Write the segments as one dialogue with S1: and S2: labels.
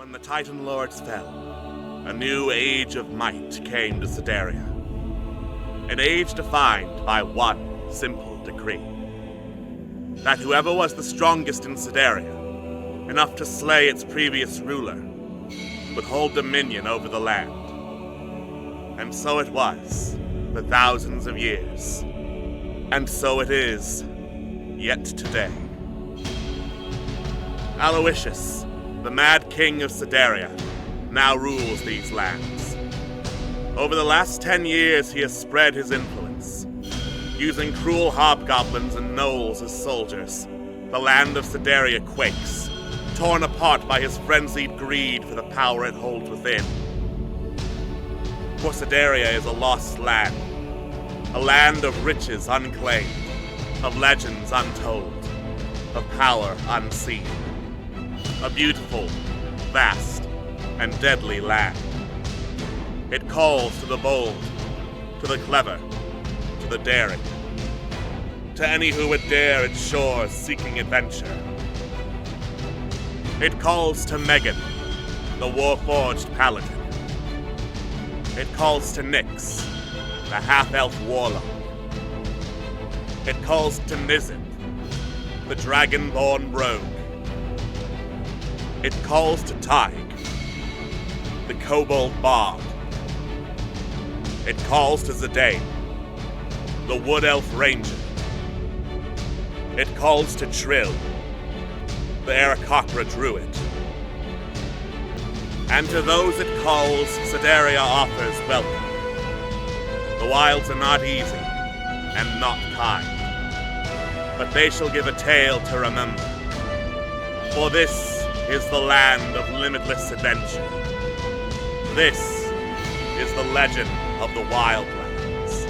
S1: When the Titan Lords fell, a new age of might came to Sedaria. An age defined by one simple decree. That whoever was the strongest in Sedaria, enough to slay its previous ruler, would hold dominion over the land. And so it was, for thousands of years. And so it is, yet today. Aloysius, the Mad King of Sedaria, now rules these lands. Over the last 10 years, he has spread his influence. Using cruel hobgoblins and gnolls as soldiers, the land of Sedaria quakes, torn apart by his frenzied greed for the power it holds within. For Sedaria is a lost land, a land of riches unclaimed, of legends untold, of power unseen. A beautiful, vast, and deadly land. It calls to the bold, to the clever, to the daring. To any who would dare its shores seeking adventure. It calls to Megan, the war-forged paladin. It calls to Nyx, the half-elf warlock. It calls to Nizip, the dragon-born rogue. It calls to Tig, the kobold bard. It calls to Zidane, the wood elf ranger. It calls to Trill, the Aarakocra druid. And to those it calls, Sedaria offers welcome. The wilds are not easy, and not kind, but they shall give a tale to remember. For this is the land of limitless adventure. This is the legend of the Wildlands.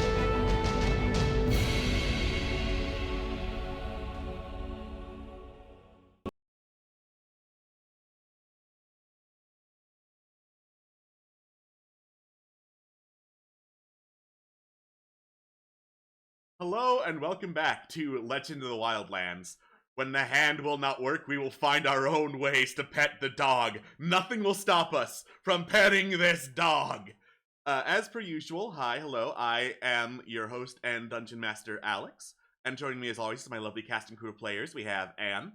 S2: Hello and welcome back to Legend of the Wildlands. When the hand will not work, we will find our own ways to pet the dog. Nothing will stop us from petting this dog. As per usual, hello, I am your host and Dungeon Master, Alex. And joining me as always is my lovely cast and crew of players. We have Anne.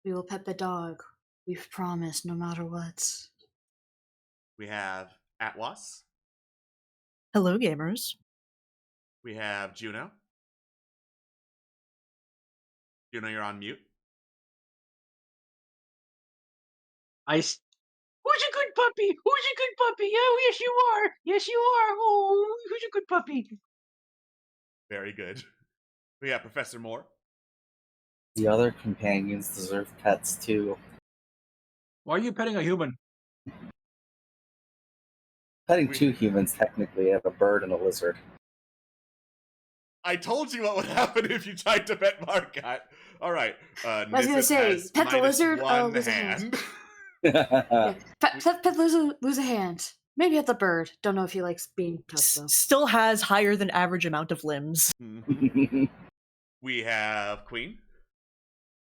S3: We will pet the dog. We've promised, no matter what.
S2: We have Atwas.
S4: Hello, gamers.
S2: We have Juno. Juno, you're on mute.
S5: Who's a good puppy? Who's a good puppy? Oh, yes, you are. Yes, you are. Oh, who's a good puppy?
S2: Very good. We have Professor Moore.
S6: The other companions deserve pets too.
S5: Why are you petting a human?
S6: Petting two humans, technically, and a bird and a lizard.
S2: I told you what would happen if you tried to pet Markat. All right.
S3: I was gonna say, pet the lizard, lose a hand. Yeah. Pet lose a hand. Maybe at the bird. Don't know if he likes being touched though.
S4: Still has higher than average amount of limbs.
S2: We have Queen.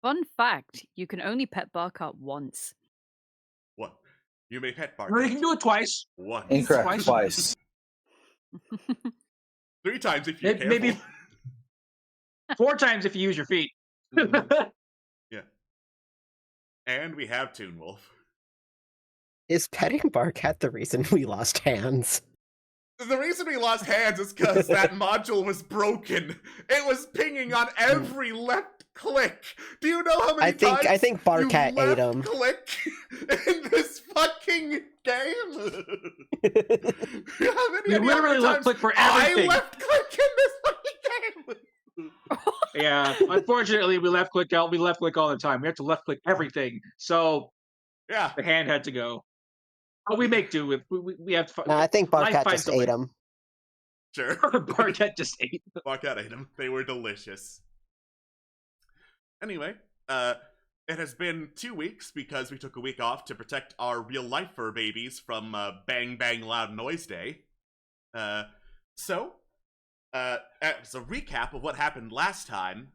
S7: Fun fact, you can only pet Barkat once.
S2: What? You may pet Barkat.
S5: No, you can do it twice.
S2: Once.
S6: Incorrect. Twice.
S2: 3 times if you're careful.
S5: Maybe 4 times if you use your feet.
S2: Yeah. And we have Toonwolf.
S8: Is petting Barkat the reason we lost hands?
S2: The reason we lost hands is because that module was broken. It was pinging on every left click. Do you know how many times
S8: I think Barkat
S2: you
S8: ate him.
S2: Click in this fucking game. How many
S5: You literally left click for everything.
S2: I left click in this fucking game.
S5: Yeah, unfortunately, we left click all the time. We have to left click everything. So
S2: yeah,
S5: the hand had to go. But we make do with. We have to.
S8: No, I think Barkat just ate him.
S2: Sure.
S5: Barkat just ate them.
S2: Barkat ate them. They were delicious. Anyway, it has been 2 weeks because we took a week off to protect our real-life fur babies from Bang Bang Loud Noise Day. So, as a recap of what happened last time,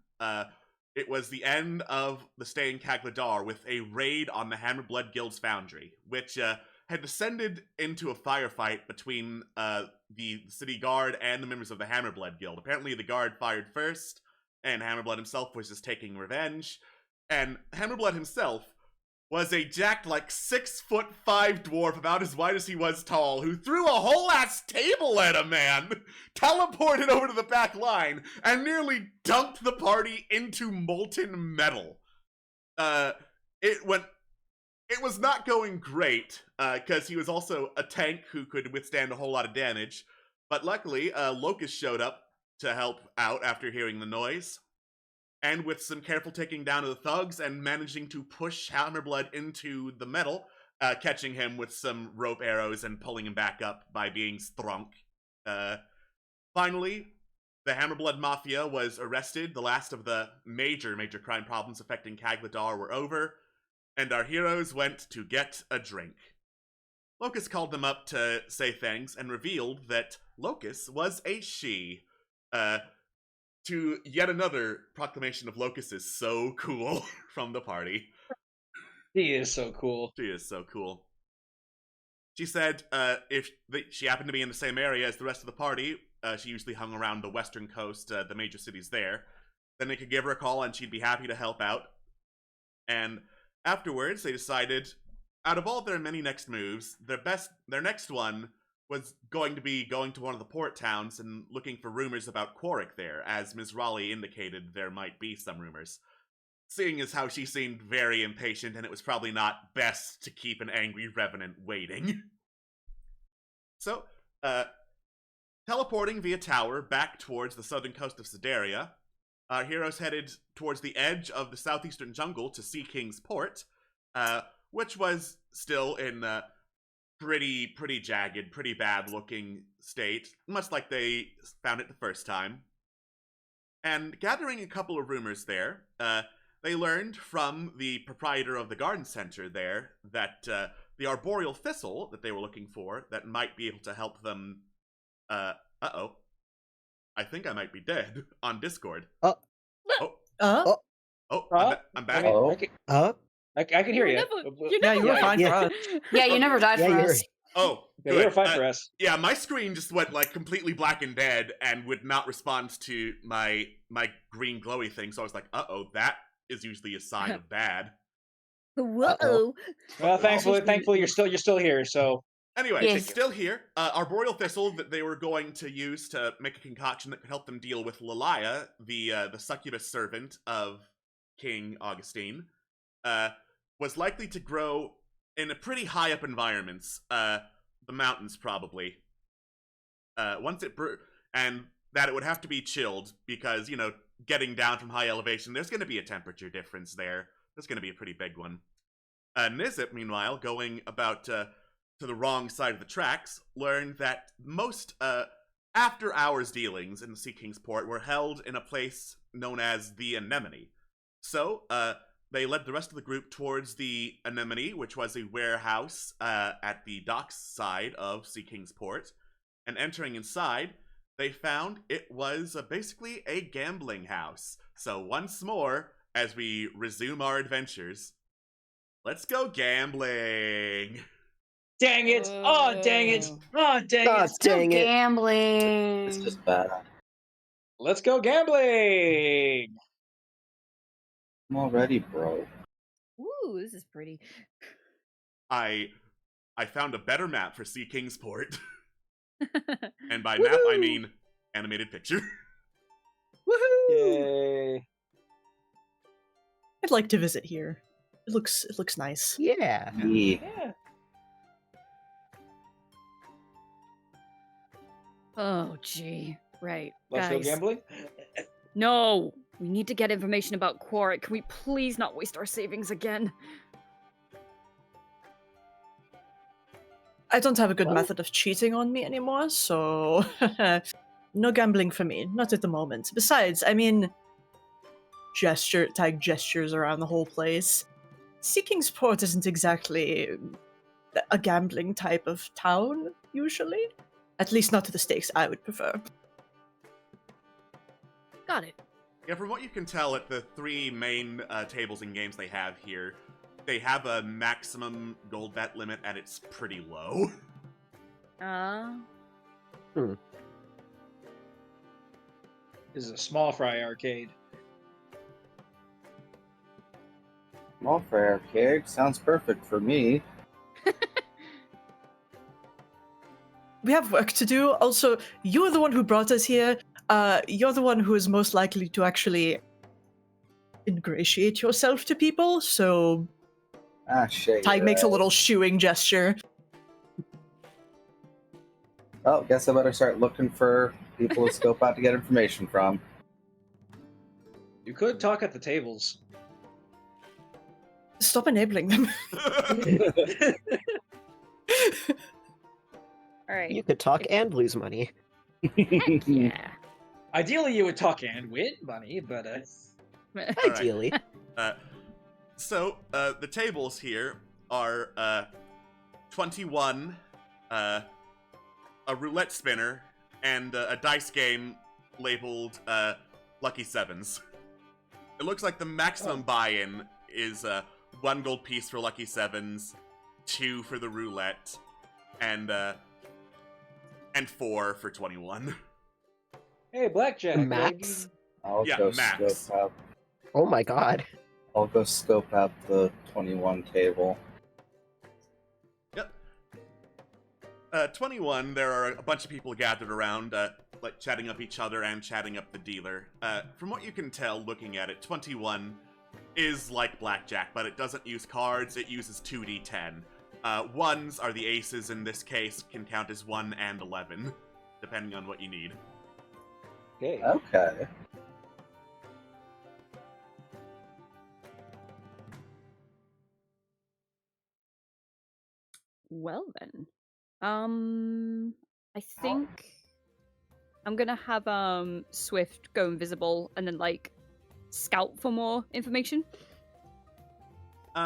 S2: it was the end of the stay in Cagladar with a raid on the Hammerblood Guild's foundry, which had descended into a firefight between the city guard and the members of the Hammerblood Guild. Apparently, the guard fired first, and Hammerblood himself was just taking revenge. And Hammerblood himself was a jacked, 6'5" dwarf, about as wide as he was tall, who threw a whole ass table at a man, teleported over to the back line, and nearly dunked the party into molten metal. It was not going great, because he was also a tank who could withstand a whole lot of damage. But luckily, Locust showed up to help out after hearing the noise. And with some careful taking down of the thugs and managing to push Hammerblood into the metal, catching him with some rope arrows and pulling him back up by being strunk. Finally, the Hammerblood Mafia was arrested. The last of the major crime problems affecting Cagladar were over, and our heroes went to get a drink. Locust called them up to say thanks and revealed that Locust was a she. To yet another proclamation of Locust is so cool from the party.
S5: He is so cool.
S2: She is so cool. She said if she happened to be in the same area as the rest of the party, she usually hung around the western coast, the major cities there, then they could give her a call and she'd be happy to help out. And afterwards, they decided, out of all their many next moves, their next one was going to one of the port towns and looking for rumors about Quarrick there, as Ms. Raleigh indicated there might be some rumors. Seeing as how she seemed very impatient, and it was probably not best to keep an angry revenant waiting. So, teleporting via tower back towards the southern coast of Sedaria, our heroes headed towards the edge of the southeastern jungle to Sea King's Port, which was still in pretty jagged, pretty bad-looking state, much like they found it the first time. And gathering a couple of rumors there, they learned from the proprietor of the garden center there that the arboreal thistle that they were looking for that might be able to help them... uh-oh. I think I might be dead on Discord. I'm back.
S5: I can hear you.
S4: You were fine for us.
S3: Yeah, you never died for us.
S2: Oh,
S5: Yeah,
S2: good.
S5: you were fine for us.
S2: Yeah, my screen just went completely black and dead and would not respond to my green glowy thing. So I was like, "Uh-oh, that is usually a sign of bad."
S7: Whoa.
S5: Well, thankfully you're still here. So
S2: anyway,
S3: Yes.
S2: it's still here. Arboreal thistle that they were going to use to make a concoction that could help them deal with Lilia, the succubus servant of King Augustine, was likely to grow in a pretty high up environments, the mountains probably. Once it and that it would have to be chilled because, getting down from high elevation, there's going to be a temperature difference there. There's going to be a pretty big one. Nizip, meanwhile, going about to the wrong side of the tracks, learned that most after-hours dealings in the Sea King's Port were held in a place known as the Anemone. So, they led the rest of the group towards the Anemone, which was a warehouse at the docks side of Sea King's Port. And entering inside, they found it was basically a gambling house. So once more, as we resume our adventures, let's go gambling!
S5: dang it! Oh dang it! Oh dang it!
S8: Dang it.
S3: Gambling.
S6: It's just bad.
S5: Let's go gambling!
S6: I'm already broke.
S7: Ooh, this is pretty.
S2: I found a better map for Sea King's Port. And by map, I mean animated picture.
S4: Woohoo!
S5: Yay!
S4: I'd like to visit here. It looks nice.
S8: Yeah.
S6: Yeah.
S5: Yeah.
S7: Oh, gee. Right.
S5: Let's
S7: Guys.
S5: go gambling.
S7: No! We need to get information about Quarrick. Can we please not waste our savings again?
S4: I don't have a good
S5: Well-
S4: method of cheating on me anymore, so no gambling for me. Not at the moment. Besides, I mean, tag gestures around the whole place. Sea King's Port isn't exactly a gambling type of town, usually. At least not to the stakes I would prefer.
S7: Got it.
S2: Yeah, from what you can tell at the 3 main tables and games they have here, they have a maximum gold bet limit and it's pretty low.
S5: This is a small fry arcade.
S6: Small fry arcade sounds perfect for me.
S4: We have work to do. Also, you're the one who brought us here. You're the one who is most likely to actually ingratiate yourself to people, so...
S6: Shit.
S4: Ty makes a little shooing gesture.
S6: Well, guess I better start looking for people to scope out to get information from.
S5: You could talk at the tables.
S4: Stop enabling them.
S7: Alright.
S8: You could talk and lose money.
S7: Heck yeah.
S5: Ideally, you would talk and win money, but
S8: Ideally.
S2: So, the tables here are 21, a roulette spinner, and a dice game labeled Lucky Sevens. It looks like the maximum buy-in is 1 gold piece for Lucky Sevens, 2 for the roulette, and 4 for 21.
S5: hey, blackjack.
S8: Max?
S6: I'll
S2: Yeah,
S6: go
S2: max.
S6: scope out.
S8: Oh my god.
S6: I'll go scope out the 21 table.
S2: Yep. 21, there are a bunch of people gathered around, like chatting up each other and chatting up the dealer. From what you can tell looking at it, 21 is like blackjack, but it doesn't use cards, it uses 2d10. Ones are the aces in this case, can count as 1 and 11, depending on what you need.
S5: Okay.
S6: Okay.
S7: Well then. I think I'm gonna have Swift go invisible and then like scout for more information.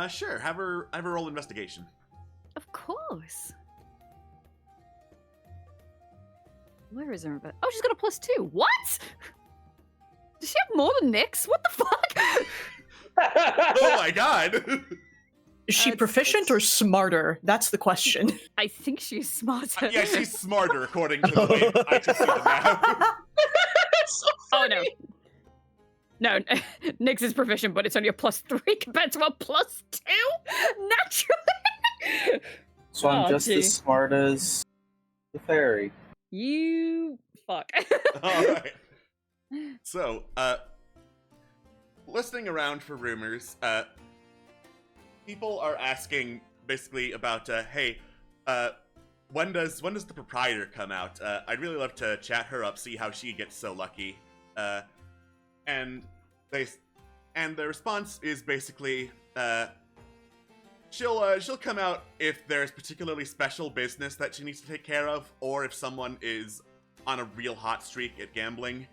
S2: Sure, have her roll investigation.
S7: Of course. Where is her? Oh, she's got a +2. What? Does she have more than Nyx? What the fuck?
S2: Oh my god!
S4: Is she proficient or smarter? That's the question.
S7: I think she's smarter.
S2: Yeah, she's smarter according to the way I can see the map.
S5: so
S7: Oh no. No, Nyx is proficient, but it's only a +3 compared to a +2? Naturally!
S6: So I'm
S7: Aw,
S6: just
S7: gee.
S6: as smart as the fairy.
S7: You fuck.
S2: Alright. So, listening around for rumors, people are asking basically about, hey, when does the proprietor come out? I'd really love to chat her up, see how she gets so lucky. And the response is basically, she'll come out if there's particularly special business that she needs to take care of, or if someone is on a real hot streak at gambling.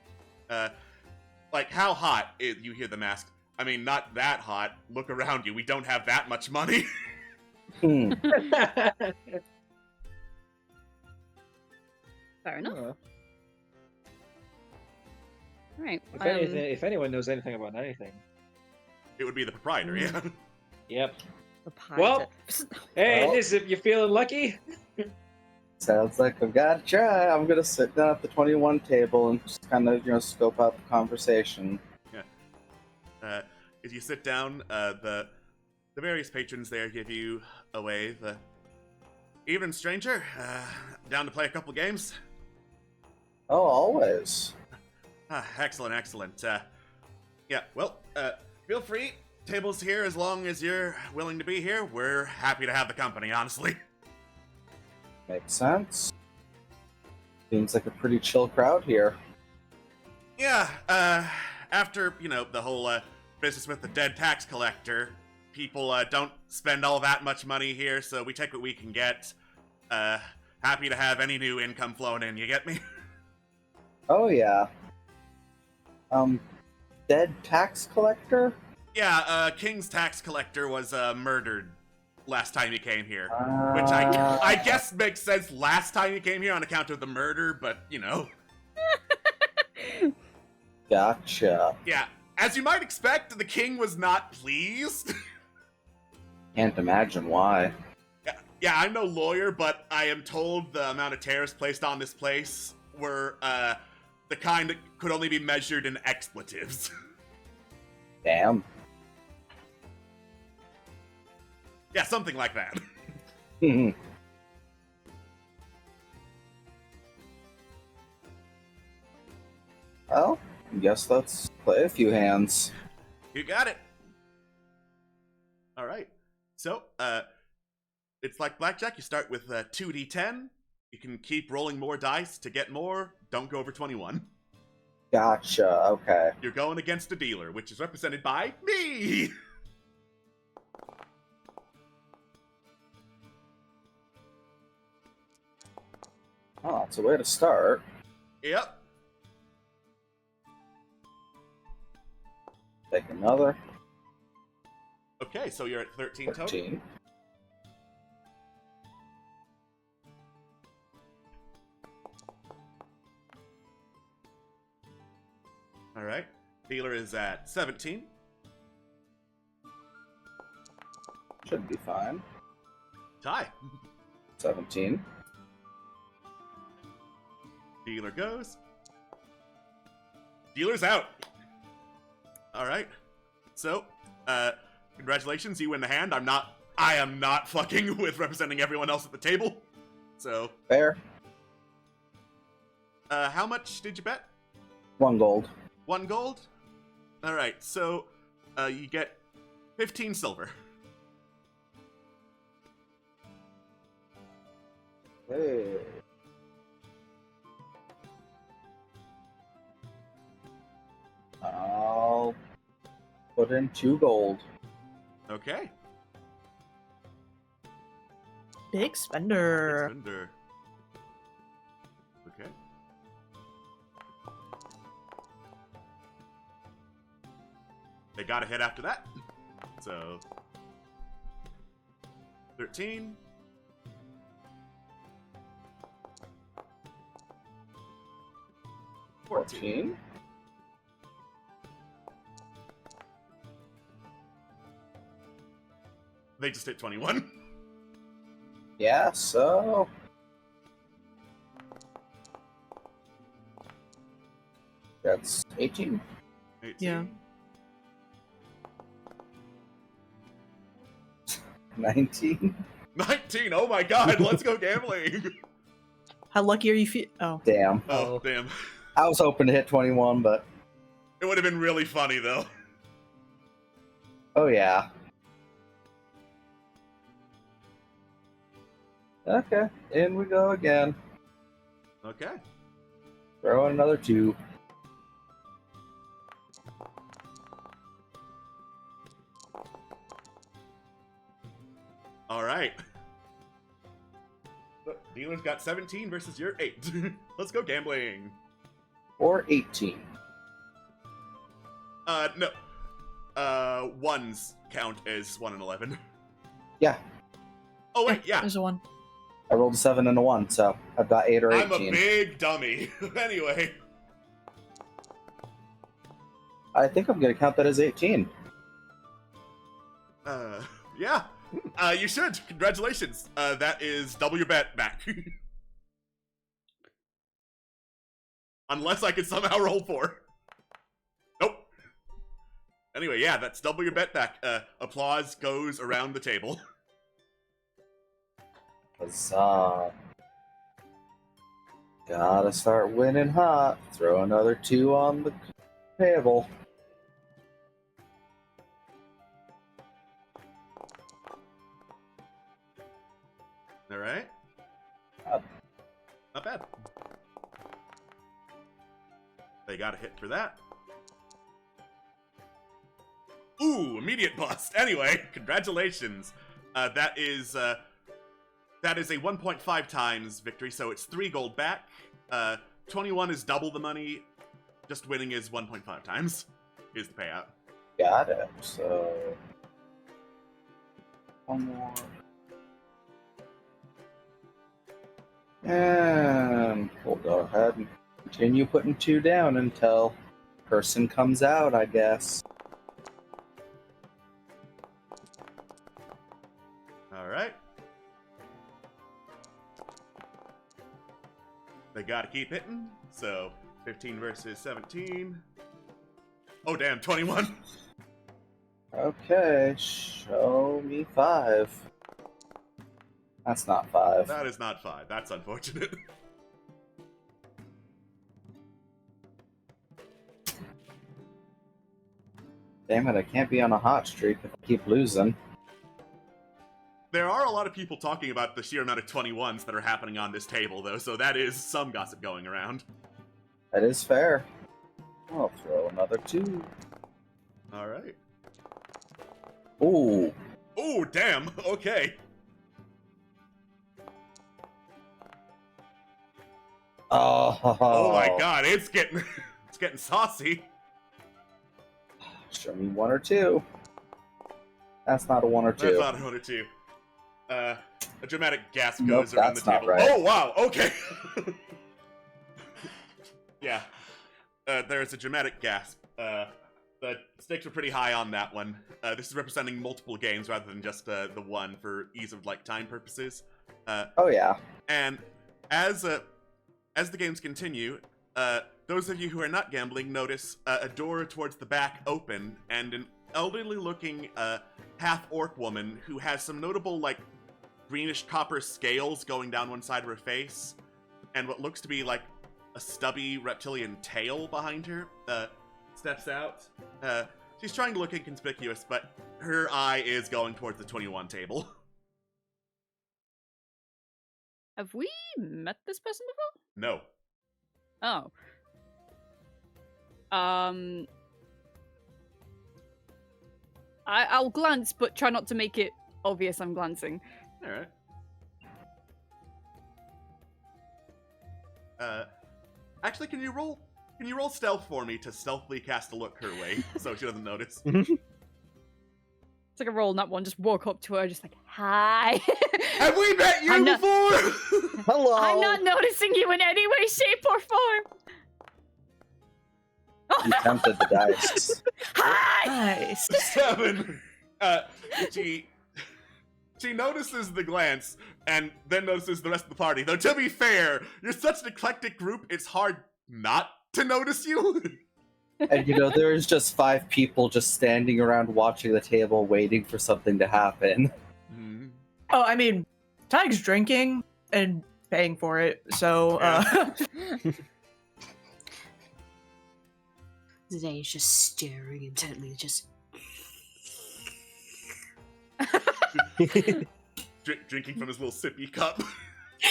S2: Like, how hot? You hear them ask. I mean, not that hot. Look around you. We don't have that much money.
S6: Hmm.
S7: Fair enough. Right.
S5: If anyone knows anything about anything.
S2: It would be the proprietor, yeah.
S5: Yep.
S7: the pirate.
S5: Well, hey,
S6: Well.
S5: Liz, you feeling lucky?
S6: Sounds like I've got to try. I'm gonna sit down at the 21 table and just kind of, scope out the conversation.
S2: As you sit down, the various patrons there give you a wave. Evening, stranger. Down to play a couple games?
S6: Oh, always.
S2: Excellent, excellent. Yeah, well, feel free. Table's here as long as you're willing to be here. We're happy to have the company, honestly.
S6: Makes sense. Seems like a pretty chill crowd here.
S2: Yeah, after, the whole business with the dead tax collector, people don't spend all that much money here, so we take what we can get. Happy to have any new income flowing in, you get me?
S6: Oh, yeah. Dead tax collector?
S2: Yeah, King's tax collector was murdered last time he came here. Which I guess makes sense last time he came here on account of the murder, but,
S6: Gotcha.
S2: Yeah, as you might expect, the king was not pleased.
S6: Can't imagine why.
S2: Yeah, I'm no lawyer, but I am told the amount of tariffs placed on this place were the kind that could only be measured in expletives.
S6: Damn.
S2: Yeah, something like that.
S6: Well, I guess let's play a few hands.
S2: You got it. All right. So, it's like blackjack. You start with 2d10. You can keep rolling more dice to get more. Don't go over 21.
S6: Gotcha, okay.
S2: You're going against a dealer, which is represented by me.
S6: Oh, that's a way to start.
S2: Yep.
S6: Take another.
S2: Okay, so you're at 13 total.
S6: 13.
S2: All right. Dealer is at 17.
S6: Should be fine.
S2: Tie.
S6: 17.
S2: Dealer goes. Dealer's out. All right. So, congratulations, you win the hand. I am not fucking with representing everyone else at the table. So,
S6: Fair.
S2: how much did you bet?
S6: 1 gold.
S2: 1 gold? All right. So, you get 15 silver.
S6: Hey. I'll put in 2 gold.
S2: Okay.
S4: Big spender.
S2: Spender. Okay. They got a hit after that. So 13. $14. They just hit 21.
S6: Yeah, so... That's 18.
S2: 18.
S4: Yeah.
S6: 19.
S2: 19. Oh my god, let's go gambling.
S4: How lucky are you? Oh,
S6: Damn.
S2: Oh, damn.
S6: I was hoping to hit 21, but...
S2: It would have been really funny, though.
S6: Oh, yeah. Okay, in we go again.
S2: Okay.
S6: Throw in another 2.
S2: All right. Look, dealer's got 17 versus your 8. Let's go gambling.
S6: Or 18.
S2: No. Ones count as 1 and 11.
S6: Yeah,
S2: Oh, wait, yeah.
S4: there's a 1.
S6: I rolled a 7 and a 1, so I've got 8 or 18.
S2: I'm a big dummy. Anyway.
S6: I think I'm gonna count that as 18.
S2: Yeah. You should. Congratulations. That is double your bet back. Unless I could somehow roll 4. Nope. Anyway, yeah, that's double your bet back. Applause goes around the table.
S6: Huzzah. Gotta start winning hot. Throw another 2 on the table.
S2: Alright. Not bad. They got a hit for that. Ooh, immediate bust. Anyway, congratulations. That is a 1.5 times victory, so it's 3 gold back. 21 is double the money. Just winning is 1.5 times. Is the payout.
S6: Got it. So... 1 more. And we'll go ahead and continue putting 2 down until person comes out, I guess.
S2: All right. They gotta keep hitting. So 15 versus 17. Oh damn, 21.
S6: Okay, show me 5. That's not 5.
S2: That is not 5. That's unfortunate.
S6: Damn it, I can't be on a hot streak if I keep losing.
S2: There are a lot of people talking about the sheer amount of 21s that are happening on this table, though, so that is some gossip going around.
S6: That is fair. I'll throw another 2.
S2: Alright.
S6: Ooh.
S2: Oh, damn. Okay. Oh my god, it's getting saucy.
S6: Show me 1 or 2. That's not a 1 or 2.
S2: That's not a 1 or 2. A dramatic gasp
S6: Nope,
S2: goes around the
S6: that's not
S2: table.
S6: right.
S2: Oh wow, okay. Yeah. There's a dramatic gasp. The stakes are pretty high on that one. This is representing multiple games rather than just the one for ease of time purposes.
S6: Oh yeah.
S2: And as the games continue, those of you who are not gambling notice a door towards the back open, and an elderly-looking half-orc woman who has some notable greenish copper scales going down one side of her face, and what looks to be like a stubby reptilian tail behind her, steps out. She's trying to look inconspicuous, but her eye is going towards the 21 table.
S7: Have we met this person before?
S2: No.
S7: Oh. I'll glance, but try not to make it obvious I'm glancing.
S2: Alright. Actually, can you roll stealth for me to stealthily cast a look her way so she doesn't notice?
S7: It's like a roll, not one. Just walk up to her, just like, hi.
S2: Have we met you before?
S8: Hello.
S7: I'm not noticing you in any way, shape, or form.
S6: You tempted the dice.
S7: Hi.
S4: Nice.
S2: 7. She notices the glance and then notices the rest of the party. Though to be fair, you're such an eclectic group, it's hard not to notice you.
S6: And there's just 5 people just standing around watching the table waiting for something to happen.
S2: Mm.
S4: Oh, I mean, Tig's drinking and paying for it, so
S3: Zayne's just staring intently, just
S2: Drinking from his little sippy cup.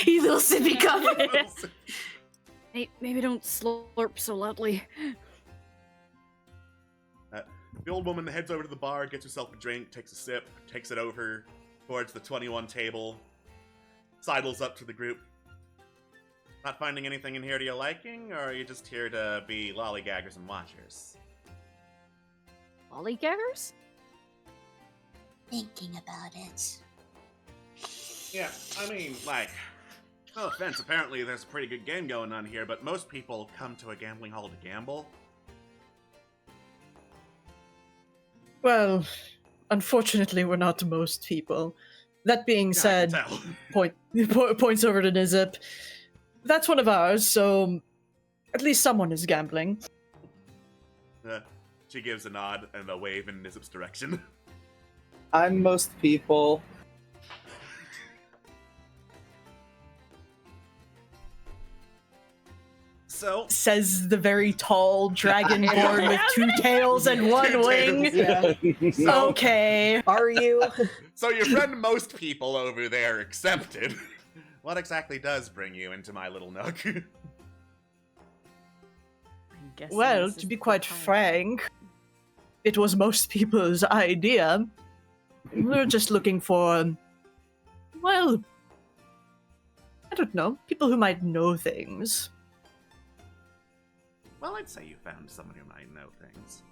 S3: you little sippy cup.
S7: Hey, maybe don't slurp so loudly.
S2: The old woman heads over to the bar, gets herself a drink, takes a sip, takes it over towards the 21 table, sidles up to the group. Not finding anything in here to your liking, or are you just here to be lollygaggers and watchers?
S7: Lollygaggers?
S3: Thinking about it.
S2: Yeah, I mean, no offense, apparently there's a pretty good game going on here, but most people come to a gambling hall to gamble.
S4: well, unfortunately, we're not most people. That being
S2: Yeah,
S4: said,
S2: I can
S4: points over to Nizip. That's one of ours, so at least someone is gambling.
S2: tell. She gives a nod and a wave in Nizip's direction.
S6: I'm most people.
S2: So,
S4: Says the very tall dragonborn with 2 tails and 1 wing.
S8: Yeah.
S4: Okay.
S8: Are you?
S2: so your friend most people over there accepted. What exactly does bring you into my little nook?
S4: Well, to be quite frank, it was most people's idea. We're just looking for, well, I don't know, people who might know things.
S2: Well, I'd say you found someone who might know things.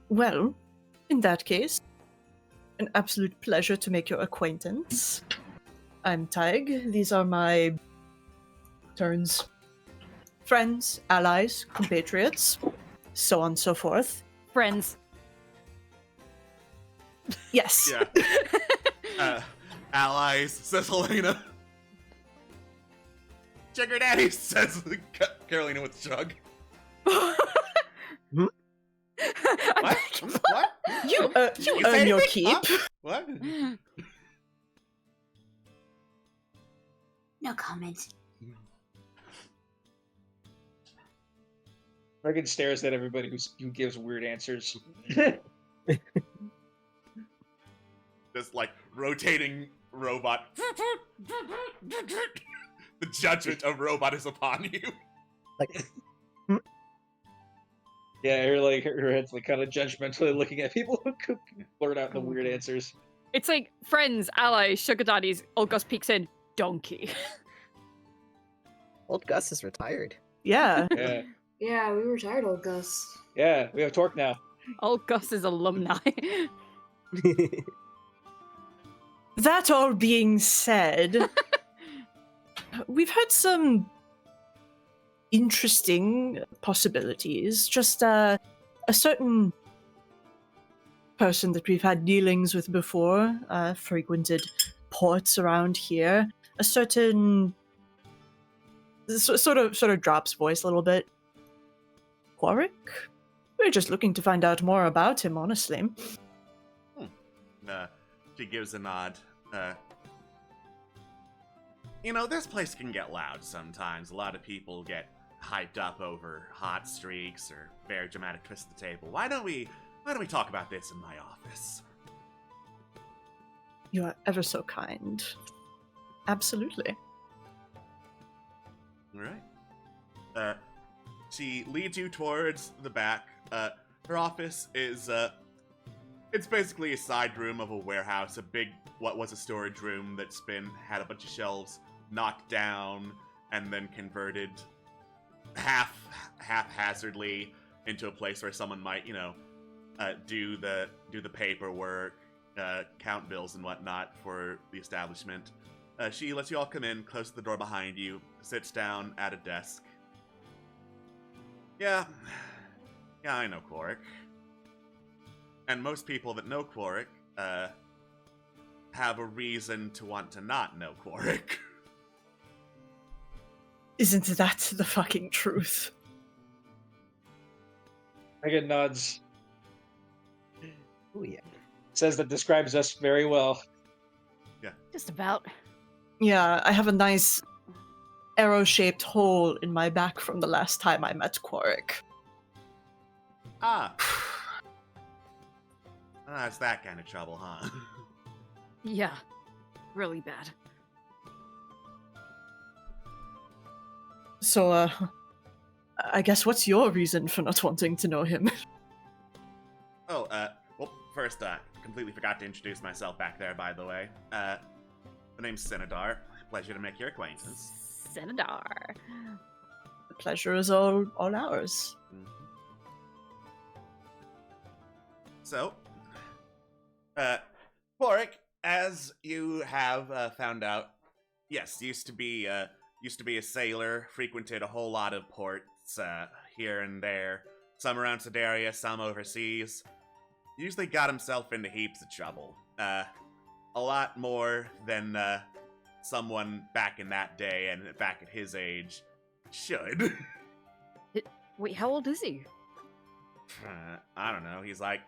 S4: Well, in that case, an absolute pleasure to make your acquaintance. I'm Tig. These are my turns. friends, allies, compatriots, so on and so forth.
S7: Friends.
S4: Yes.
S2: Yeah. Allies, says Helena. Sugar daddies, says Carolina with a shrug.
S7: I'm
S2: What? What?
S4: You
S2: You
S4: earn
S2: say
S4: your
S2: anything?
S4: keep.
S2: Huh? What?
S3: No comment.
S5: Regan stares at everybody who gives weird answers.
S2: This like rotating robot. The judgment of robot is upon you.
S8: Like,
S5: Yeah, her head's like kind of judgmentally looking at people who blurt out the weird answers.
S7: It's like friends, allies, sugar daddies. Old Gus peeks in. Donkey.
S8: old Gus is retired.
S4: Yeah.
S5: Yeah,
S3: Yeah, we retired old Gus.
S5: yeah, we have Torque now.
S7: Old Gus is alumni.
S4: That all being said, we've had some interesting possibilities. Just a certain person that we've had dealings with before, frequented ports around here. A certain sort of drops voice a little bit. Quarrick? We're just looking to find out more about him, honestly.
S2: She gives a nod. This place can get loud sometimes. A lot of people get hyped up over hot streaks or very dramatic twist of the table. Why don't we talk about this in my office?
S4: You are ever so kind. Absolutely.
S2: All right. She leads you towards the back. Her office is it's basically a side room of a warehouse, a big what was a storage room that's had a bunch of shelves knocked down and then converted haphazardly into a place where someone might, do the paperwork, count bills and whatnot for the establishment. She lets you all come in, closes the door behind you, sits down at a desk. Yeah, I know Quarrick. And most people that know Quarrick, have a reason to want to not know Quarrick.
S4: Isn't that the fucking truth?
S5: Regan nods.
S8: Oh yeah.
S5: Says that describes us very well.
S7: Just about.
S4: Yeah, I have a nice arrow-shaped hole in my back from the last time I met Quarrick.
S2: Ah. It's that kind of trouble, huh?
S7: Yeah. Really bad.
S4: So, I guess what's your reason for not wanting to know him?
S2: Oh, well, first, completely forgot to introduce myself back there, by the way. The name's Cinedar. Pleasure to make your acquaintance.
S7: Cinedar.
S4: The pleasure is all ours.
S2: Mm-hmm. So, Quarrick, as you have found out, yes, used to be a sailor, frequented a whole lot of ports here and there, some around Sedaria, some overseas. Usually got himself into heaps of trouble. A lot more than someone back in that day and back at his age should.
S7: Wait, how old is he?
S2: I don't know. He's like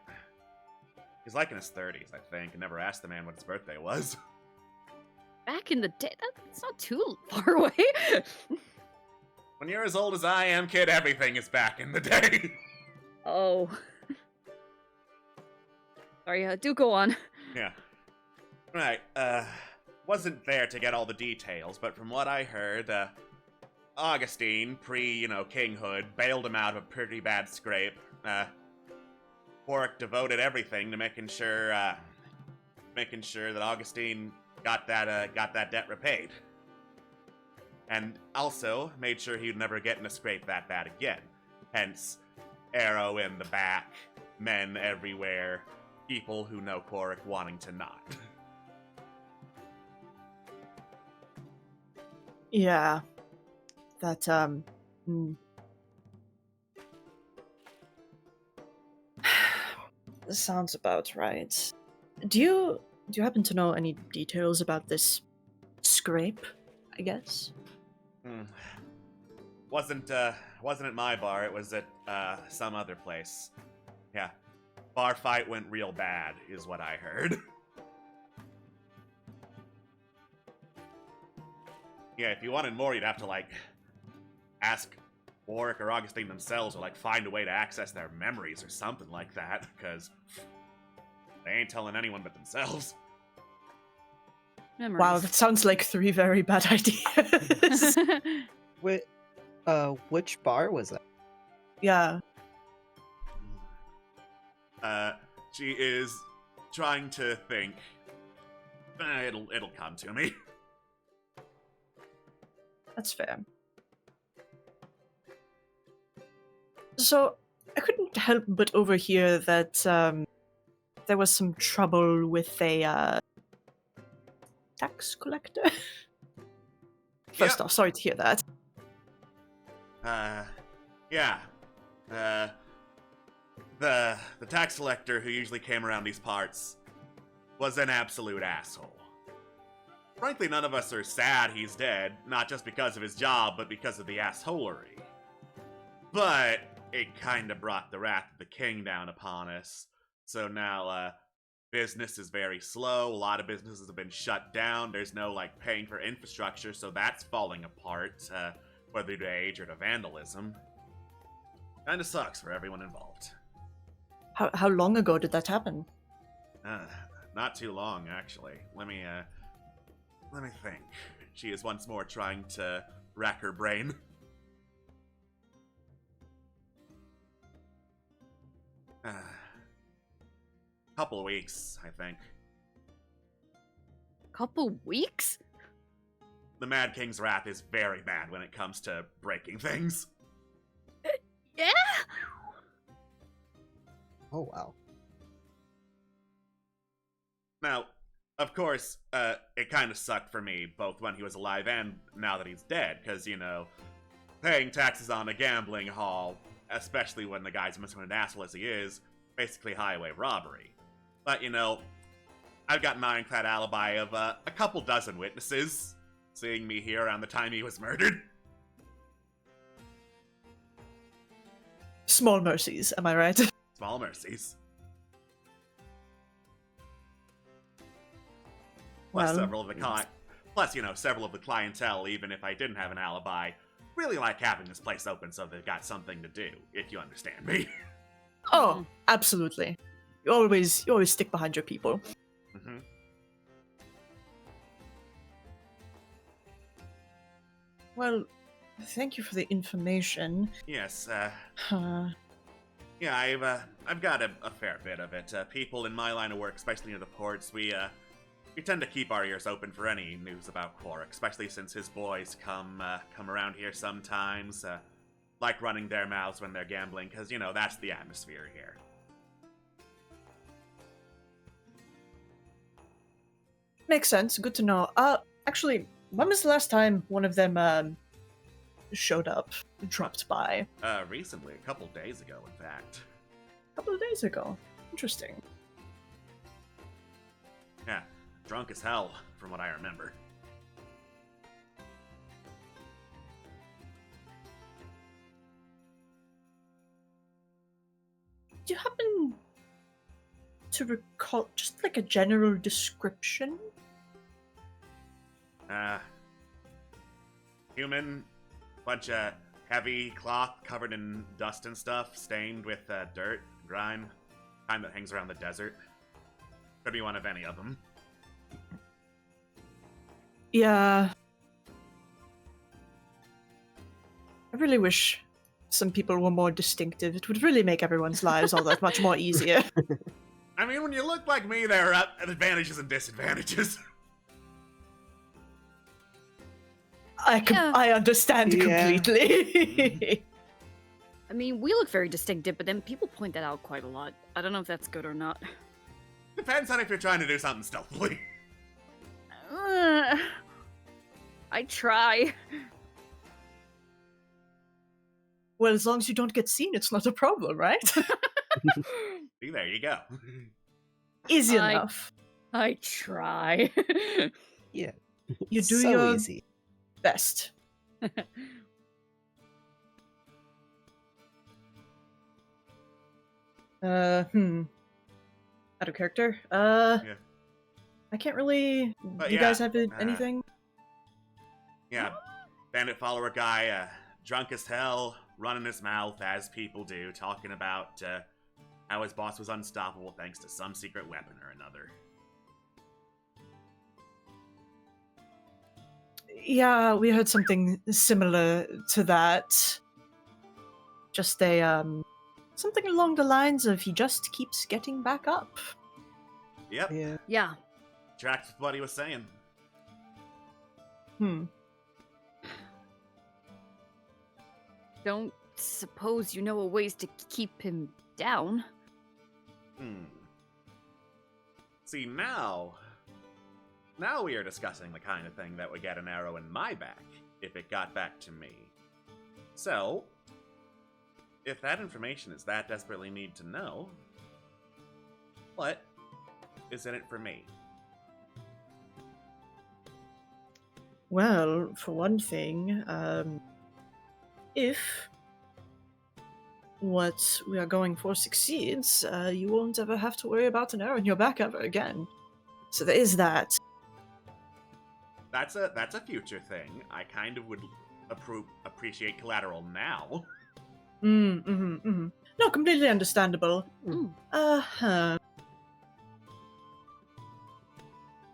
S2: in his 30s, I think. I never asked the man what his birthday was.
S7: Back in the day? That's not too far away.
S2: When you're as old as I am, kid, everything is back in the day.
S7: Oh. Sorry, do go on.
S2: Yeah. Right, wasn't there to get all the details, but from what I heard, Augustine, kinghood, bailed him out of a pretty bad scrape. Quarrick devoted everything to making sure that Augustine got that debt repaid. And also made sure he'd never get in a scrape that bad again. Hence, arrow in the back, men everywhere, people who know Quarrick wanting to not.
S4: Yeah. That Hmm. This sounds about right. Do you happen to know any details about this scrape, I guess?
S2: Wasn't at my bar, it was at some other place. Yeah. Bar fight went real bad, is what I heard. Yeah, if you wanted more, you'd have to, like, ask Warwick or Augustine themselves, or, like, find a way to access their memories or something like that, because they ain't telling anyone but themselves.
S7: Memories.
S4: Wow, that sounds like 3 very bad ideas.
S8: Which bar was that?
S4: Yeah.
S2: She is trying to think. It'll come to me.
S4: That's fair. So, I couldn't help but overhear that there was some trouble with a tax collector. First off, sorry to hear that.
S2: Yeah. The tax collector who usually came around these parts was an absolute asshole. Frankly, none of us are sad he's dead, not just because of his job, but because of the assholery. But it kinda brought the wrath of the king down upon us. So now, business is very slow, a lot of businesses have been shut down, there's no, like, paying for infrastructure, so that's falling apart, whether due to age or to vandalism. Kinda sucks for everyone involved.
S4: How long ago did that happen?
S2: Not too long, actually. Let me think. She is once more trying to rack her brain. Couple of weeks, I think.
S7: Couple weeks?
S2: The Mad King's wrath is very bad when it comes to breaking things.
S7: Yeah?
S8: Oh, wow.
S2: Now, of course, it kind of sucked for me, both when he was alive and now that he's dead, because, you know, paying taxes on a gambling hall, especially when the guy's missing an asshole as he is, basically highway robbery. But, you know, I've got an ironclad alibi of a couple dozen witnesses seeing me here around the time he was murdered.
S4: Small mercies, am I right?
S2: Small mercies. Plus,
S4: Well,
S2: several of the clientele, even if I didn't have an alibi, really like having this place open so they've got something to do, if you understand me.
S4: Oh, absolutely. You always stick behind your people.
S2: Mm-hmm.
S4: Well, thank you for the information.
S2: Yes,
S4: Uh,
S2: yeah, I've got a fair bit of it. People in my line of work, especially near the ports, we tend to keep our ears open for any news about Quark, especially since his boys come around here sometimes, like running their mouths when they're gambling, because, you know, that's the atmosphere here.
S4: Makes sense. Good to know. Actually, when was the last time one of them showed up, dropped by?
S2: Recently, a couple days ago, in fact.
S4: A couple of days ago. Interesting.
S2: Yeah, drunk as hell, from what I remember.
S4: Do you happen to recall just like a general description?
S2: Human, bunch of heavy cloth covered in dust and stuff, stained with dirt, grime, kind that hangs around the desert. Could be one of any of them.
S4: Yeah. I really wish some people were more distinctive. It would really make everyone's lives all that much more easier.
S2: I mean, when you look like me, there are advantages and disadvantages.
S4: I understand completely.
S7: I mean, we look very distinctive, but then people point that out quite a lot. I don't know if that's good or not.
S2: Depends on if you're trying to do something stealthily.
S7: I try.
S4: Well, as long as you don't get seen, it's not a problem, right?
S2: See, there you go.
S4: Easy
S7: I-
S4: enough.
S7: I try.
S8: Yeah.
S4: You do
S8: so
S4: your
S8: easy.
S4: best. Out of character.
S2: Yeah.
S4: I can't really.
S2: But
S4: You
S2: yeah,
S4: guys have anything?
S2: Yeah, bandit follower guy, drunk as hell, running his mouth as people do, talking about how his boss was unstoppable thanks to some secret weapon or another.
S4: Yeah, we heard something similar to that. Just something along the lines of he just keeps getting back up.
S2: Yep,
S8: Yeah.
S7: Yeah.
S2: tracks with what he was saying.
S7: Don't suppose you know a ways to keep him down?
S2: See, now we are discussing the kind of thing that would get an arrow in my back if it got back to me. So, if that information is that desperately need to know, what is in it for me?
S4: Well, for one thing, if what we are going for succeeds, you won't ever have to worry about an arrow in your back ever again. So there is that.
S2: That's a future thing. I kind of would appreciate collateral now.
S4: No, completely understandable. Uh-huh.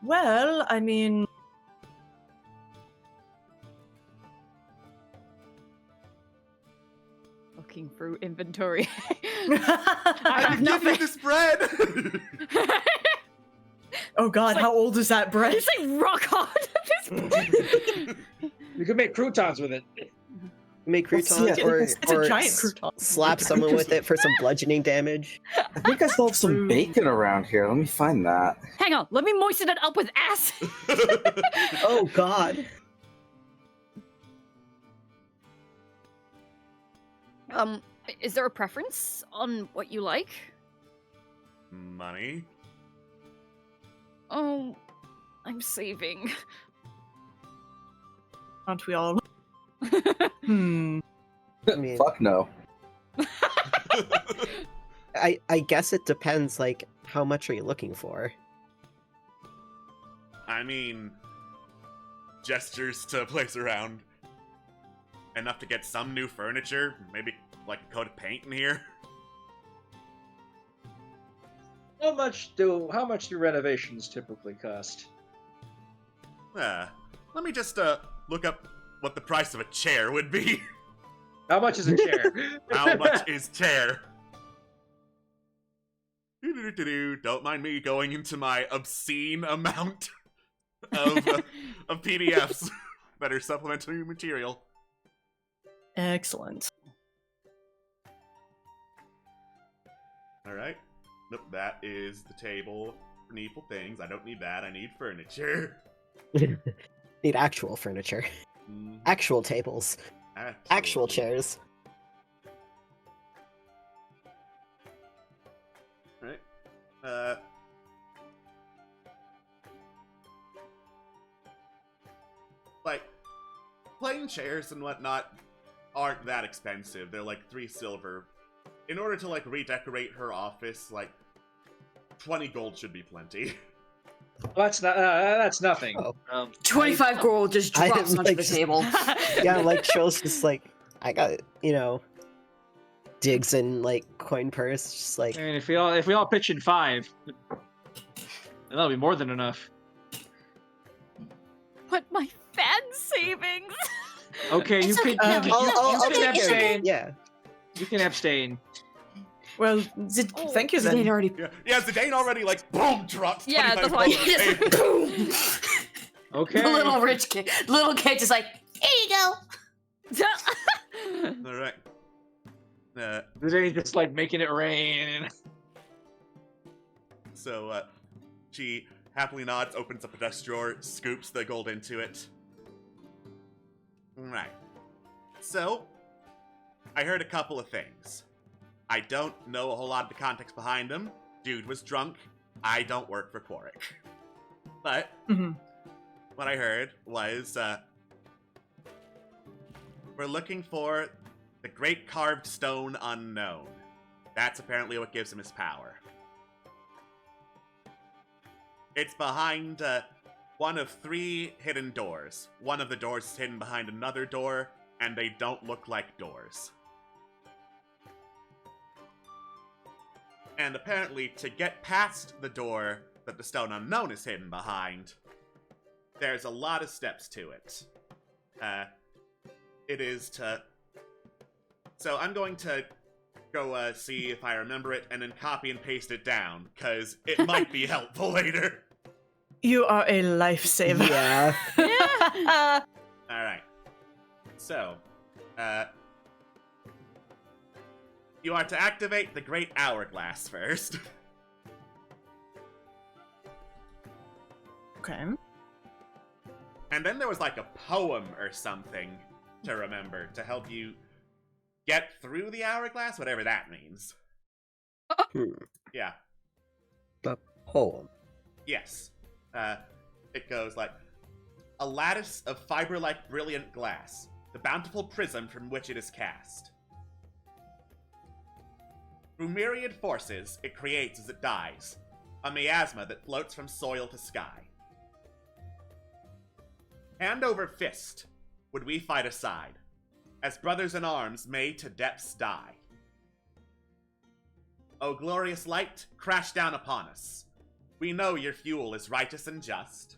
S4: Well, I mean...
S7: Looking through inventory.
S2: I
S7: have
S2: can give you
S7: nothing.
S2: this bread!
S4: Oh god,
S7: like-
S4: how old is that bread?
S7: It's like rock hard at this point.
S5: You could make croutons with it.
S8: Make croutons
S6: yeah,
S8: or,
S4: it's a
S8: or
S4: giant
S8: s-
S4: crouton.
S8: slap someone with it for some bludgeoning damage.
S6: I think I still have some bacon around here. Let me find that.
S7: Hang on, let me moisten it up with acid.
S8: Oh god.
S7: Is there a preference on what you like?
S2: Money?
S7: Oh, I'm saving.
S4: Aren't we all?
S8: I mean,
S6: Fuck no.
S8: I guess it depends, like, how much are you looking for?
S2: I mean, gestures to place around. Enough to get some new furniture, maybe like a coat of paint in here.
S5: How much do renovations typically cost?
S2: Let me just look up what the price of a chair would be.
S5: How much is a chair?
S2: How much is chair? Don't mind me going into my obscene amount of PDFs that are supplementary material.
S4: Excellent.
S2: Alright. Nope, that is the table for needful things. I don't need that. I need furniture.
S8: Need actual furniture. Actual tables. Actual chairs.
S2: Right. Like, plain chairs and whatnot aren't that expensive. They're like 3 silver. In order to, like, redecorate her office, like, 20 gold should be plenty.
S5: That's nothing.
S8: Oh.
S3: 25 gold just
S8: I
S3: drops
S8: didn't,
S3: onto
S8: like,
S3: the
S8: just-
S3: table.
S8: Yeah, like, Trill's just like, I got, digs in, like, coin purse, just like,
S5: I mean, if we all pitch in 5, then that'll be more than enough.
S7: But my fan savings.
S5: Okay, you
S3: It's
S5: can
S3: okay.
S5: you
S8: I'll
S5: can
S8: take care of it.
S5: abstain.
S8: Yeah.
S5: You can abstain.
S4: Well,
S7: Oh,
S4: thank you
S3: Zidane
S4: then.
S3: already.
S2: Yeah, Zidane already, like, boom, drops
S7: Yeah,
S2: 25
S7: that's why-
S2: gold on the
S3: Just
S2: table.
S3: boom.
S5: Okay.
S3: The little rich kid, just like, here you go.
S2: Alright.
S5: They just like making it rain.
S2: So, she happily nods, opens up a desk drawer, scoops the gold into it. Right. So, I heard a couple of things. I don't know a whole lot of the context behind them. Dude was drunk. I don't work for Quarrick. But what I heard was we're looking for the Great Carved Stone Unknown. That's apparently what gives him his power. It's behind one of 3 hidden doors. One of the doors is hidden behind another door, and they don't look like doors. And apparently, to get past the door that the Stone Unknown is hidden behind, there's a lot of steps to it. It is to... So I'm going to go see if I remember it and then copy and paste it down, because it might be helpful later.
S4: You are a lifesaver.
S8: Yeah.
S2: Alright. So, you are to activate the Great Hourglass first.
S4: Okay.
S2: And then there was like a poem or something to remember to help you get through the hourglass, whatever that means. Yeah.
S8: The poem.
S2: Yes. It goes like, a lattice of fiber-like brilliant glass, the bountiful prism from which it is cast. Through myriad forces it creates as it dies, a miasma that floats from soil to sky. Hand over fist would we fight aside, as brothers in arms may to depths die. O glorious light, crash down upon us. We know your fuel is righteous and just.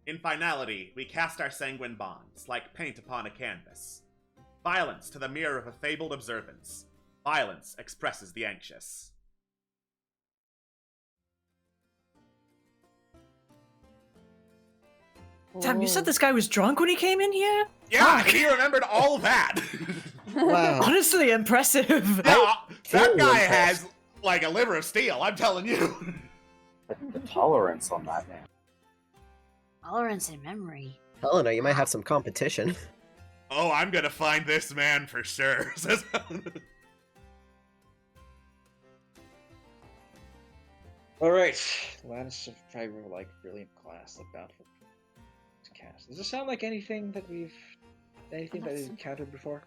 S2: In finality, we cast our sanguine bonds, like paint upon a canvas. Violence to the mirror of a fabled observance. Violence expresses the anxious.
S4: Damn, you said this guy was drunk when he came in here?
S2: Yeah, he remembered all that!
S8: Wow.
S4: Honestly, impressive.
S2: Yeah, that guy
S6: impressed.
S2: has, like, a liver of steel, I'm telling you.
S6: The tolerance on that man.
S3: Tolerance and memory.
S8: Helena, you might have some competition.
S2: Oh, I'm gonna find this man for sure, says Helena.
S5: Alright. Lattice of fiber like brilliant glass, the bountiful to cast. Does this sound like anything that we've encountered before?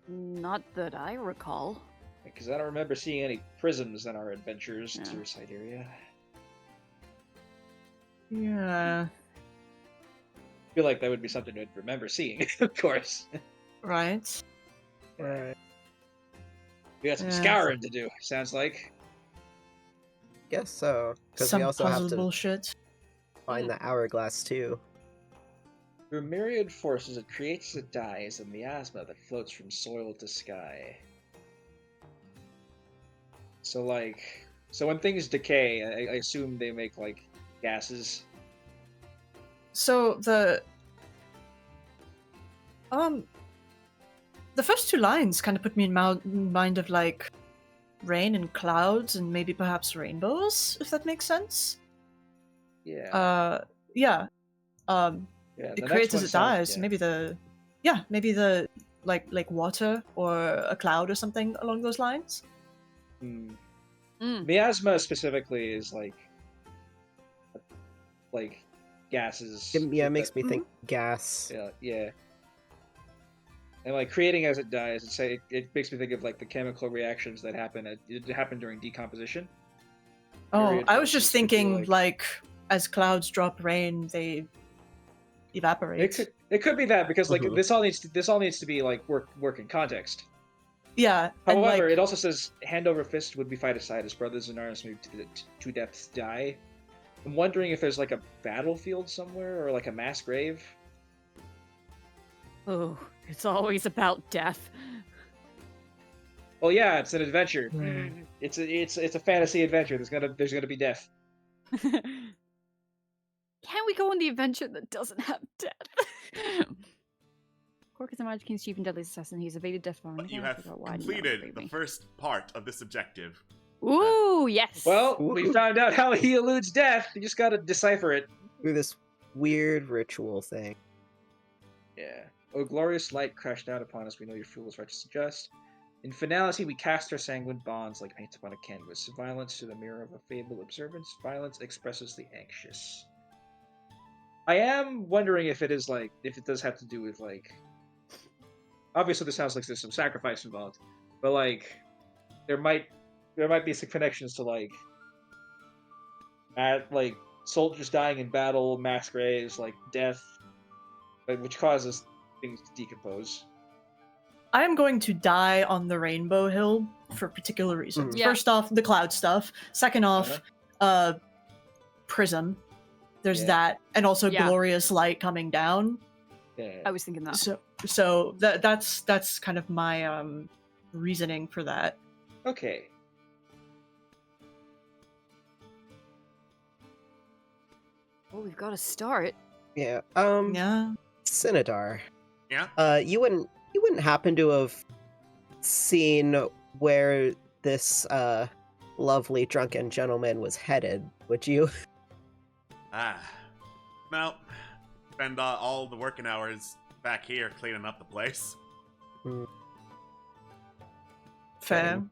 S7: Not that I recall.
S5: Because I don't remember seeing any prisms in our adventures to Siberia.
S4: Yeah.
S5: I feel like that would be something I'd remember seeing, of course.
S4: Right.
S5: We got some
S4: Yeah.
S5: scouring to do, sounds like.
S8: Guess so. Because
S4: Some
S8: we also
S4: puzzle
S8: have to
S4: bullshit.
S8: find the hourglass too.
S5: Through myriad forces, it creates and dies a miasma that floats from soil to sky. So, when things decay, I assume they make, gases.
S4: So the first 2 lines kind of put me in mind of rain and clouds and maybe perhaps rainbows, if that makes sense.
S5: Yeah.
S4: Yeah.
S5: Yeah,
S4: It creates as it dies. Maybe the water or a cloud or something along those lines.
S5: Miasma specifically is gases.
S8: Yeah, it makes me think gas.
S5: Yeah. And creating as it dies, it makes me think of the chemical reactions that happen during decomposition.
S4: Oh,
S5: Myriad
S4: I was
S5: forces
S4: just
S5: could be,
S4: thinking as clouds drop rain, they evaporate.
S5: It could be that because this all needs to be work in context.
S4: Yeah.
S5: However, it also says hand over fist would be fight aside as brothers in arms move to depths die. I'm wondering if there's a battlefield somewhere or a mass grave.
S7: Oh, it's always about death.
S5: Well, yeah, it's an adventure.
S4: Mm.
S5: It's a fantasy adventure. There's gonna be death.
S7: Can we go on the adventure that doesn't have death? Quark is the Magic King's chief and deadliest assassin. He's evaded death from
S2: You have completed the first part of this objective.
S7: Ooh, yes.
S5: Well, we found out how he eludes death. You just gotta decipher it.
S8: Ooh, this weird ritual thing.
S5: Yeah. Oh, glorious light crashed down upon us. We know your fuel is righteous and just. In finality, we cast our sanguine bonds like paint upon a canvas. Violence to the mirror of a fable observance. Violence expresses the anxious. I am wondering if it is like, if it does have to do with like. Obviously, this sounds like there's some sacrifice involved, but like, there might be some connections to like soldiers dying in battle, mass graves, like death, which causes things to decompose.
S4: I am going to die on the Rainbow Hill for particular reasons.
S7: Yeah.
S4: First off, the cloud stuff. Second off, prism. There's that, and also glorious light coming down.
S5: Yeah.
S7: I was thinking that.
S4: So that's kind of my reasoning for that.
S5: Okay.
S7: Well, we've got to start.
S8: Yeah.
S4: Yeah.
S8: Cinedar.
S2: Yeah?
S8: You wouldn't happen to have seen where this lovely drunken gentleman was headed, would you?
S2: Well, spend all the working hours back here cleaning up the place.
S4: Fair.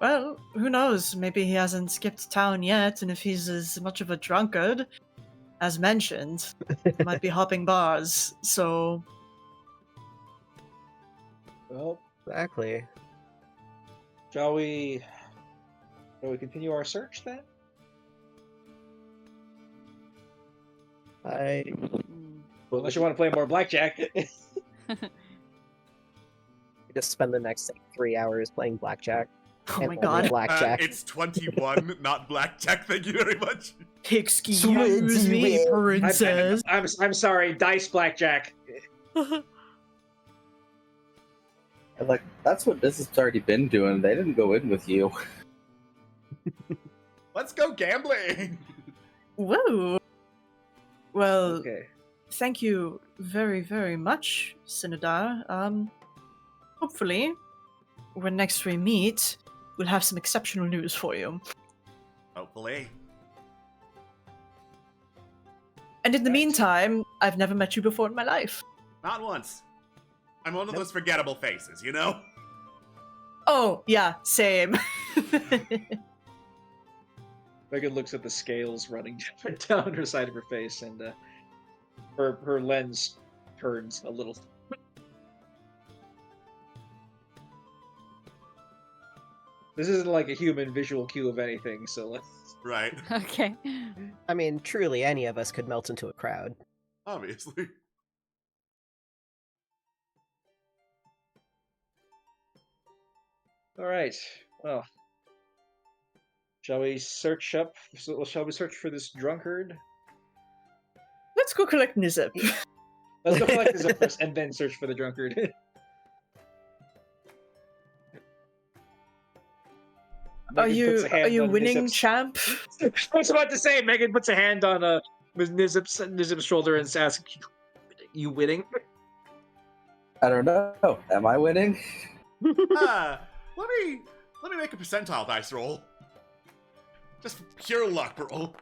S4: Well, who knows? Maybe he hasn't skipped town yet, and if he's as much of a drunkard, as mentioned, he might be hopping bars, so...
S5: Well,
S8: Exactly.
S5: shall we continue our search then? Unless you want to play more blackjack.
S8: Just spend the next 3 hours playing blackjack.
S4: Oh
S8: and
S4: my
S8: only
S4: god.
S8: blackjack.
S2: It's 21, not blackjack. Thank you very much.
S4: Excuse me, princess.
S5: I'm sorry, dice blackjack.
S6: Like, that's what this has already been doing. They didn't go in with you.
S2: Let's go gambling.
S4: Whoa. Well,
S5: Okay.
S4: thank you very, very much, Cinedar. Hopefully, when next we meet, we'll have some exceptional news for you.
S2: Hopefully.
S4: And in the meantime, I've never met you before in my life.
S2: Not once. I'm one of those forgettable faces, you know?
S4: Oh, yeah, same.
S5: Megan looks at the scales running down her side of her face, and her lens turns a little. This isn't like a human visual cue of anything, so let's...
S2: Right.
S7: Okay.
S8: I mean, truly, any of us could melt into a crowd.
S2: Obviously.
S5: All right. Well, shall we search for this drunkard?
S4: Let's go collect Nizip.
S5: Let's go collect this up first, and then search for the drunkard.
S4: Are
S5: Megan
S4: you
S5: puts a hand on
S4: winning,
S5: Nizip's-
S4: champ?
S5: I was about to say, Megan puts a hand on Ms. Nizip's shoulder and asks, "You winning?"
S6: I don't know. Am I winning?
S2: Let me make a percentile dice roll. Just pure luck roll.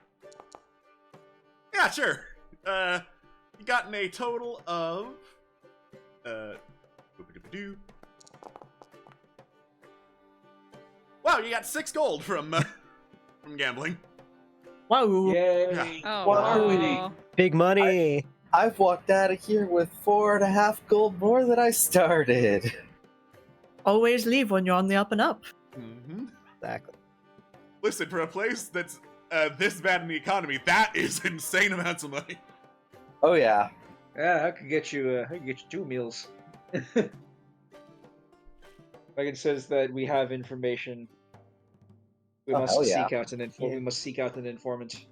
S2: Yeah, sure. You gotten a total of wow, you got 6 gold from gambling.
S4: Wow.
S5: Yay!
S7: Oh.
S6: Wow.
S8: Big money!
S6: I've walked out of here with 4.5 gold more than I started.
S4: Always leave when you're on the up and up.
S2: Mm-hmm.
S8: Exactly.
S2: Listen, for a place that's this bad in the economy, that is insane amounts of money.
S6: Oh yeah.
S5: Yeah, I could get you 2 meals. Megan says that we have information. We
S6: Oh,
S5: must
S6: hell yeah.
S5: seek out an we must seek out an informant.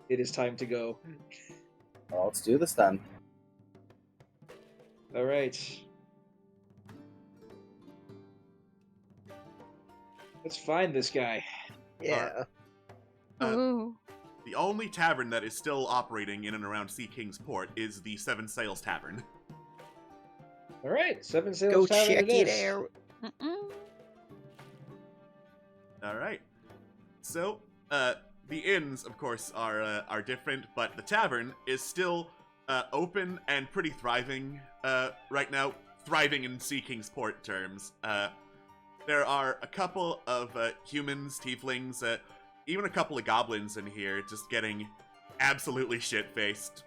S5: It is time to go.
S6: Well, let's do this then.
S5: All right. Let's find this guy.
S8: Yeah.
S7: Ooh.
S2: The only tavern that is still operating in and around Sea King's Port is the Seven Sails Tavern.
S5: All right, Seven Sails
S8: Go
S5: Tavern
S8: check
S5: it
S8: it
S5: is.
S8: out.
S7: Mm-mm.
S2: All right. So, the inns, of course, are different, but the tavern is still open and pretty thriving right now. Thriving in Sea Kingsport terms. There are a couple of humans, tieflings, even a couple of goblins in here just getting absolutely shit-faced.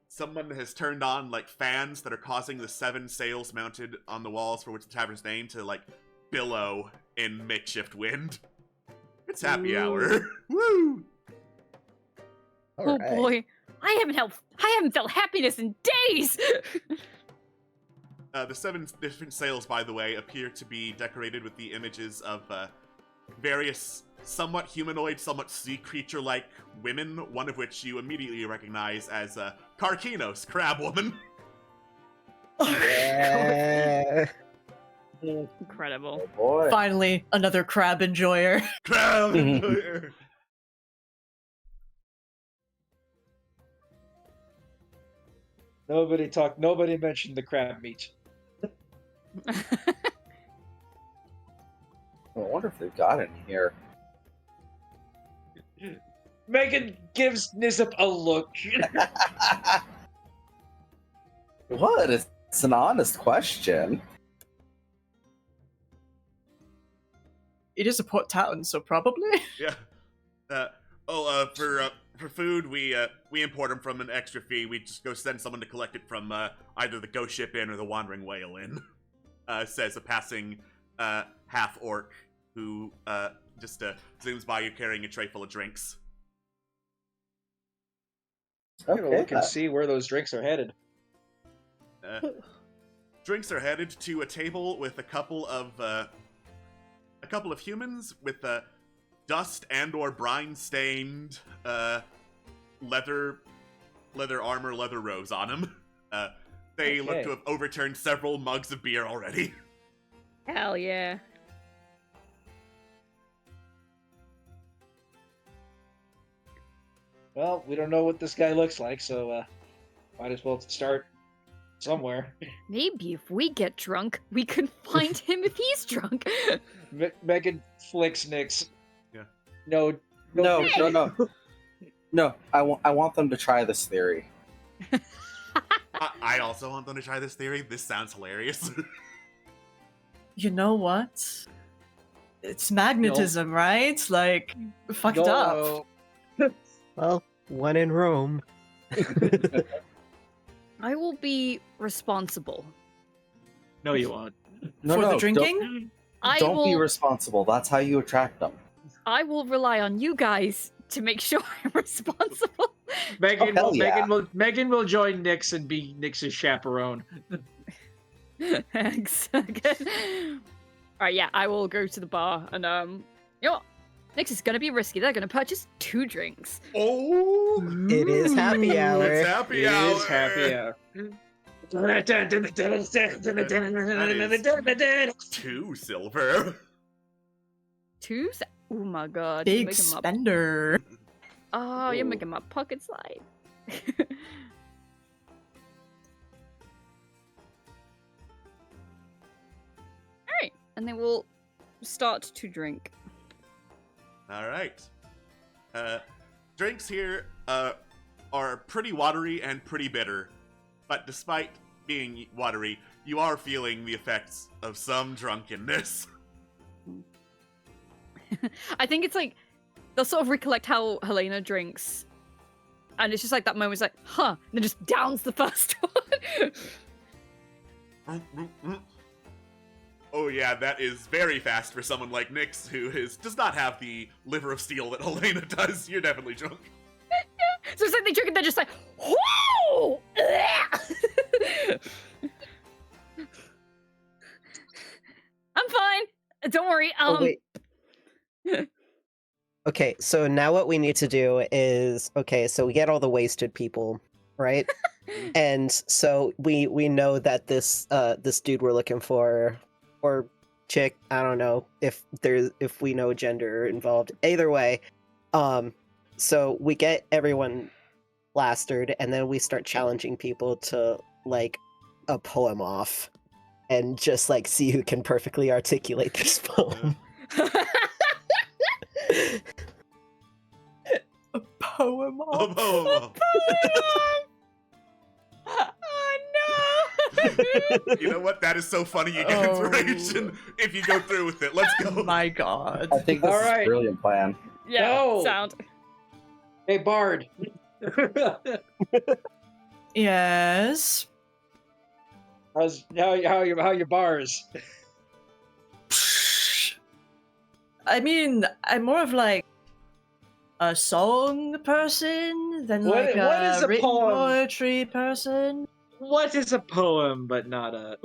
S2: Someone has turned on, like, fans that are causing the 7 sails mounted on the walls for which the tavern's named to, like, billow in makeshift wind. It's happy hour. Woo!
S7: Oh boy, I haven't felt happiness in days.
S2: The 7 different sails, by the way, appear to be decorated with the images of various somewhat humanoid, somewhat sea creature-like women, one of which you immediately recognize as Karkinos, Crab Woman.
S8: Yeah.
S7: Incredible.
S6: Oh boy.
S4: Finally, another crab enjoyer.
S2: Crab Enjoyer!
S5: Nobody mentioned the crab meat.
S6: I wonder if they've got any here.
S5: Megan gives Nizup a look.
S6: What? It's an honest question.
S4: It is a port town, so probably.
S2: Yeah. For food, we import them from an extra fee. We just go send someone to collect it from either the Ghost Ship Inn or the Wandering Whale Inn. Says a passing half-orc who just zooms by you carrying a tray full of drinks.
S5: I'm gonna look and see where those drinks are headed.
S2: Drinks are headed to a table with a couple of humans with dust and/or brine-stained leather armor, leather robes on them. They look to have overturned several mugs of beer already.
S7: Hell yeah.
S5: Well, we don't know what this guy looks like, so might as well start somewhere.
S7: Maybe if we get drunk, we can find him if he's drunk.
S5: Megan flicks Nyx.
S2: Yeah.
S6: No. I want them to try this theory.
S2: I also want them to try this theory. This sounds hilarious.
S4: You know what? It's magnetism, right? Like, fucked up.
S8: Well, one in Rome.
S7: I will be responsible.
S5: No, you won't.
S4: For the drinking?
S6: Don't be responsible. That's how you attract them.
S7: I will rely on you guys to make sure I'm responsible.
S5: Megan will join Nyx and be Nyx's chaperone.
S7: Thanks. Alright, yeah, I will go to the bar and you know what? Nyx is gonna be risky. They're gonna purchase 2 drinks.
S2: Oh!
S8: It is happy hour.
S2: It's happy hour.
S5: It is happy hour.
S2: That is 2 silver.
S7: 2? Oh my god.
S4: Big
S7: You're
S4: spender.
S7: you're making my pocket slide. Alright, and then we'll start to drink.
S2: Alright. Drinks here are pretty watery and pretty bitter. But despite being watery, you are feeling the effects of some drunkenness.
S7: I think it's like, they'll sort of recollect how Helena drinks. And it's just like that moment, it's like, huh, and then just downs the first one.
S2: Oh yeah, that is very fast for someone like Nyx, who does not have the liver of steel that Helena does. You're definitely drunk.
S7: So it's like they drink and they're just like, whoa! I'm fine. Don't worry.
S8: Oh, wait. Okay, so now what we need to do is, so we get all the wasted people, right? And so we know that this dude we're looking for, or chick, I don't know if we know gender involved. Either way, so we get everyone plastered, and then we start challenging people to like a poem off, and just like see who can perfectly articulate this poem.
S4: poem
S2: A
S4: off.
S2: poem off.
S7: Oh no!
S2: You know what? That is so funny. You get inspiration if you go through with it. Let's go.
S4: My god.
S6: I think this
S5: All
S6: is
S5: right.
S6: a brilliant plan.
S7: Yeah,
S5: No!
S7: sound.
S5: Hey, Bard.
S4: Yes.
S5: how your bars?
S4: I mean, I'm more of like a song person than
S5: What-
S4: like
S5: what is a
S4: written
S5: poem?
S4: poetry person.
S5: What is a poem but not a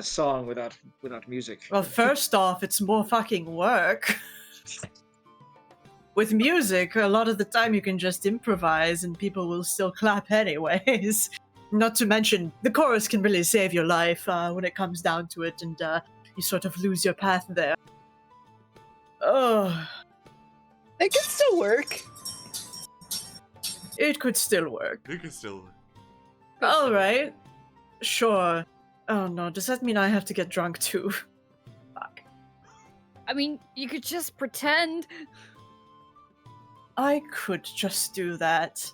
S5: song without music?
S4: Well, first off, it's more fucking work. With music, a lot of the time you can just improvise and people will still clap anyways. Not to mention, the chorus can really save your life when it comes down to it, and you sort of lose your path there. Oh,
S8: It can still work.
S4: it could still work.
S2: You can still.
S4: Alright. Sure. Oh no, does that mean I have to get drunk too? Fuck.
S7: I mean, you could just pretend.
S4: I could just do that.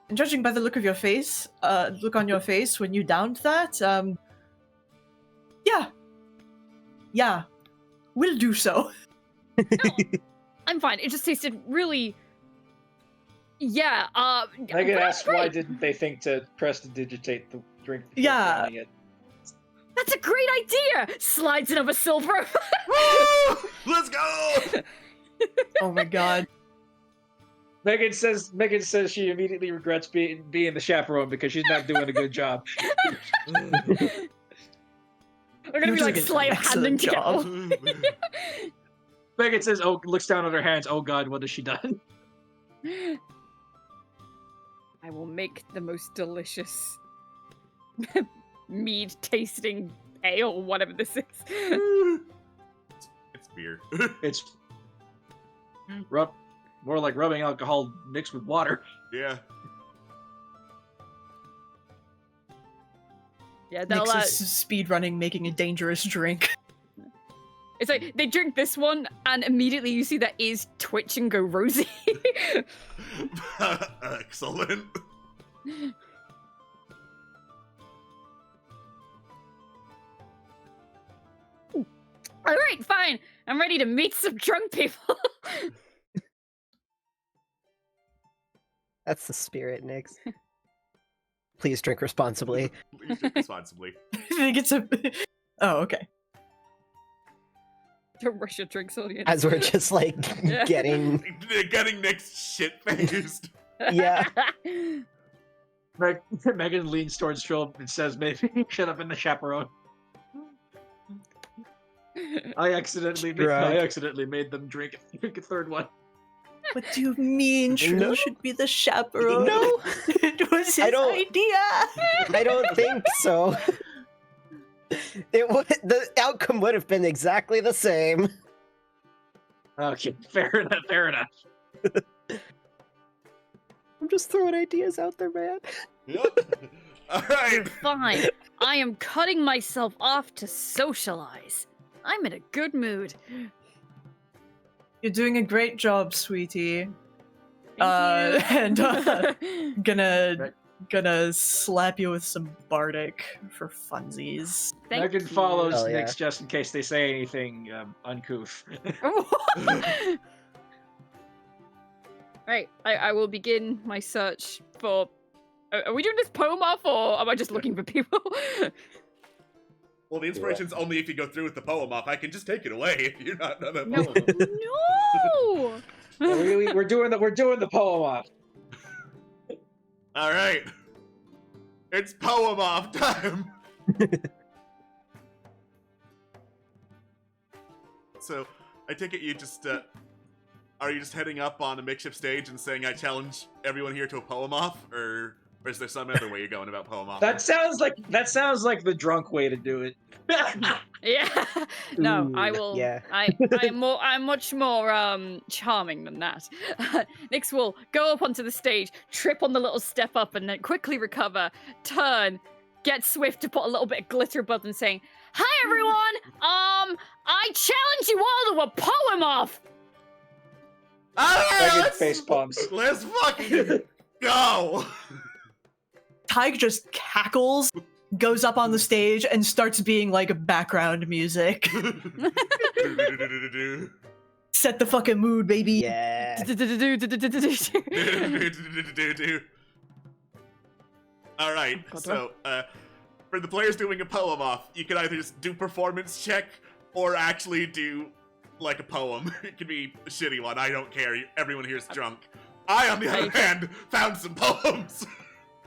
S4: And judging by the look on your face when you downed that, yeah, we'll do so.
S7: No, I'm fine. It just tasted really. Yeah.
S5: Megan
S7: but
S5: asked
S7: great.
S5: why didn't they think to prestidigitate the drink? before
S4: Yeah.
S5: downing it?
S7: That's a great idea. Slides another silver.
S2: Woo! Let's go.
S4: Oh my god.
S5: Megan says she immediately regrets being the chaperone because she's not doing a good job.
S7: We're gonna
S4: You're
S7: be like
S4: doing an
S7: sleight of handing
S4: excellent
S7: together.
S5: Megan says, "Oh, looks down at her hands. Oh God, what has she done?"
S7: I will make the most delicious mead tasting ale, whatever this is.
S2: It's beer.
S5: It's more like rubbing alcohol mixed with water.
S2: Yeah.
S7: Yeah, they'll
S4: Nix is speedrunning making a dangerous drink.
S7: it's like they drink this one and immediately you see their ears twitch and go rosy.
S2: Excellent.
S7: Alright, fine. I'm ready to meet some drunk people.
S8: That's the spirit, Nix. Please drink responsibly.
S2: Please drink responsibly.
S4: I think it's a. Oh, okay.
S7: Don't rush your drinks, audience.
S8: As we're just like
S7: Yeah.
S8: getting.
S2: Getting Nick's shit faced.
S8: Yeah.
S5: Megan leans towards Trill and says, "Maybe shut up in the chaperone." I accidentally made them drink a third one.
S4: What do you mean Trill
S8: No.
S4: should be the chaperone?
S8: No.
S4: It was his
S8: I don't-
S4: idea!
S8: I don't think so. The outcome would have been exactly the same.
S5: Okay, fair enough.
S8: I'm just throwing ideas out there, man.
S2: Yep. All right.
S7: Fine. I am cutting myself off to socialize. I'm in a good mood.
S4: You're doing a great job, sweetie.
S7: Thank you.
S4: And gonna slap you with some bardic for funsies.
S7: Thank
S5: Megan
S7: you.
S5: follows
S8: Hell yeah.
S5: Nyx just in case they say anything uncouth.
S7: Right, I will begin my search for. Are we doing this poem off, or am I just looking for people?
S2: Well, the inspiration's only if you go through with the poem off. I can just take it away if you're not done that
S7: No.
S2: poem.
S7: No.
S5: We're doing the poem off.
S2: All right. It's poem off time. So, I take it you just are you just heading up on a makeshift stage and saying I challenge everyone here to a poem off, or is there some other way you're going about poem off?
S5: That sounds like the drunk way to do it.
S7: Yeah. No, I
S8: Ooh,
S7: will.
S8: yeah.
S7: I'm much more charming than that. Nyx will go up onto the stage, trip on the little step up, and then quickly recover, turn, get Swift to put a little bit of glitter above them, saying, "Hi everyone! I challenge you all to a poem off."
S5: Megan face palms.
S2: Let's fucking go!
S4: Tyke just cackles, goes up on the stage, and starts being like background music. Set the fucking mood, baby.
S8: Yeah.
S2: All right, so for the players doing a poem off, you can either just do performance check or actually do like a poem. It could be a shitty one. I don't care. Everyone here's drunk. I, on the other hand, found some poems.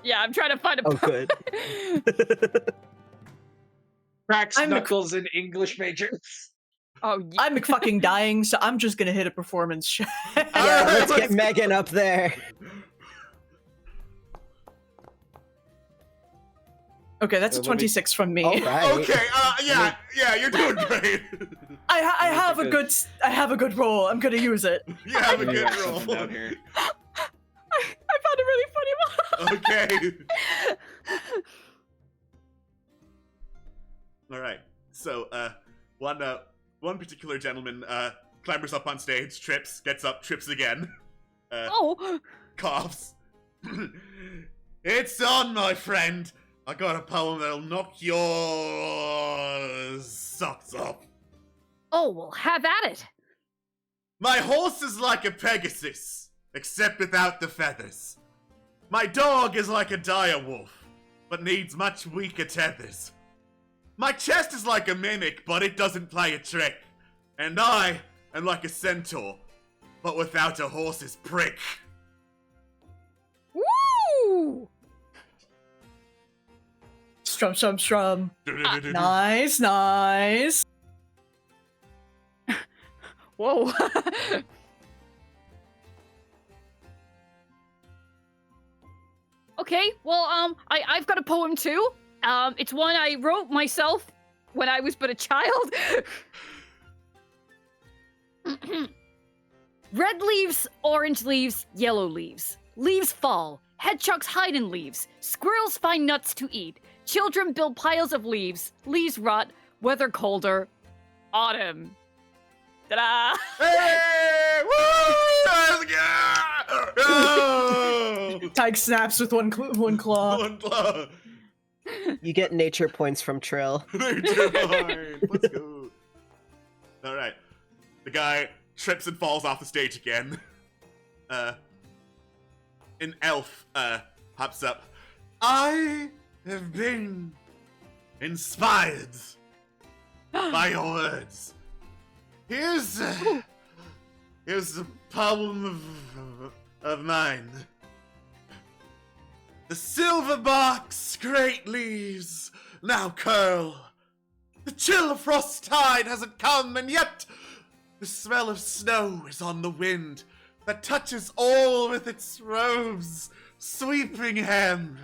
S7: Yeah, I'm trying to find a.
S8: Oh, good.
S5: Cracks knuckles in English major.
S7: Oh, yeah.
S4: I'm fucking dying, so I'm just gonna hit a performance check.
S8: Yeah, let's get Megan up there.
S4: Okay, that's a 26 from me.
S8: All right.
S2: Okay, yeah, you're doing great.
S4: I have a good roll. I'm gonna use it.
S2: You have a good
S5: Something
S2: roll.
S5: down here.
S7: I found a really funny one.
S2: Okay. All right. So, one particular gentleman clambers up on stage, trips, gets up, trips again.
S7: Oh.
S2: Coughs. It's on, my friend. I got a poem that'll knock your socks off.
S7: Oh, well, have at it.
S2: My horse is like a Pegasus, except without the feathers. My dog is like a dire wolf, but needs much weaker tethers. My chest is like a mimic, but it doesn't play a trick. And I am like a centaur, but without a horse's prick.
S7: Woo!
S4: Strum. Nice.
S7: Whoa. Okay, well, I've got a poem too. It's one I wrote myself when I was but a child. Red leaves, orange leaves, yellow leaves. Leaves fall. Hedgehogs hide in leaves. Squirrels find nuts to eat. Children build piles of leaves. Leaves rot. Weather colder. Autumn. Ta-da!
S2: Hey! Woo! Let's go! Oh!
S4: Tyke snaps with one claw.
S2: One claw.
S8: You get nature points from Trill.
S2: Nature point. Let's go. All right. The guy trips and falls off the stage again. An elf hops up. I have been inspired by your words. Here's a poem of mine. The silver bark's great leaves now curl. The chill of frost tide hasn't come, and yet the smell of snow is on the wind that touches all with its robes, sweeping hem.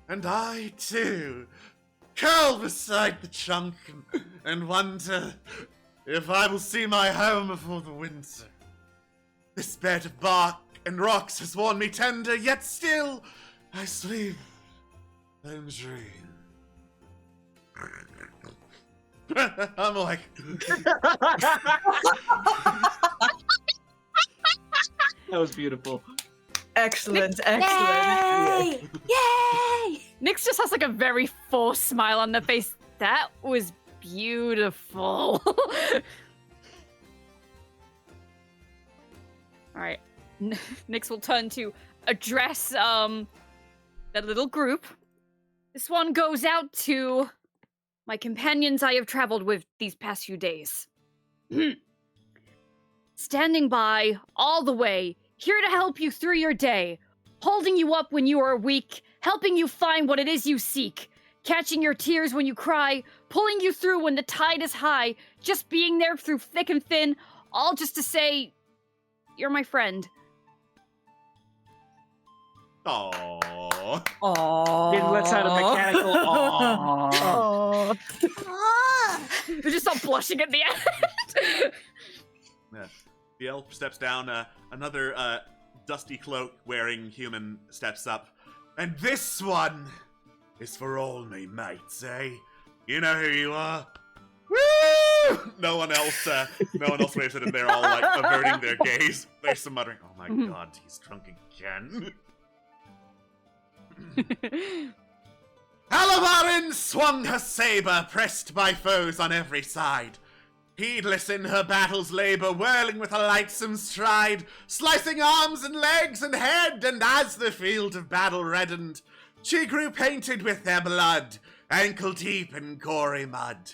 S2: And I, too, curl beside the trunk and wonder if I will see my home before the winter. This bed of bark and rocks has worn me tender, yet still I sleep and dream. I'm like...
S5: That was beautiful.
S4: Excellent.
S7: Yay! Yay! Nyx just has like a very forced smile on their face. That was beautiful. Alright. Nyx will turn to address that little group. This one goes out to my companions I have traveled with these past few days. Standing by all the way, here to help you through your day, holding you up when you are weak, helping you find what it is you seek, catching your tears when you cry, pulling you through when the tide is high, just being there through thick and thin, all just to say, you're my friend.
S2: Aww.
S4: Aww.
S5: It lets out a mechanical aww.
S7: They're just all blushing at the end.
S2: Yeah. The elf steps down, another dusty cloak wearing human steps up. And this one is for all me mates, eh? You know who you are? Woo! No one else waves it, and they're all like averting their gaze. There's some muttering. Oh my god, he's drunk again. Halavarin swung her saber, pressed by foes on every side. Heedless in her battle's labor, whirling with a lightsome stride, slicing arms and legs and head, and as the field of battle reddened, she grew painted with their blood, ankle deep in gory mud.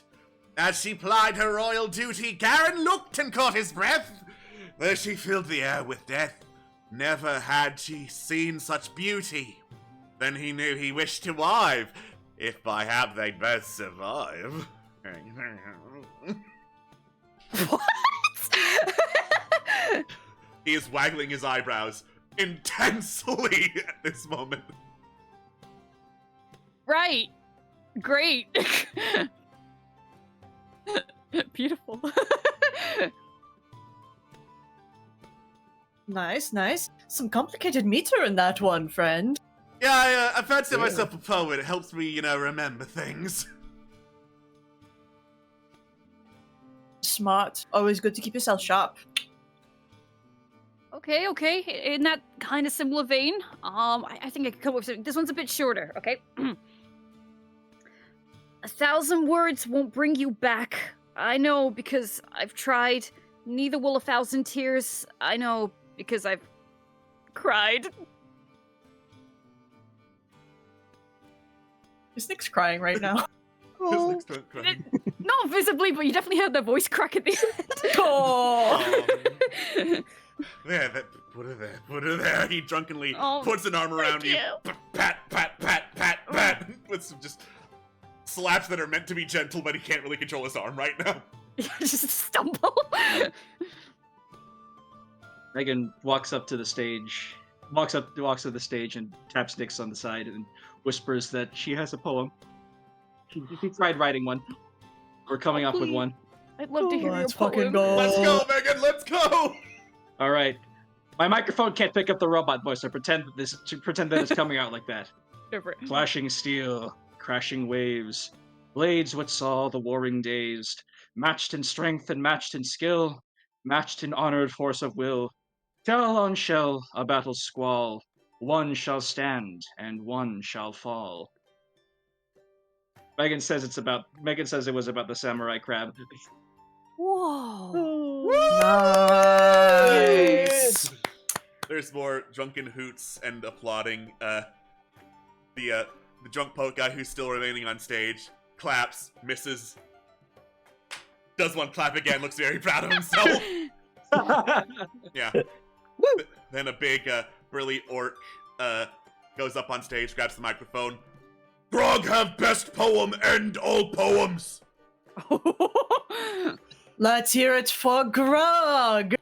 S2: As she plied her royal duty, Garen looked and caught his breath, though she filled the air with death. Never had she seen such beauty. Then he knew he wished to wive, if by hap they'd both survive.
S7: What?
S2: He is waggling his eyebrows intensely at this moment.
S7: Right. Great. Beautiful.
S4: Nice. Some complicated meter in that one, friend.
S2: Yeah, I fancy myself a poet. It helps me, remember things.
S4: Smart. Always good to keep yourself sharp.
S7: Okay. In that kind of similar vein, I think I could come up with something. This one's a bit shorter, okay? 1,000 words won't bring you back. I know because I've tried. Neither will 1,000 tears. I know because I've cried.
S4: Is Nick's crying right now?
S7: Oh. Not visibly, but you definitely heard their voice crack at the end.
S4: Oh.
S2: There, put her there. He drunkenly puts an arm around you. Pat, with some just slaps that are meant to be gentle, but he can't really control his arm right now.
S7: Just stumble.
S5: Megan walks up to the stage, walks to the stage and taps Nix on the side and whispers that she has a poem. She tried writing one. We're coming up with one.
S7: I'd love to hear your
S4: Let's
S7: poem.
S4: fucking go.
S2: Let's go, Megan. Let's go.
S5: All right. My microphone can't pick up the robot voice. So pretend that it's coming out like that.
S7: Go for it.
S5: Clashing steel, crashing waves, blades what saw the warring dazed, matched in strength and matched in skill, matched in honored force of will. Shell on shell, a battle squall. One shall stand and one shall fall. Megan says it was about the samurai crab.
S7: Whoa.
S4: Nice.
S2: There's more drunken hoots and applauding. The drunk poet guy who's still remaining on stage claps, misses, does one clap again, looks very proud of himself. Yeah. Then a big burly orc goes up on stage, grabs the microphone. Grog have best poem, end all poems.
S4: Let's hear it for Grog.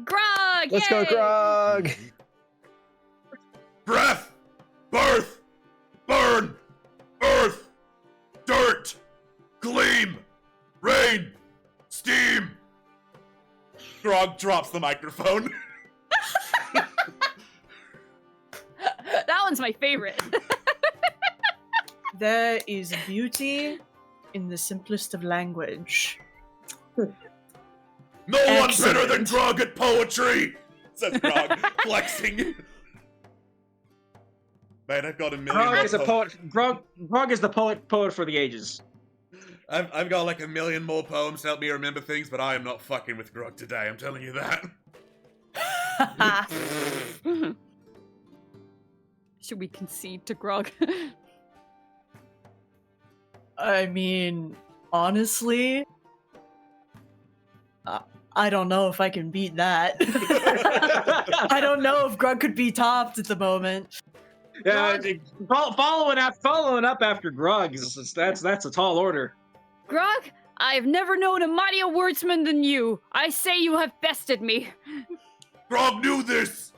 S7: Grog!
S8: Let's go, Grog!
S2: Breath, birth, burn, earth, dirt, gleam, rain, steam. Grog drops the microphone.
S7: That one's my favorite.
S4: There is beauty in the simplest of language.
S2: No one's better than Grog at poetry, says Grog, flexing. Man, I've got a million.
S5: Grog is a poet. Grog is the poet for the ages.
S2: I've got like a million more poems to help me remember things, but I am not fucking with Grog today. I'm telling you that.
S7: Should we concede to Grog?
S4: I mean, honestly, I don't know if I can beat that. I don't know if Grug could be topped at the moment.
S5: Yeah, following up after Grog, that's a tall order.
S7: Grog, I've never known a mightier wordsman than you. I say you have bested me.
S2: Grog knew this!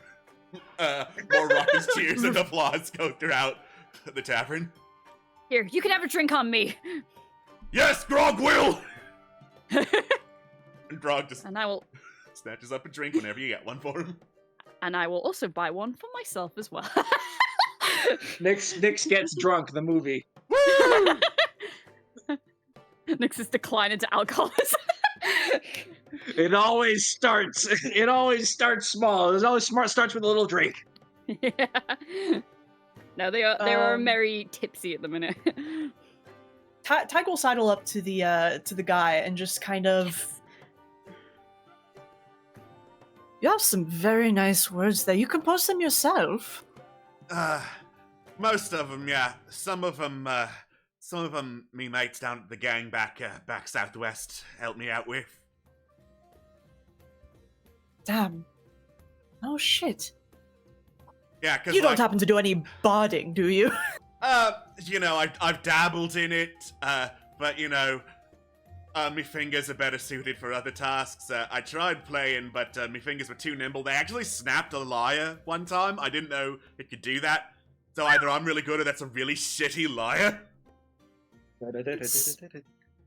S2: More raucous cheers and applause go throughout the tavern.
S7: Here, you can have a drink on me.
S2: Yes, Grog will! And Grog just snatches up a drink whenever you get one for him.
S7: And I will also buy one for myself as well.
S5: Nix gets drunk, the movie.
S7: Nix Nix's decline into alcoholism.
S5: It always starts. It always starts small. It always starts with a little drink.
S7: Yeah. No, they are merry tipsy at the minute.
S4: Tag will sidle up to the guy and just kind of. You have some very nice words there. You compose them yourself.
S2: Most of them, yeah. Some of them, me mates down at the gang back southwest helped me out with.
S4: Damn. Oh shit.
S2: Yeah, because
S4: you don't happen to do any barding, do you?
S2: I've dabbled in it, but my fingers are better suited for other tasks. I tried playing, but my fingers were too nimble. They actually snapped a lyre one time. I didn't know it could do that. So either I'm really good or that's a really shitty lyre.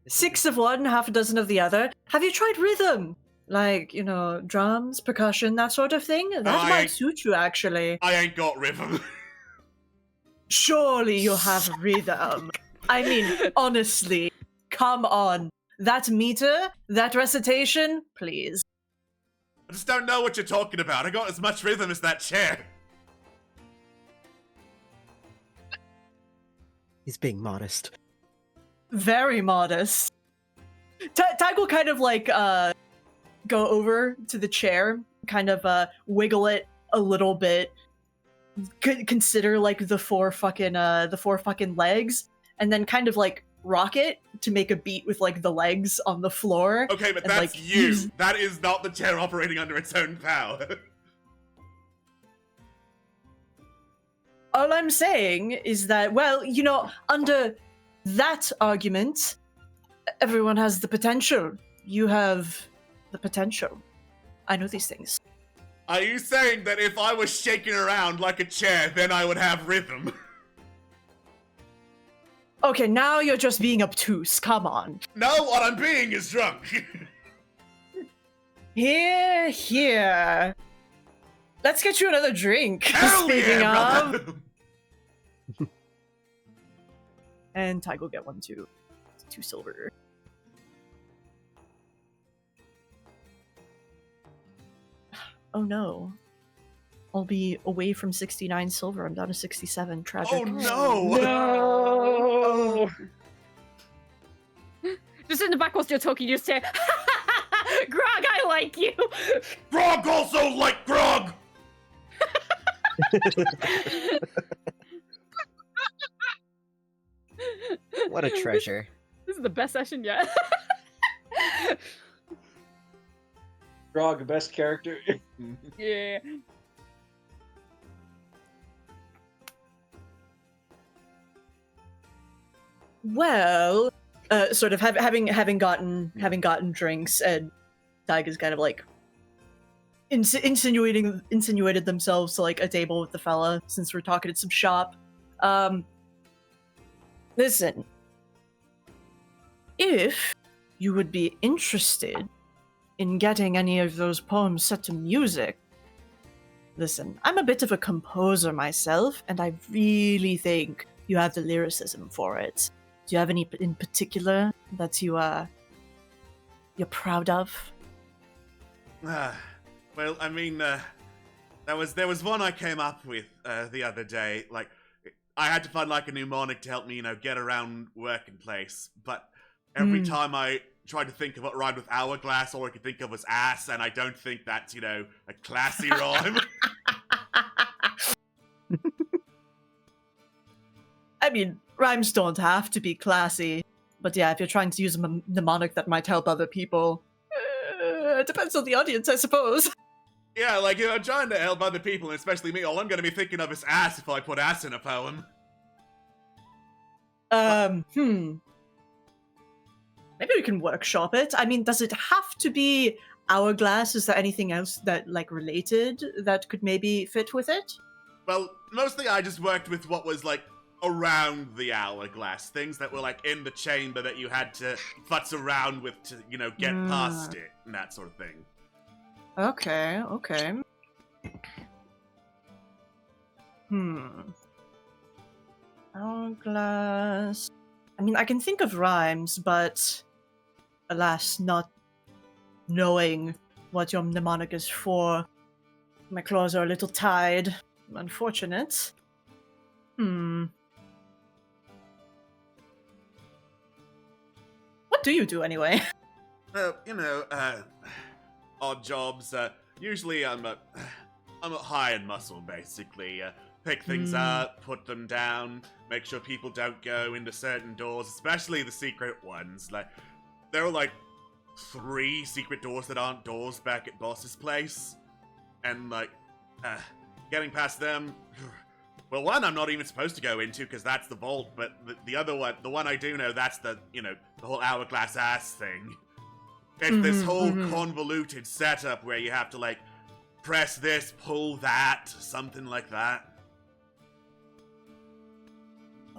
S4: 6 of one, half a dozen of the other. Have you tried rhythm? Like, drums, percussion, that sort of thing? That might suit you, actually.
S2: I ain't got rhythm.
S4: Surely you have rhythm. I mean, honestly, come on. That meter, that recitation, please.
S2: I just don't know what you're talking about. I got as much rhythm as that chair.
S8: He's being modest.
S4: Very modest. Tag will kind of go over to the chair, kind of wiggle it a little bit, consider the four fucking legs, and then kind of rock it to make a beat with the legs on the floor.
S2: Okay, but that's you. That is not the chair operating under its own power.
S4: All I'm saying is that, well, under that argument, everyone has the potential. You have the potential. I know these things.
S2: Are you saying that if I was shaking around like a chair, then I would have rhythm?
S4: Okay, now you're just being obtuse. Come on.
S2: No, what I'm being is drunk.
S4: Here. Let's get you another drink.
S2: Hell
S4: Speaking
S2: yeah,
S4: of.
S2: brother.
S4: And Ty will get one too. 2 silver. Oh no. I'll be away from 69 silver. I'm down to 67. Tragic.
S2: Oh no!
S5: No!
S7: Just in the back whilst you're talking, you just say, Grog, I like you!
S2: Grog also like Grog!
S8: What a treasure.
S7: This is the best session yet.
S5: Grog, best character.
S7: Yeah.
S4: Well, sort of having gotten drinks, and Tigers kind of insinuated themselves to a table with the fella, since we're talking at some shop. Listen, if you would be interested in getting any of those poems set to music, listen, I'm a bit of a composer myself, and I really think you have the lyricism for it. Do you have any in particular that you're proud of?
S2: Well, I mean, there was one I came up with the other day. I had to find a mnemonic to help me, get around working place. But every time I tried to think of what rhymed with hourglass, all I could think of was ass, and I don't think that's, a classy rhyme.
S4: I mean, rhymes don't have to be classy, but yeah, if you're trying to use a mnemonic that might help other people, it depends on the audience, I suppose.
S2: Yeah, if I'm trying to help other people, and especially me, all I'm going to be thinking of is ass if I put ass in a poem.
S4: Maybe we can workshop it. I mean, does it have to be hourglass? Is there anything else that, related that could maybe fit with it?
S2: Well, mostly I just worked with what was, around the hourglass. Things that were, in the chamber that you had to futz around with to, get past it, and that sort of thing.
S4: Okay. Hourglass. I mean, I can think of rhymes, but alas, not knowing what your mnemonic is for. My claws are a little tied. Unfortunate. What do you do anyway?
S2: Odd jobs. Usually I'm a high in muscle, basically. Pick things up, put them down, make sure people don't go into certain doors, especially the secret ones. Like, there are like 3 secret doors that aren't doors back at Boss's place. And like, getting past them, well, one I'm not even supposed to go into because that's the vault, but the other one, the one I do know, that's the whole hourglass ass thing. It's this whole convoluted setup where you have to like press this, pull that, something like that.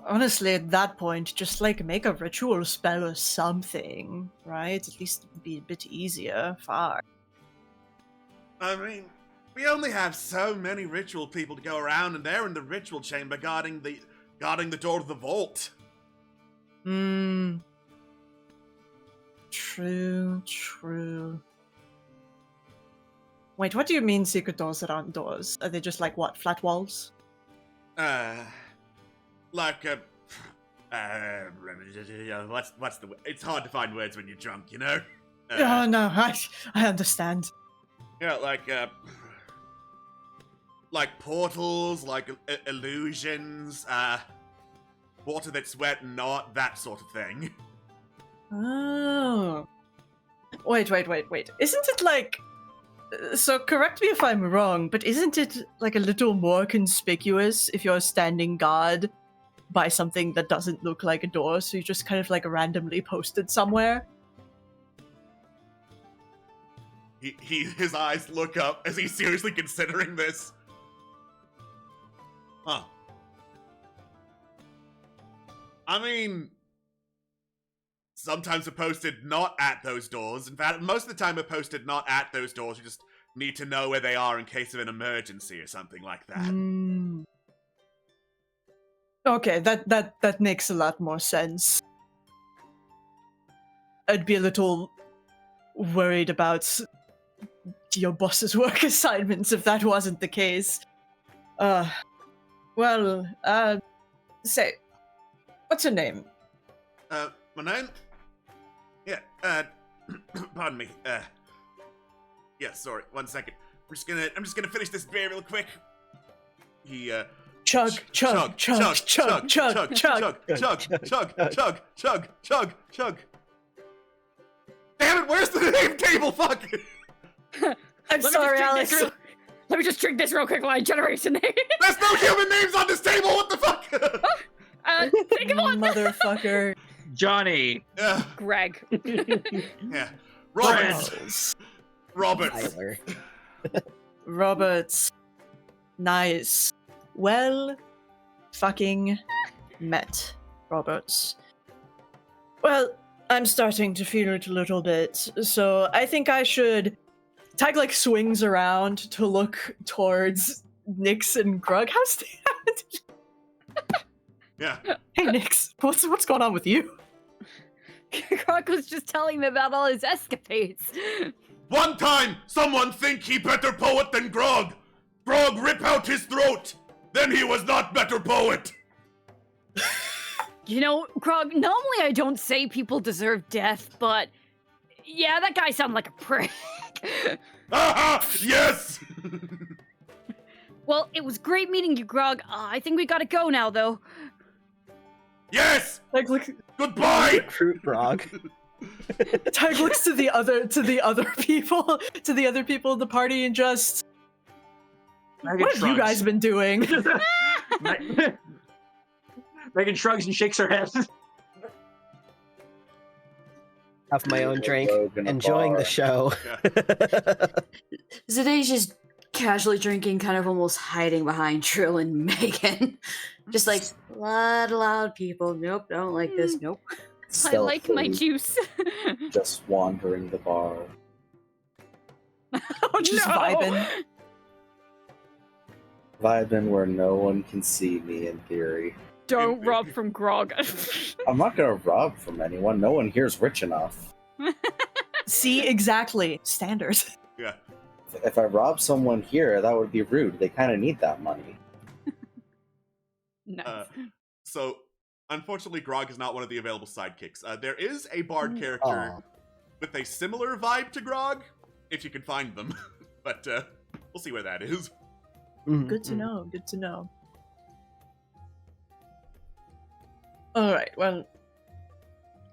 S4: Honestly, at that point, just like make a ritual spell or something, right? At least it'd be a bit easier. Far.
S2: I mean, we only have so many ritual people to go around, and they're in the ritual chamber guarding the door to the vault.
S4: True. Wait, what do you mean secret doors that aren't doors? Are they just like what, flat walls?
S2: Like what's the? It's hard to find words when you're drunk, you know.
S4: Oh no, I understand.
S2: Yeah, like portals, like illusions, water that's wet and not, that sort of thing.
S4: Oh. Wait. Isn't it like... So correct me if I'm wrong, but isn't it like a little more conspicuous if you're standing guard by something that doesn't look like a door, so you just kind of like randomly posted somewhere?
S2: His eyes look up as he's seriously considering this. Huh. I mean, sometimes we're posted not at those doors. In fact, most of the time we're posted not at those doors. We just need to know where they are in case of an emergency or something like that.
S4: Okay, that makes a lot more sense. I'd be a little worried about your boss's work assignments if that wasn't the case. Say, what's your name?
S2: My name? Yeah, pardon me. Yeah, sorry, 1 second. I'm just gonna finish this beer real quick. He,
S4: Chug.
S2: Damn it, where's the name table? Fuck!
S4: I'm sorry, Alex.
S7: Let me just drink this real quick while I generate a name.
S2: There's no human names on this table, what the fuck?
S7: Think of one.
S4: Motherfucker.
S5: Johnny.
S7: Greg.
S2: Yeah. Roberts.
S8: Tyler.
S4: Roberts. Nice. Well fucking met, Roberts. Well, I'm starting to feel it a little bit, so I think I should... Tag, like, swings around to look towards Nyx and Grog. How's that?
S2: Yeah.
S4: Hey, Nyx, what's going on with you?
S7: Grog was just telling me about all his escapades.
S2: One time, someone think he better poet than Grog. Grog rip out his throat. Then he was not better poet.
S7: You know, Grog, normally I don't say people deserve death, but yeah, that guy sounded like a prick.
S2: Aha! Yes!
S7: Well, it was great meeting you, Grog. I think we gotta go now, though.
S2: Yes!
S4: Tag,
S2: Goodbye!
S8: Recruit Grog.
S4: Tag looks to the other people in the party and just... What have you guys been doing?
S5: Megan shrugs and shakes her head.
S8: Have my own drink, enjoying the show.
S3: Zaday's just casually drinking, kind of almost hiding behind Trill and Megan. Just like, loud people. Nope, don't like this. Nope.
S7: I like my juice.
S6: Just wandering the bar.
S4: Just vibing.
S6: Vibing where no one can see me, in theory.
S7: Don't rob from Grog.
S6: I'm not gonna rob from anyone. No one here's rich enough.
S4: See, exactly. Standard.
S2: Yeah.
S6: If I rob someone here, that would be rude. They kind of need that money.
S7: Nice.
S2: So, unfortunately, Grog is not one of the available sidekicks. There is a bard character
S6: Aw.
S2: with a similar vibe to Grog, if you can find them. But we'll see where that is.
S4: Good to know. Good to know. All right. Well,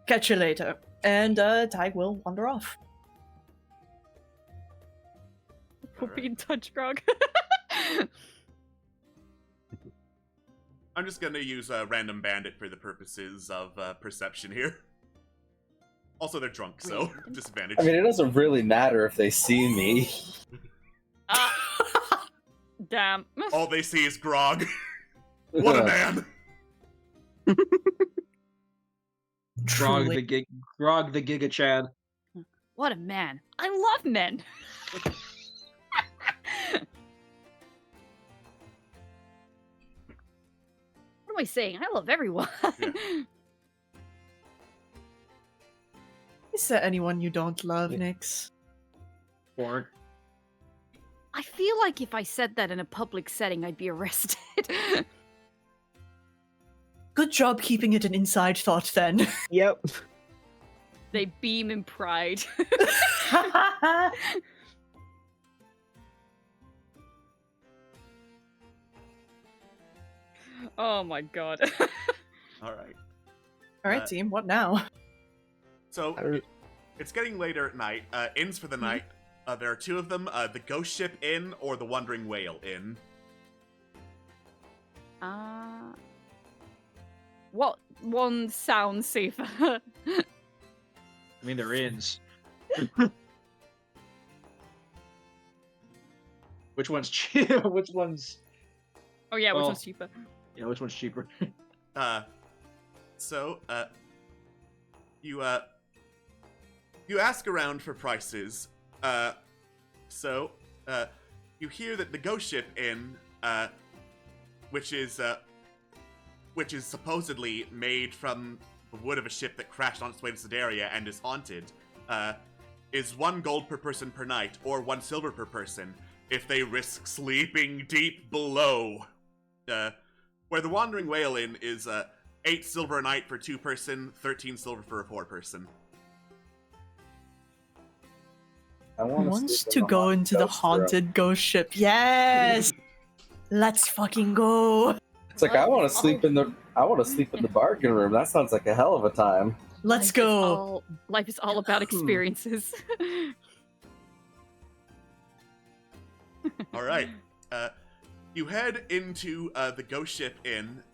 S4: catch you later. And Tig will wander off.
S7: We'll be in touch, Grog.
S2: I'm just gonna use a random bandit for the purposes of perception here. Also, they're drunk, so disadvantage.
S6: I mean, it doesn't really matter if they see me.
S7: Damn.
S2: All they see is Grog. What a man!
S5: Grog
S4: Truly.
S5: the Giga Chad.
S7: What a man. I love men. What am I saying? I love everyone.
S2: Yeah.
S4: Is there anyone you don't love, Nyx?
S5: Borg.
S7: I feel like if I said that in a public setting, I'd be arrested.
S4: Good job keeping it an inside thought, then.
S8: Yep.
S7: They beam in pride. Oh my god.
S2: Alright.
S4: All right, team. What now?
S2: So, it's getting later at night. Inns for the night. There are two of them, the Ghost Ship Inn or the Wandering Whale Inn.
S7: What one sounds safer?
S5: I mean, they're inns. Which one's cheaper? Which one's...
S7: Oh yeah, which
S5: Well,
S7: one's cheaper?
S5: Yeah, which one's cheaper?
S2: You ask around for prices. You hear that the Ghost Ship Inn, which is supposedly made from the wood of a ship that crashed on its way to Sedaria and is haunted, is 1 gold per person per night, or 1 silver per person, if they risk sleeping deep below. Where the Wandering Whale Inn is 8 silver a night for 2 person, 13 silver for a 4 person.
S6: I
S4: Who wants
S6: sleep
S4: to
S6: in the
S4: go into the
S6: ghost
S4: haunted ghost ship? Yes! Let's fucking go!
S6: It's like I want to sleep in the bargain room. That sounds like a hell of a time.
S4: Let's go!
S7: Life is all about experiences.
S2: Alright. You head into the Ghost Ship Inn,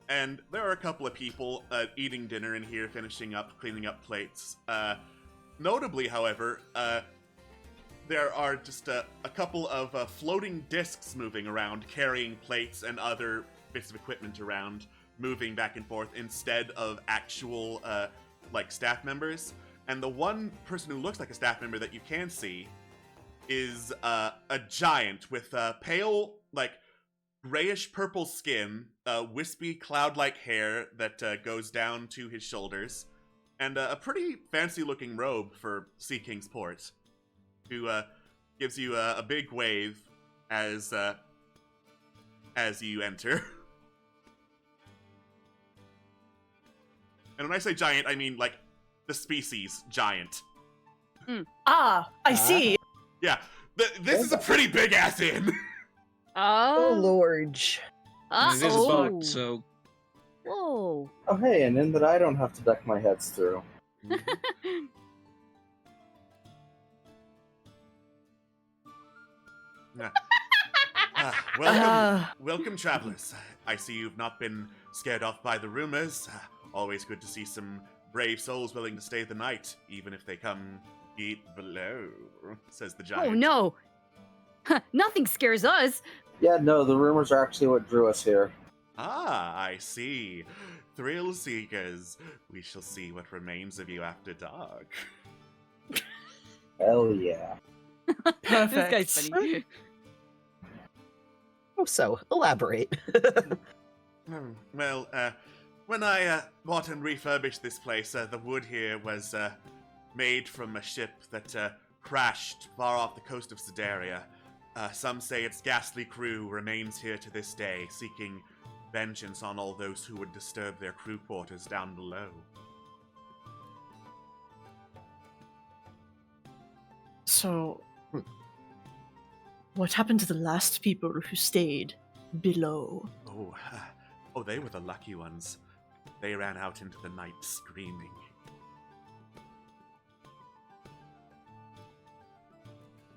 S2: and there are a couple of people eating dinner in here, finishing up, cleaning up plates. Notably, however, there are just a couple of floating discs moving around, carrying plates and other bits of equipment around, moving back and forth, instead of actual, staff members. And the one person who looks like a staff member that you can see is a giant with pale, grayish-purple skin, wispy, cloud-like hair that goes down to his shoulders, and a pretty fancy-looking robe for Sea King's Port, who gives you a big wave as you enter. And when I say giant, I mean, the species giant.
S4: Ah, I see!
S2: Yeah, this is a pretty big-ass inn!
S8: Oh, Lord.
S5: It is a boat, so...
S7: Whoa.
S6: Oh, hey, an inn that I don't have to duck my heads through.
S2: Welcome, travelers. I see you've not been scared off by the rumors. Always good to see some brave souls willing to stay the night, even if they come deep below, says the giant.
S7: Oh no! Nothing scares us!
S6: Yeah, no, the rumors are actually what drew us here.
S2: Ah, I see. Thrill seekers. We shall see what remains of you after dark.
S6: Hell yeah.
S4: Perfect.
S7: This guy's funny.
S8: Oh, so, elaborate.
S2: Well, when I bought and refurbished this place, the wood here was
S1: made from a ship that crashed far off the coast of Sedaria. Some say its ghastly crew remains here to this day, seeking vengeance on all those who would disturb their crew quarters down below.
S4: So, what happened to the last people who stayed below?
S1: Oh, they were the lucky ones. They ran out into the night screaming.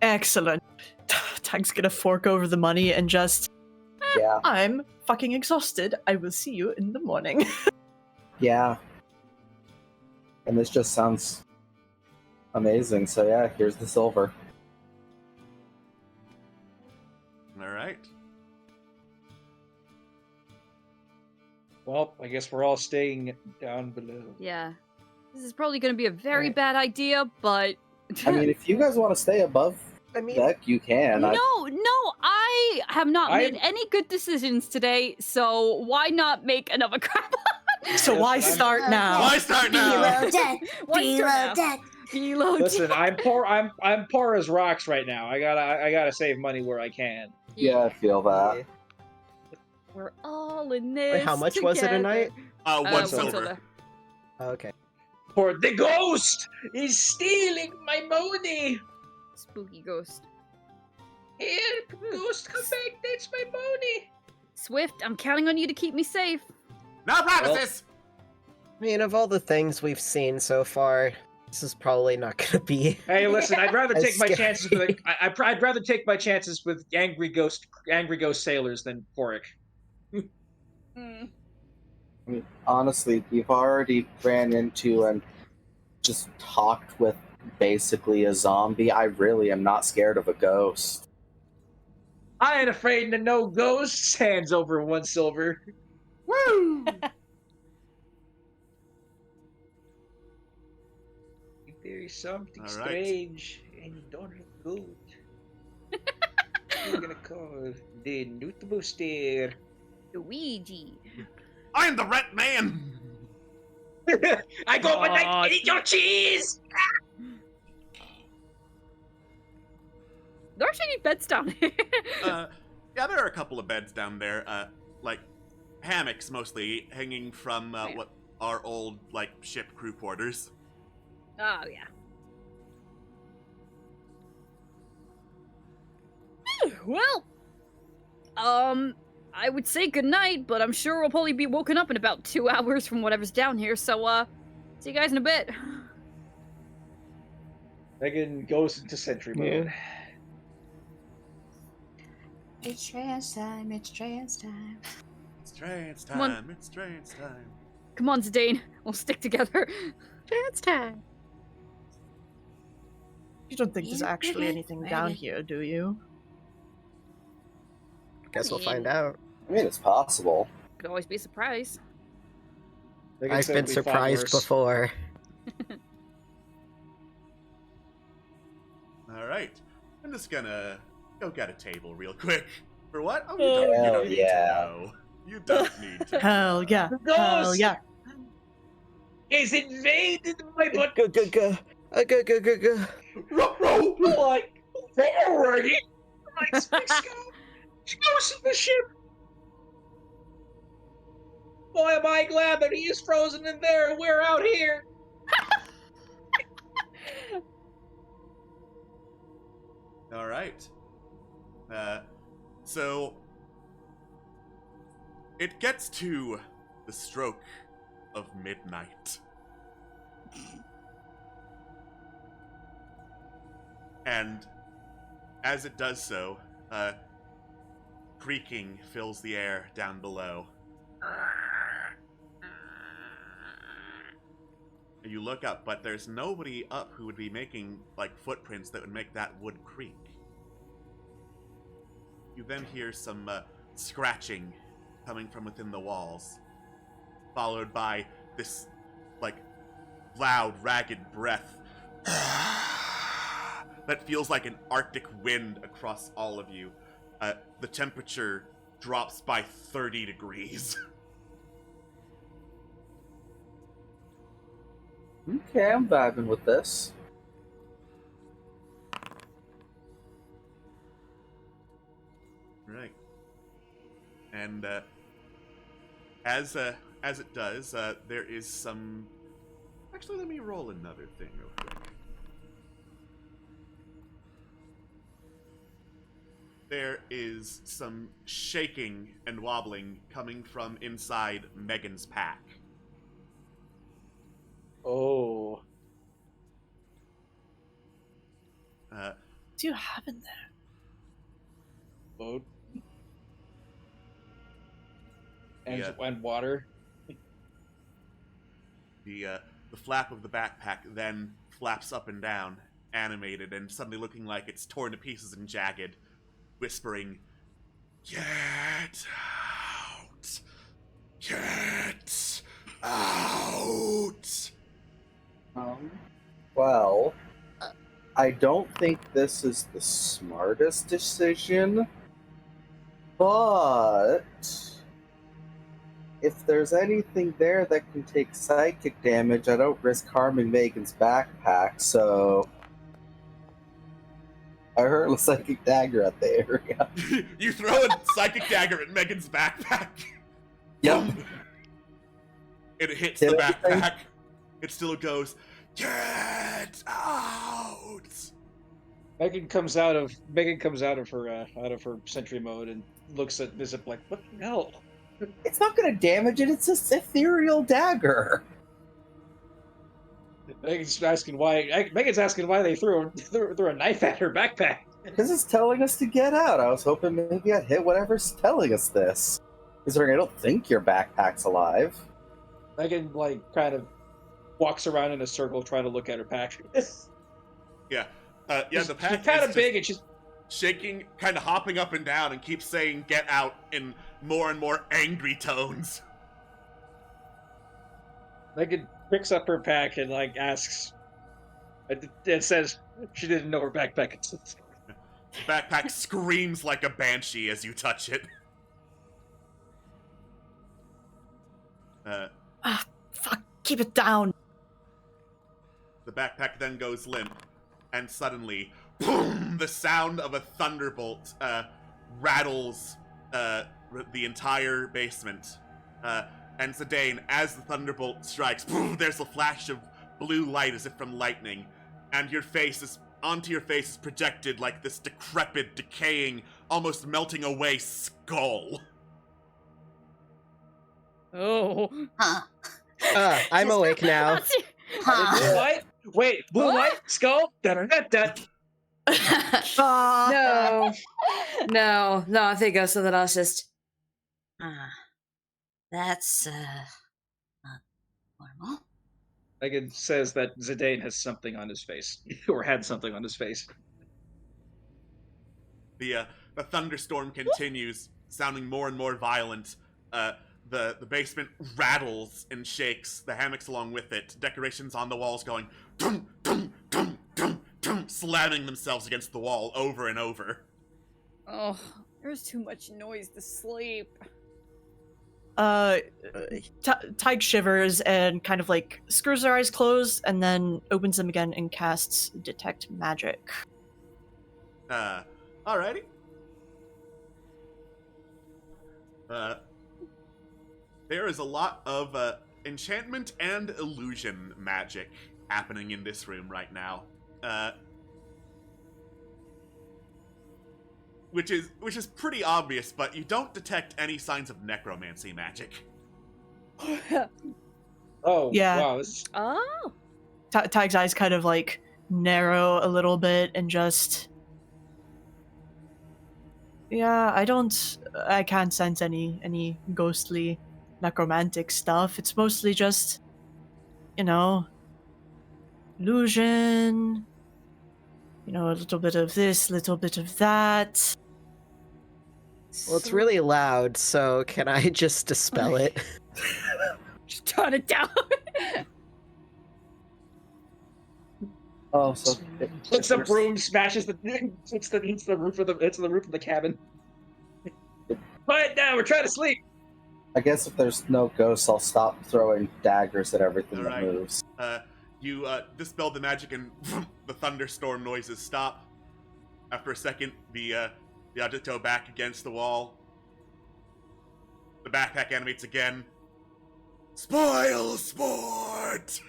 S4: Excellent. Tag's gonna fork over the money and just,
S6: Yeah.
S4: I'm fucking exhausted. I will see you in the morning.
S6: Yeah. And this just sounds amazing. So yeah, here's the silver.
S1: All right.
S5: Well, I guess we're all staying down below.
S7: Yeah. This is probably going to be a very
S5: Right.
S7: bad idea, but...
S6: I mean, if you guys want to stay above deck, you can.
S7: No, I have not
S5: I-
S7: made any good decisions today, so why not make another crap?
S4: So
S5: Yes,
S4: why
S5: I'm-
S4: start now?
S1: Why start now?
S9: Below deck.
S7: Why
S9: Below
S7: start now?
S9: deck.
S7: Below
S5: Listen,
S7: deck.
S5: I'm poor as rocks right now. I gotta save money where I can.
S6: Yeah, I feel that.
S7: We're all in this
S8: Wait, how much was it a
S7: together.
S8: night?
S1: One silver.
S8: Okay.
S5: For the ghost is stealing my money.
S7: Spooky ghost.
S5: Help, ghost, come back. That's my money.
S7: Swift, I'm counting on you to keep me safe.
S1: No promises!
S8: I mean, of all the things we've seen so far, this is probably not gonna be.
S5: Hey, listen, I'd rather
S8: As
S5: take my
S8: scary.
S5: chances with I'd rather take my chances with angry ghost sailors than Porrick.
S7: Hmm.
S6: I mean, honestly, we've already ran into and just talked with basically a zombie. I really am not scared of a ghost.
S5: I ain't afraid of no ghosts. Hands over 1 silver.
S1: Woo!
S5: There is something
S1: All right.
S5: strange and not good. We're gonna call the Newt Booster.
S7: Luigi.
S1: I am the red man!
S5: I go my
S7: God.
S5: night and eat your cheese!
S7: There are actually any beds down here.
S1: Yeah, there are a couple of beds down there, like hammocks mostly, hanging from
S7: Yeah.
S1: what are old, like, ship crew quarters.
S7: Oh, yeah. Well, I would say goodnight, but I'm sure we'll probably be woken up in about 2 hours from whatever's down here, so, see you guys in a bit.
S5: Megan goes into sentry mode.
S9: It's trans time. It's trans time.
S1: It's trance
S7: Come on.
S1: time, it's trance time.
S7: Come on, Zidane, we'll stick together.
S9: Trans time.
S4: You don't think there's actually
S9: Maybe.
S4: anything down here, do you?
S8: Guess we'll find out.
S6: I mean, it's possible.
S7: Could always be a surprise.
S5: Megan
S8: I've
S5: said
S8: been
S5: we fought
S8: surprised
S5: worse.
S8: before.
S1: Alright, I'm just gonna go get a table real quick. For what? Oh, you
S6: Hell
S1: don't need
S6: yeah.
S1: to know. You don't need to.
S4: Hell yeah.
S5: The ghost
S4: Hell yeah.
S5: is invaded my butt.
S8: Go, go, go. Go, go, go, go.
S5: Row, like forward. Let's go. Ghost in the ship. Boy, am I glad that he is frozen in there and we're out here.
S1: Alright. So it gets to the stroke of midnight. And as it does so, creaking fills the air down below. And you look up, but there's nobody up who would be making, like, footprints that would make that wood creak. You then hear some scratching coming from within the walls, followed by this, like, loud, ragged breath that feels like an Arctic wind across all of you. The temperature drops by 30 degrees.
S6: Okay, I'm vibing with this.
S2: Right. And as it does, there is some. Actually, let me roll another thing real quick. There is some shaking and wobbling coming from inside Megan's pack.
S5: Oh.
S4: What do you have in there?
S5: Boat.
S2: Yeah.
S5: And water.
S2: The flap of the backpack then flaps up and down, animated and suddenly looking like it's torn to pieces and jagged, whispering, "Get out! Get out!"
S6: Well, I don't think this is the smartest decision, but if there's anything there that can take psychic damage, I don't risk harming Megan's backpack, so I hurl a psychic dagger at the area.
S2: You throw a psychic dagger at Megan's backpack.
S6: Yep.
S2: It hits
S6: Hit
S2: the
S6: everything?
S2: backpack. It still goes, "Get out!"
S5: Megan comes out of her sentry mode and looks at Vizip like, "What the hell?"
S6: It's not going to damage it, it's just ethereal dagger.
S5: Megan's asking why they threw a knife at her backpack.
S6: This is telling us to get out. I was hoping maybe I'd hit whatever's telling us this. Considering I don't think your backpack's alive.
S5: Megan kind of walks around in a circle trying to look at her pack.
S2: Yeah. The pack
S5: She's kind
S2: is
S5: of big and she's
S2: shaking, kind of hopping up and down, and keeps saying "get out" in more and more angry tones.
S5: Megan picks up her pack and asks. It says she didn't know her backpack existed.
S2: The backpack screams like a banshee as you touch it.
S4: Fuck, keep it down.
S2: The backpack then goes limp, and suddenly, boom! The sound of a thunderbolt rattles the entire basement. And Zidane, as the thunderbolt strikes, boom, there's a flash of blue light as if from lightning, and onto your face is projected like this decrepit, decaying, almost melting away skull.
S7: Oh.
S9: Huh.
S8: I'm awake now.
S5: Blue
S9: Huh.
S5: light? Wait, blue light? Skull? Da-da-da-da.
S3: No, I think something else just.
S9: That's not normal.
S5: Megan says that Zidane has something on his face, or had something on his face.
S2: The thunderstorm continues, sounding more and more violent. The basement rattles and shakes, the hammocks along with it, decorations on the walls going dum dum dum dum dum, slamming themselves against the wall over and over.
S7: Oh, there's too much noise to sleep.
S4: Tig shivers and kind of screws her eyes closed and then opens them again and casts Detect Magic.
S2: Alrighty. There is a lot of enchantment and illusion magic happening in this room right now. Which is pretty obvious, but you don't detect any signs of necromancy magic.
S5: Oh,
S4: Yeah.
S5: wow.
S7: Oh.
S4: Tig's eyes kind of narrow a little bit and just. Yeah, I can't sense any ghostly necromantic stuff. It's mostly just, illusion, a little bit of this, little bit of that.
S8: Well, it's really loud, so can I just dispel it?
S7: Just turn it down.
S6: Oh, so
S5: It's the broom smashes it's the roof of the cabin. Quiet down, we're trying to sleep.
S6: I guess if there's no ghosts, I'll stop throwing daggers at everything that
S2: Alright.
S6: moves.
S2: You dispel the magic and the thunderstorm noises stop. After a second, the object toe back against the wall. The backpack animates again. Spoil sport!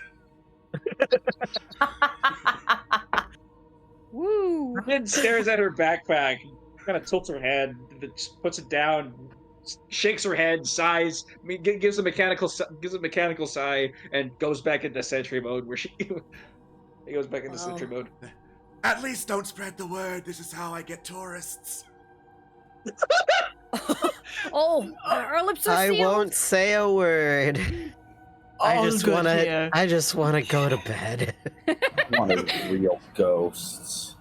S7: Woo!
S5: Rin stares at her backpack, kind of tilts her head, puts it down, shakes her head, sighs, gives a mechanical sigh, and goes back into sentry mode. Where he goes back into sentry mode.
S2: At least don't spread the word. This is how I get tourists.
S7: Oh, our lips are
S8: I
S7: sealed.
S8: won't say a word. I
S4: All
S8: just
S4: good
S8: wanna.
S4: here.
S8: I just wanna go to bed.
S6: I wanted real ghosts.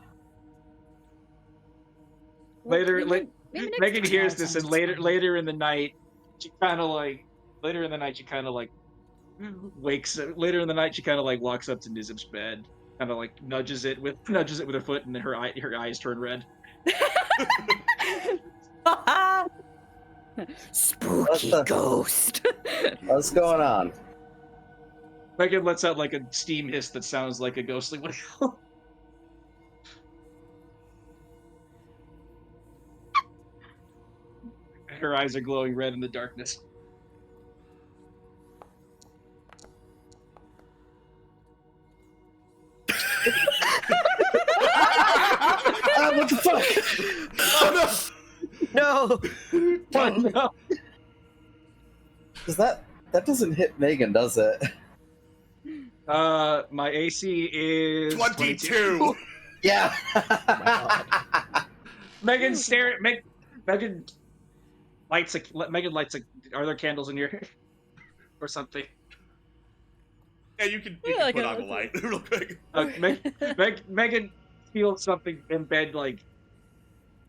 S5: Later,
S7: Maybe next
S5: Megan
S7: time.
S5: hears this, and later in the night, she kind of like wakes up. Later in the night, she kind of like walks up to Nizib's bed, kind of like nudges it with her foot, and her eyes turn red.
S7: Spooky ghost.
S6: What's going on?
S5: Megan lets out like a steam hiss that sounds like a ghostly wail. Her eyes are glowing red in the darkness.
S6: What the fuck?
S2: Oh
S8: No.
S5: Oh, no.
S6: Does that doesn't hit Megan, does it?
S5: My AC is
S2: 22!
S6: Yeah.
S5: Megan Megan lights a. Are there candles in here, or something?
S2: Yeah, you can
S7: Yeah,
S2: put
S7: okay,
S2: on the light real quick.
S5: Megan feels something embed like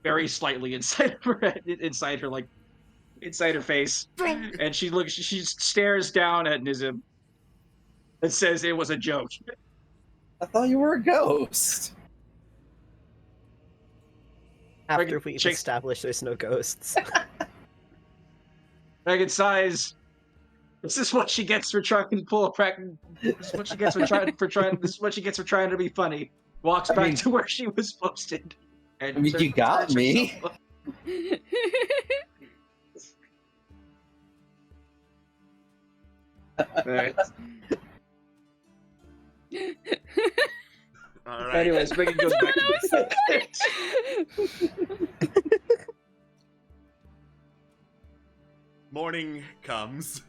S5: very slightly inside her head, inside her face, and she stares down at Nizib and says it was a joke.
S6: I thought you were a ghost.
S8: After we've
S5: Shake-
S8: established there's no ghosts.
S5: Megan sighs. This is what she gets for trying to pull a practice. This is what she gets for trying. This is what she gets for trying to be funny. Walks back to where she was posted. And
S6: You got me.
S5: Alright.
S2: Alright.
S5: Anyways, Megan goes back to
S2: Morning comes.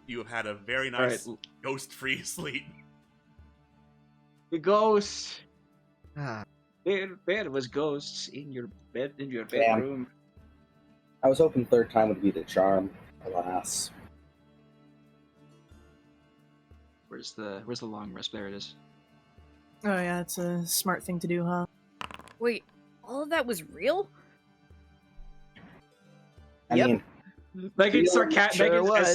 S2: You have had a very nice ghost-free sleep.
S5: The ghost.
S8: Ah,
S5: There was ghosts in your
S6: Damn.
S5: bedroom.
S6: I was hoping third time would be the charm. Alas.
S5: Where's the long rest? There it is.
S4: Oh yeah, it's a smart thing to do, huh?
S7: Wait, all of that was real?
S6: I
S8: Yep.
S6: mean,
S5: Megan,
S8: Sure
S5: Megan
S8: was.
S5: as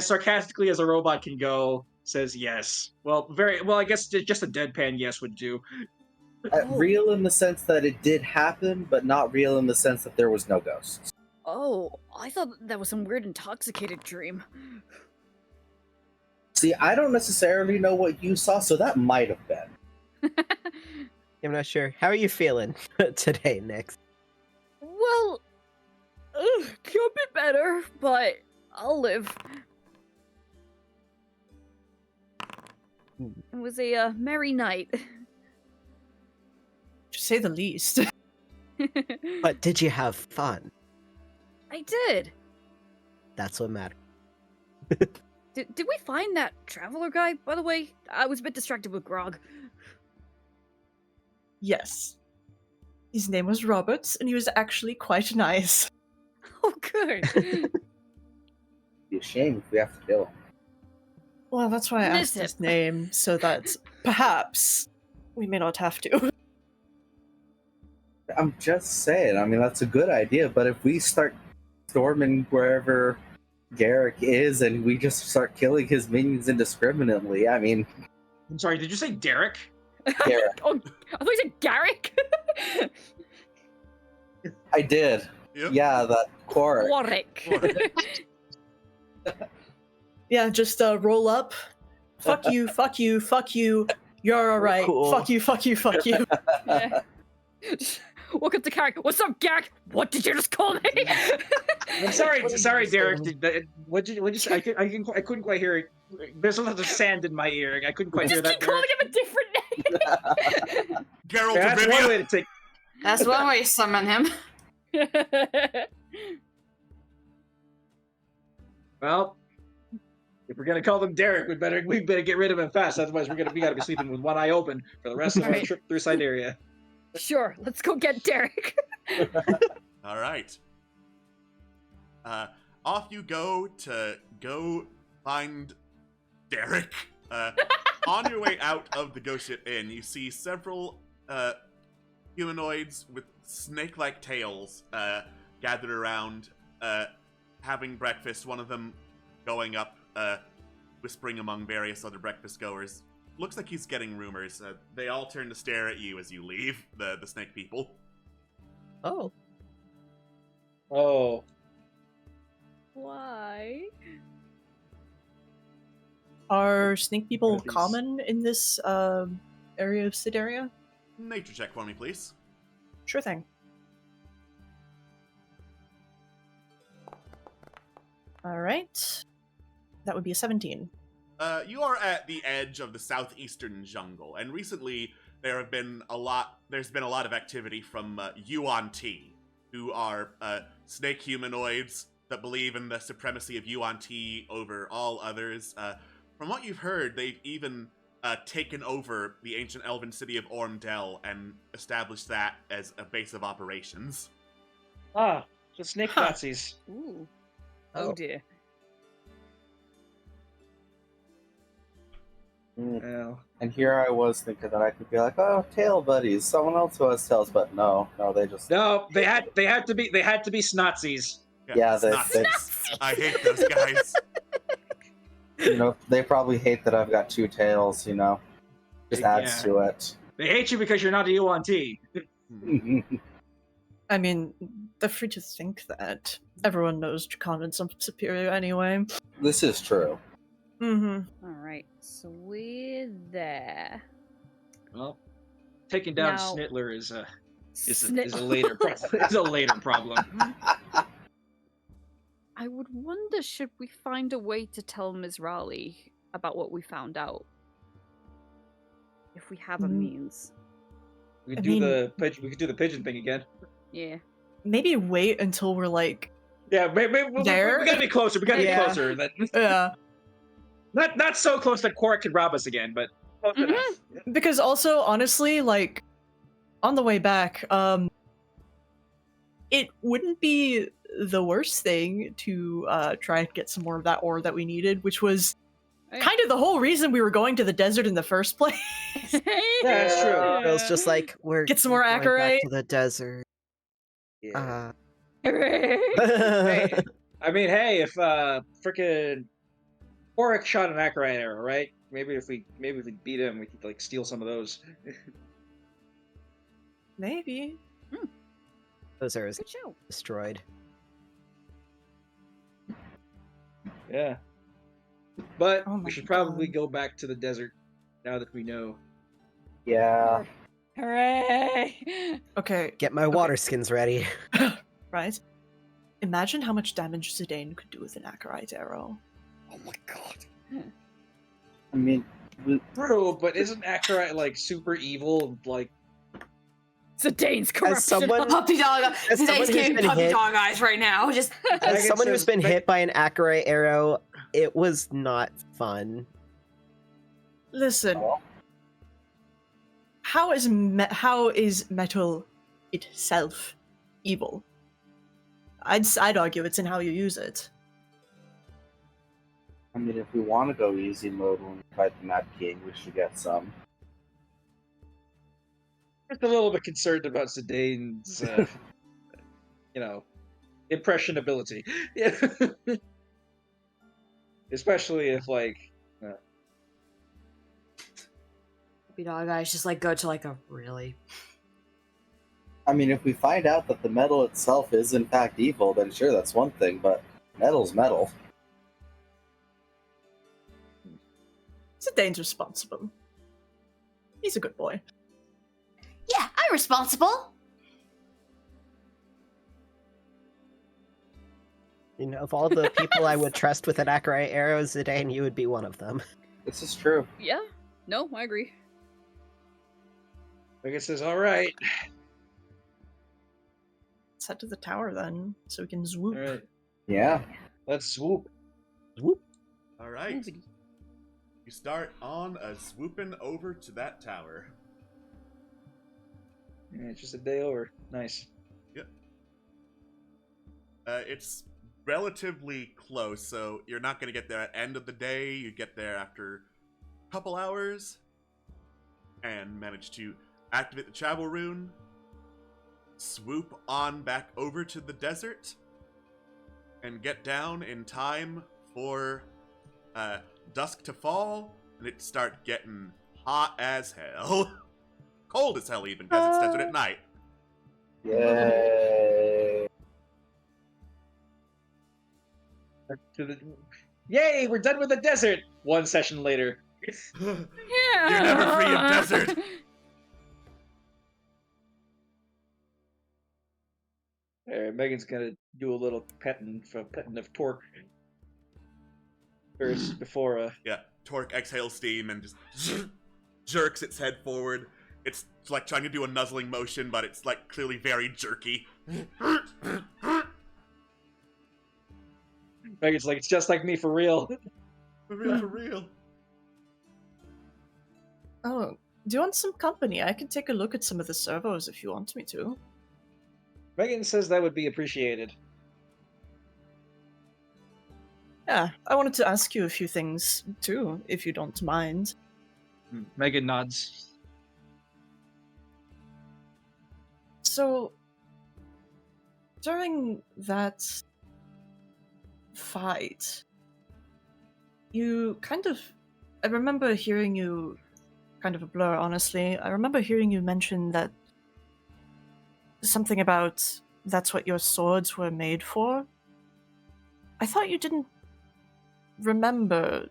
S5: sarcastically as a robot can go, says yes. Well, I guess just a deadpan yes would do.
S6: real in the sense that it did happen, but not real in the sense that there was no ghosts.
S7: Oh, I thought that was some weird intoxicated dream.
S6: See, I don't necessarily know what you saw, so that might have been.
S8: I'm not sure. How are you feeling today, Nick?
S7: Well, could be better, but I'll live. It was a merry night.
S4: To say the least.
S8: But did you have fun?
S7: I did.
S8: That's what matters.
S7: Did we find that traveler guy, by the way? I was a bit distracted with Grog.
S4: Yes. His name was Roberts, and he was actually quite nice.
S7: Oh, good.
S6: It'd be a shame if we have to kill him.
S4: Well, that's why I asked
S7: Listen.
S4: his name, so that perhaps we may not have to.
S6: I'm just saying, I mean, that's a good idea, but if we start storming wherever Garrick is and we just start killing his minions indiscriminately, I mean,
S5: I'm sorry, did you say Derek?
S6: Garrick.
S7: Oh, I thought you said Garrick.
S6: I did.
S2: Yep.
S6: Yeah, that Quark.
S7: Warwick.
S4: Yeah, just roll up. Fuck you, fuck you, fuck you. You're alright.
S6: Cool.
S4: Fuck you, fuck you, fuck you.
S7: Yeah. Walk up to Carrick. What's up, Garrick? What did you just call me?
S5: I'm sorry, Derek. What did you say? I couldn't quite hear it. There's a lot of sand in my ear. I couldn't quite hear
S7: Just
S5: that.
S7: keep calling him a different name.
S2: Geralt
S5: Yeah,
S2: of
S5: that's one way
S2: Rivia.
S5: to take.
S3: That's one way to summon him.
S5: Well, if we're gonna call them Derek, we better get rid of him fast. Otherwise, we gotta be sleeping with one eye open for the rest of our
S7: Right.
S5: trip through Siberia.
S7: Sure, let's go get Derek.
S2: All right. Off you go to go find Derek. On your way out of the Ghost Ship Inn, you see several humanoids with snake-like tails gathered around, having breakfast. One of them going up, whispering among various other breakfast goers. Looks like he's getting rumors. They all turn to stare at you as you leave, the snake people.
S8: Oh.
S5: Oh,
S7: Why?
S4: Are snake people
S5: These-
S4: common in this area of Sideria?
S2: Nature check for me, please.
S4: Sure thing. Alright. That would be a 17.
S2: You are at the edge of the southeastern jungle, and recently there's been a lot of activity from Yuan Ti, who are snake humanoids that believe in the supremacy of Yuan Ti over all others. From what you've heard, they've even taken over the ancient elven city of Ormdell and established that as a base of operations.
S5: the snake Nazis.
S7: Ooh.
S8: Oh.
S7: Oh dear.
S5: Well,
S6: And here I was thinking that I could be like, oh, tail buddies, someone else who has tails, but no, they just
S5: no, they had to be Snazis.
S6: Yeah,
S2: it's
S6: they-
S2: not-
S6: they-
S2: I hate those guys.
S6: they probably hate that I've got two tails, just adds
S5: Yeah.
S6: to it.
S5: They hate you because you're not a UNT.
S4: I mean, they're free to think that. Everyone knows Draconid's superior anyway.
S6: This is true.
S4: Mm-hmm.
S7: Alright, so we're there.
S5: Well, taking down
S7: Now-
S5: Snittler is a
S7: Snit-
S5: later problem. It's a later problem.
S7: I would wonder, should we find a way to tell Mizrali about what we found out? If we have a
S4: Mm.
S7: means.
S5: We
S4: I
S5: could do
S4: mean-
S5: we could do the pigeon thing again.
S7: Yeah.
S4: Maybe wait until we're like,
S5: Yeah, we
S4: There?
S5: gotta be closer. We gotta
S4: Yeah.
S5: be closer.
S4: yeah.
S5: Not so close that Quark could rob us again, but close
S7: Mhm.
S5: enough.
S4: Because also, honestly, like, on the way back, it wouldn't be the worst thing to try and get some more of that ore that we needed, which was kind of the whole reason we were going to the desert in the first place.
S5: Yeah, that's true.
S8: It was just like we're
S4: Get some more
S8: going back
S4: Acarite.
S8: to the desert.
S5: Yeah.
S7: Hooray!
S5: Hey, I mean, hey, if frickin' Quark shot an Acarite arrow, right? Maybe if we beat him, we could like steal some of those.
S4: Maybe.
S8: Those are
S7: Good show.
S8: destroyed.
S5: Yeah. But
S4: Oh my
S5: we should probably
S4: God.
S5: go back to the desert now that we know.
S6: Yeah.
S7: Hooray!
S4: Okay,
S8: Get my water skins ready.
S4: right. Imagine how much damage Zidane could do with an Acarite arrow.
S8: Oh my god.
S6: I mean,
S5: Bro, but isn't Acarite like super evil? Like,
S7: Zidane's corruption.
S8: someone-
S3: Puppy dog.
S8: As someone
S3: Today's
S8: who's
S3: giving
S8: been
S3: puppy
S8: hit-
S3: dog eyes right now. Just
S8: As
S5: Megan
S8: someone who's
S5: says-
S8: been hit by an Acarite arrow, it was not fun.
S4: Listen, how is metal itself evil? I'd argue it's in how you use it.
S6: I mean, if we want to go easy mode when we fight the Mad King, we should get some.
S5: just a little bit concerned about Zidane's, impressionability. Yeah. Especially if, like,
S3: puppy dog eyes just like go to like a really.
S6: I mean, if we find out that the metal itself is in fact evil, then sure, that's one thing, but metal's metal.
S4: Zidane's responsible. He's a good boy.
S9: Yeah, I'm responsible.
S8: You know, of all the people I would trust with an Acharai arrow, Zidane, you would be one of them.
S6: This is true.
S7: Yeah. No, I agree.
S5: Megan says, all right.
S4: Let's head to the tower then, so we can swoop.
S5: All right.
S6: Yeah.
S5: Let's swoop.
S2: All right. You start on a swooping over to that tower.
S5: Yeah, it's just a day over. Nice.
S2: Yep. It's relatively close, so you're not going to get there at end of the day. You get there after a couple hours and manage to activate the travel rune, swoop on back over to the desert, and get down in time for dusk to fall, and it start getting hot as hell. Cold as hell even, because it's desert at night.
S6: Yay.
S5: Yay, we're done with the desert! 1 session later.
S7: Yeah.
S2: You're never free of desert.
S5: Alright, Megan's gonna do a little petting of Torque first before
S2: Yeah, Torque exhales steam and just jerks its head forward. It's like trying to do a nuzzling motion, but it's like clearly very jerky.
S5: Megan's like, it's just like me for real.
S2: For real, for real.
S4: Oh, do you want some company? I can take a look at some of the servos if you want me to.
S5: Megan says that would be appreciated.
S4: Yeah, I wanted to ask you a few things too, if you don't mind.
S5: Megan nods.
S4: So, during that fight, you kind of... I remember hearing you... kind of a blur, honestly. I remember hearing you mention that something about that's what your swords were made for. I thought you didn't remember,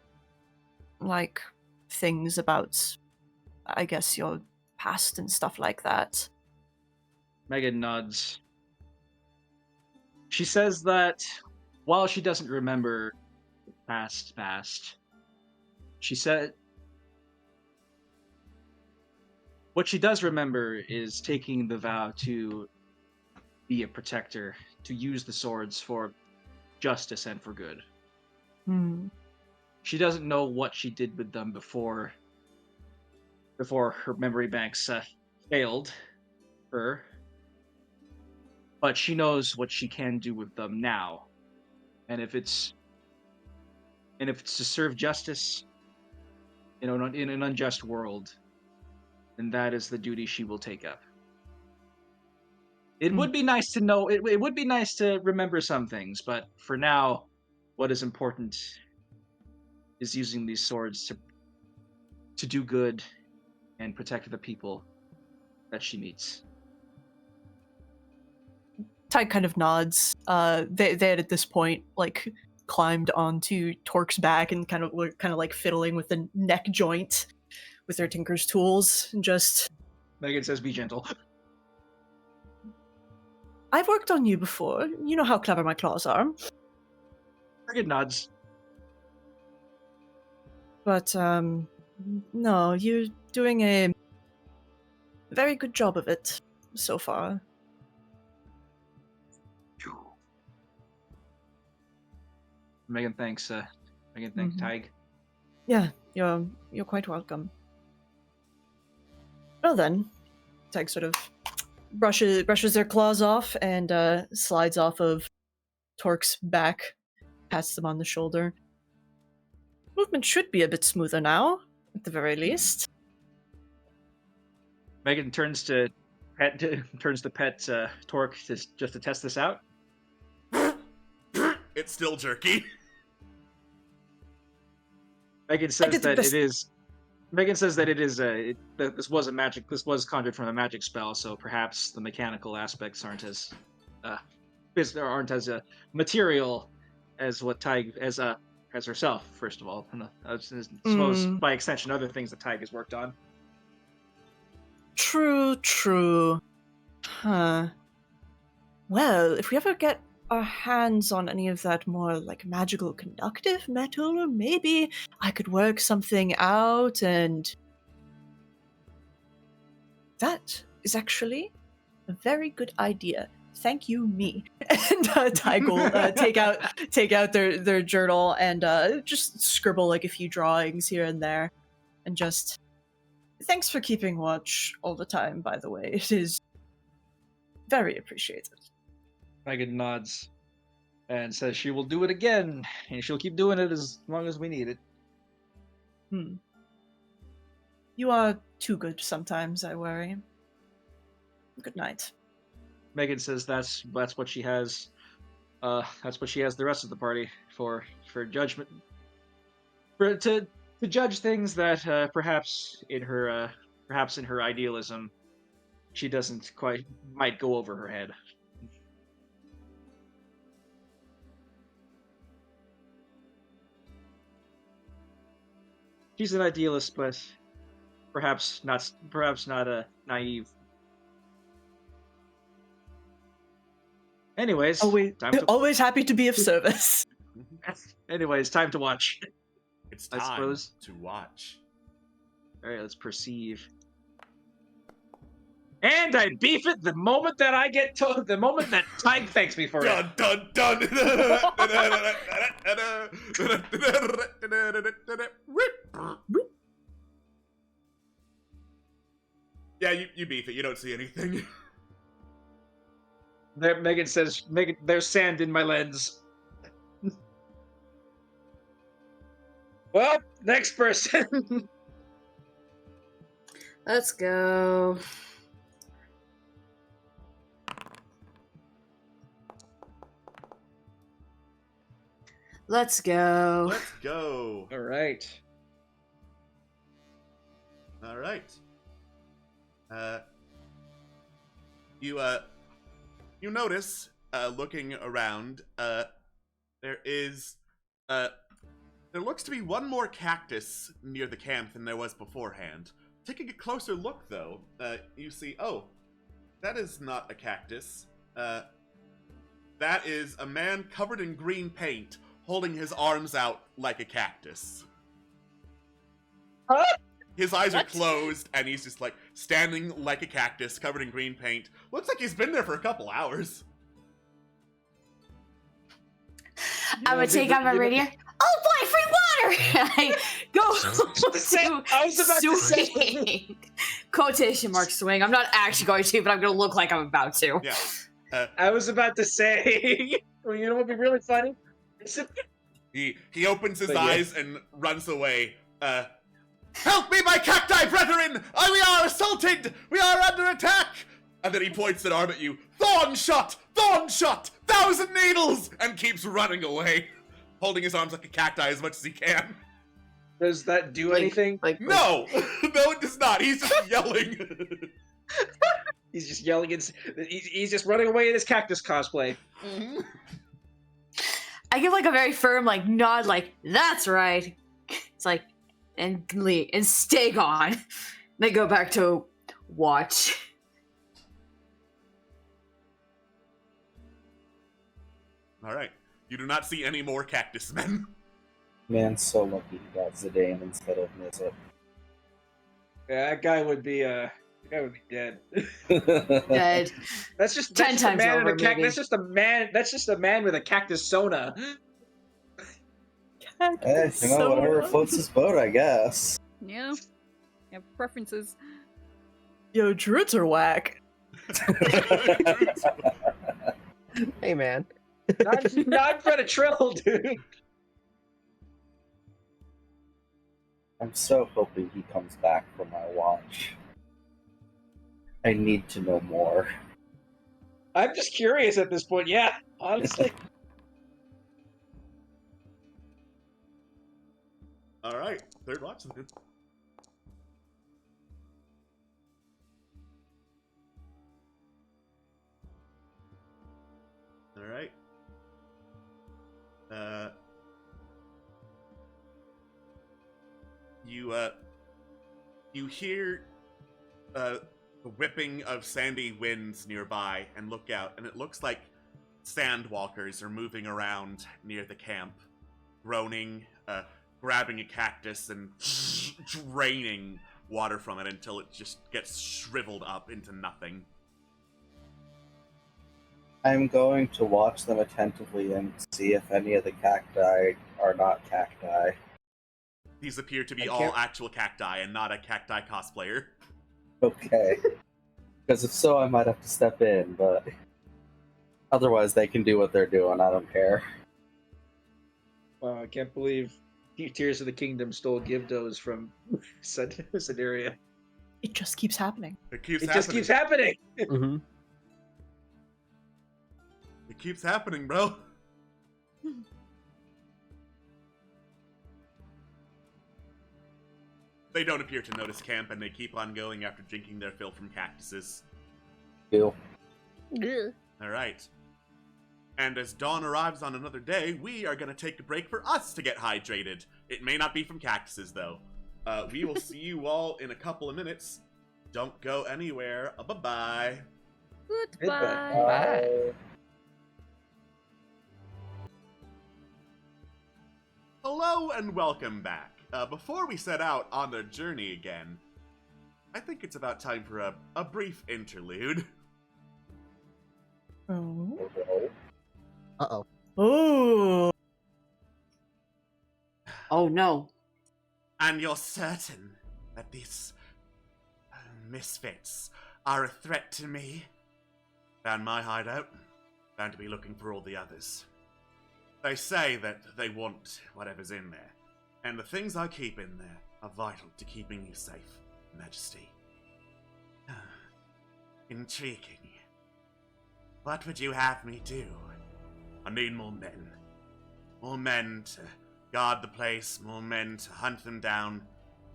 S4: like, things about, I guess, your past and stuff like that.
S5: Megan nods. She says that while she doesn't remember past, she said what she does remember is taking the vow to be a protector, to use the swords for justice and for good. She doesn't know what she did with them before her memory banks failed her, but she knows what she can do with them now. And if it's to serve justice in an unjust world, then that is the duty she will take up. It would be nice to know, it would be nice to remember some things, but for now, what is important is using these swords to do good and protect the people that she meets.
S4: Ty kind of nods. They had at this point like climbed onto Torque's back and kind of like fiddling with the neck joint with their tinker's tools and just...
S5: Megan says, "Be gentle."
S4: I've worked on you before. You know how clever my claws are.
S5: Megan nods.
S4: But no, you're doing a very good job of it so far.
S5: Megan thanks. Tig.
S4: Yeah, you're quite welcome. Well then, Tag sort of brushes their claws off and slides off of Torque's back, pats them on the shoulder. Movement should be a bit smoother now, at the very least.
S5: Megan turns to pet Torque just to test this out.
S2: It's still jerky.
S5: Megan says that it is. Megan says that it is this was a magic. This was conjured from a magic spell, so perhaps the mechanical aspects aren't as material as what Tig as herself, first of all. And I suppose by extension, other things that Tyke has worked on.
S4: True. Huh. Well, if we ever get our hands on any of that more like magical conductive metal, maybe I could work something out, and that is actually a very good idea. Thank you, me. And Tyke will take out their journal and just scribble like a few drawings here and there, and just thanks for keeping watch all the time. By the way, it is very appreciated.
S5: Megan nods and says she will do it again, and she'll keep doing it as long as we need it.
S4: You are too good sometimes, I worry. Good night.
S5: Megan says that's what she has. That's what she has the rest of the party for judgment. To judge things that perhaps in her idealism she doesn't quite might go over her head. She's an idealist, but perhaps not a naive. Anyways,
S4: always happy to be of service.
S5: Anyways, time to watch.
S2: It's time to watch.
S5: All right, let's perceive. And I beef it the moment that I get told. The moment that Tyke thanks me for it.
S2: Dun dun dun. Yeah, you beef it. You don't see anything.
S5: Megan says, there's sand in my lens. Well, next person.
S3: Let's go. Let's go.
S2: Let's go.
S5: All right.
S2: You notice, looking around, there looks to be one more cactus near the camp than there was beforehand. Taking a closer look, though, you see, oh, that is not a cactus. That is a man covered in green paint, holding his arms out like a cactus.
S5: Huh?
S2: His eyes are closed, and he's just, like, standing like a cactus, covered in green paint. Looks like he's been there for a couple hours.
S3: I'm gonna take out my radio. Oh boy, free water! I go
S5: I was about to say.
S3: Quotation mark swing. I'm not actually going to, but I'm gonna look like I'm about to.
S2: Yeah.
S5: I was about to say. Well, you know what would be really funny?
S2: He opens his eyes and runs away. Help me, my cacti brethren! We are assaulted! We are under attack! And then he points an arm at you. Thorn shot! Thorn shot! 1,000 needles! And keeps running away, holding his arms like a cacti as much as he can.
S5: Does that do anything?
S2: No! No, it does not. He's just yelling.
S5: He's just yelling. He's just running away in his cactus cosplay.
S2: Mm-hmm.
S3: I give like a very firm like nod, like that's right. It's like and leave and stay gone. They go back to watch.
S2: All right. You do not see any more cactus men.
S6: Man, so lucky he got Zidane instead of Nizip.
S5: Yeah, that guy would be dead.
S3: Dead.
S5: That's just
S3: 10 times over, maybe.
S5: That's just a man with a cactus sona.
S6: Hey, you know, whatever floats his boat, I guess.
S7: Yeah. Yeah, preferences.
S4: Yo, druids are whack.
S8: Hey, man.
S5: Not in front of Trill, dude.
S6: I'm so hoping he comes back for my watch. I need to know more.
S5: I'm just curious at this point, yeah, honestly.
S2: Alright, third watch is good. Alright. you hear the whipping of sandy winds nearby and look out, and it looks like sandwalkers are moving around near the camp, groaning, grabbing a cactus and draining water from it until it just gets shriveled up into nothing.
S6: I'm going to watch them attentively and see if any of the cacti are not cacti.
S2: These appear to be
S5: I
S2: all
S5: can't-
S2: actual cacti and not a cacti cosplayer.
S6: Okay. Because if so, I might have to step in, but otherwise they can do what they're doing. I don't care.
S5: Wow, I can't believe Tears of the Kingdom stole Givdos from Sideria.
S4: It just keeps happening.
S2: It keeps
S5: It
S2: happening.
S5: just keeps happening!
S8: Mm-hmm.
S2: It keeps happening, bro. They don't appear to notice camp, and they keep on going after drinking their fill from cactuses.
S6: Do.
S2: Alright. And as dawn arrives on another day, we are gonna take a break for us to get hydrated. It may not be from cactuses, though. We will see you all in a couple of minutes. Don't go anywhere. Bye-bye.
S7: Goodbye.
S8: Bye.
S2: Hello and welcome back. Before we set out on the journey again, I think it's about time for a brief interlude.
S4: Oh.
S8: Uh-oh.
S4: Oh.
S3: Oh no.
S2: And you're certain that these misfits are a threat to me? Found my hideout. Bound to be looking for all the others. They say that they want whatever's in there, and the things I keep in there are vital to keeping you safe, Majesty. Intriguing. What would you have me do? I need more men. More men to guard the place, more men to hunt them down.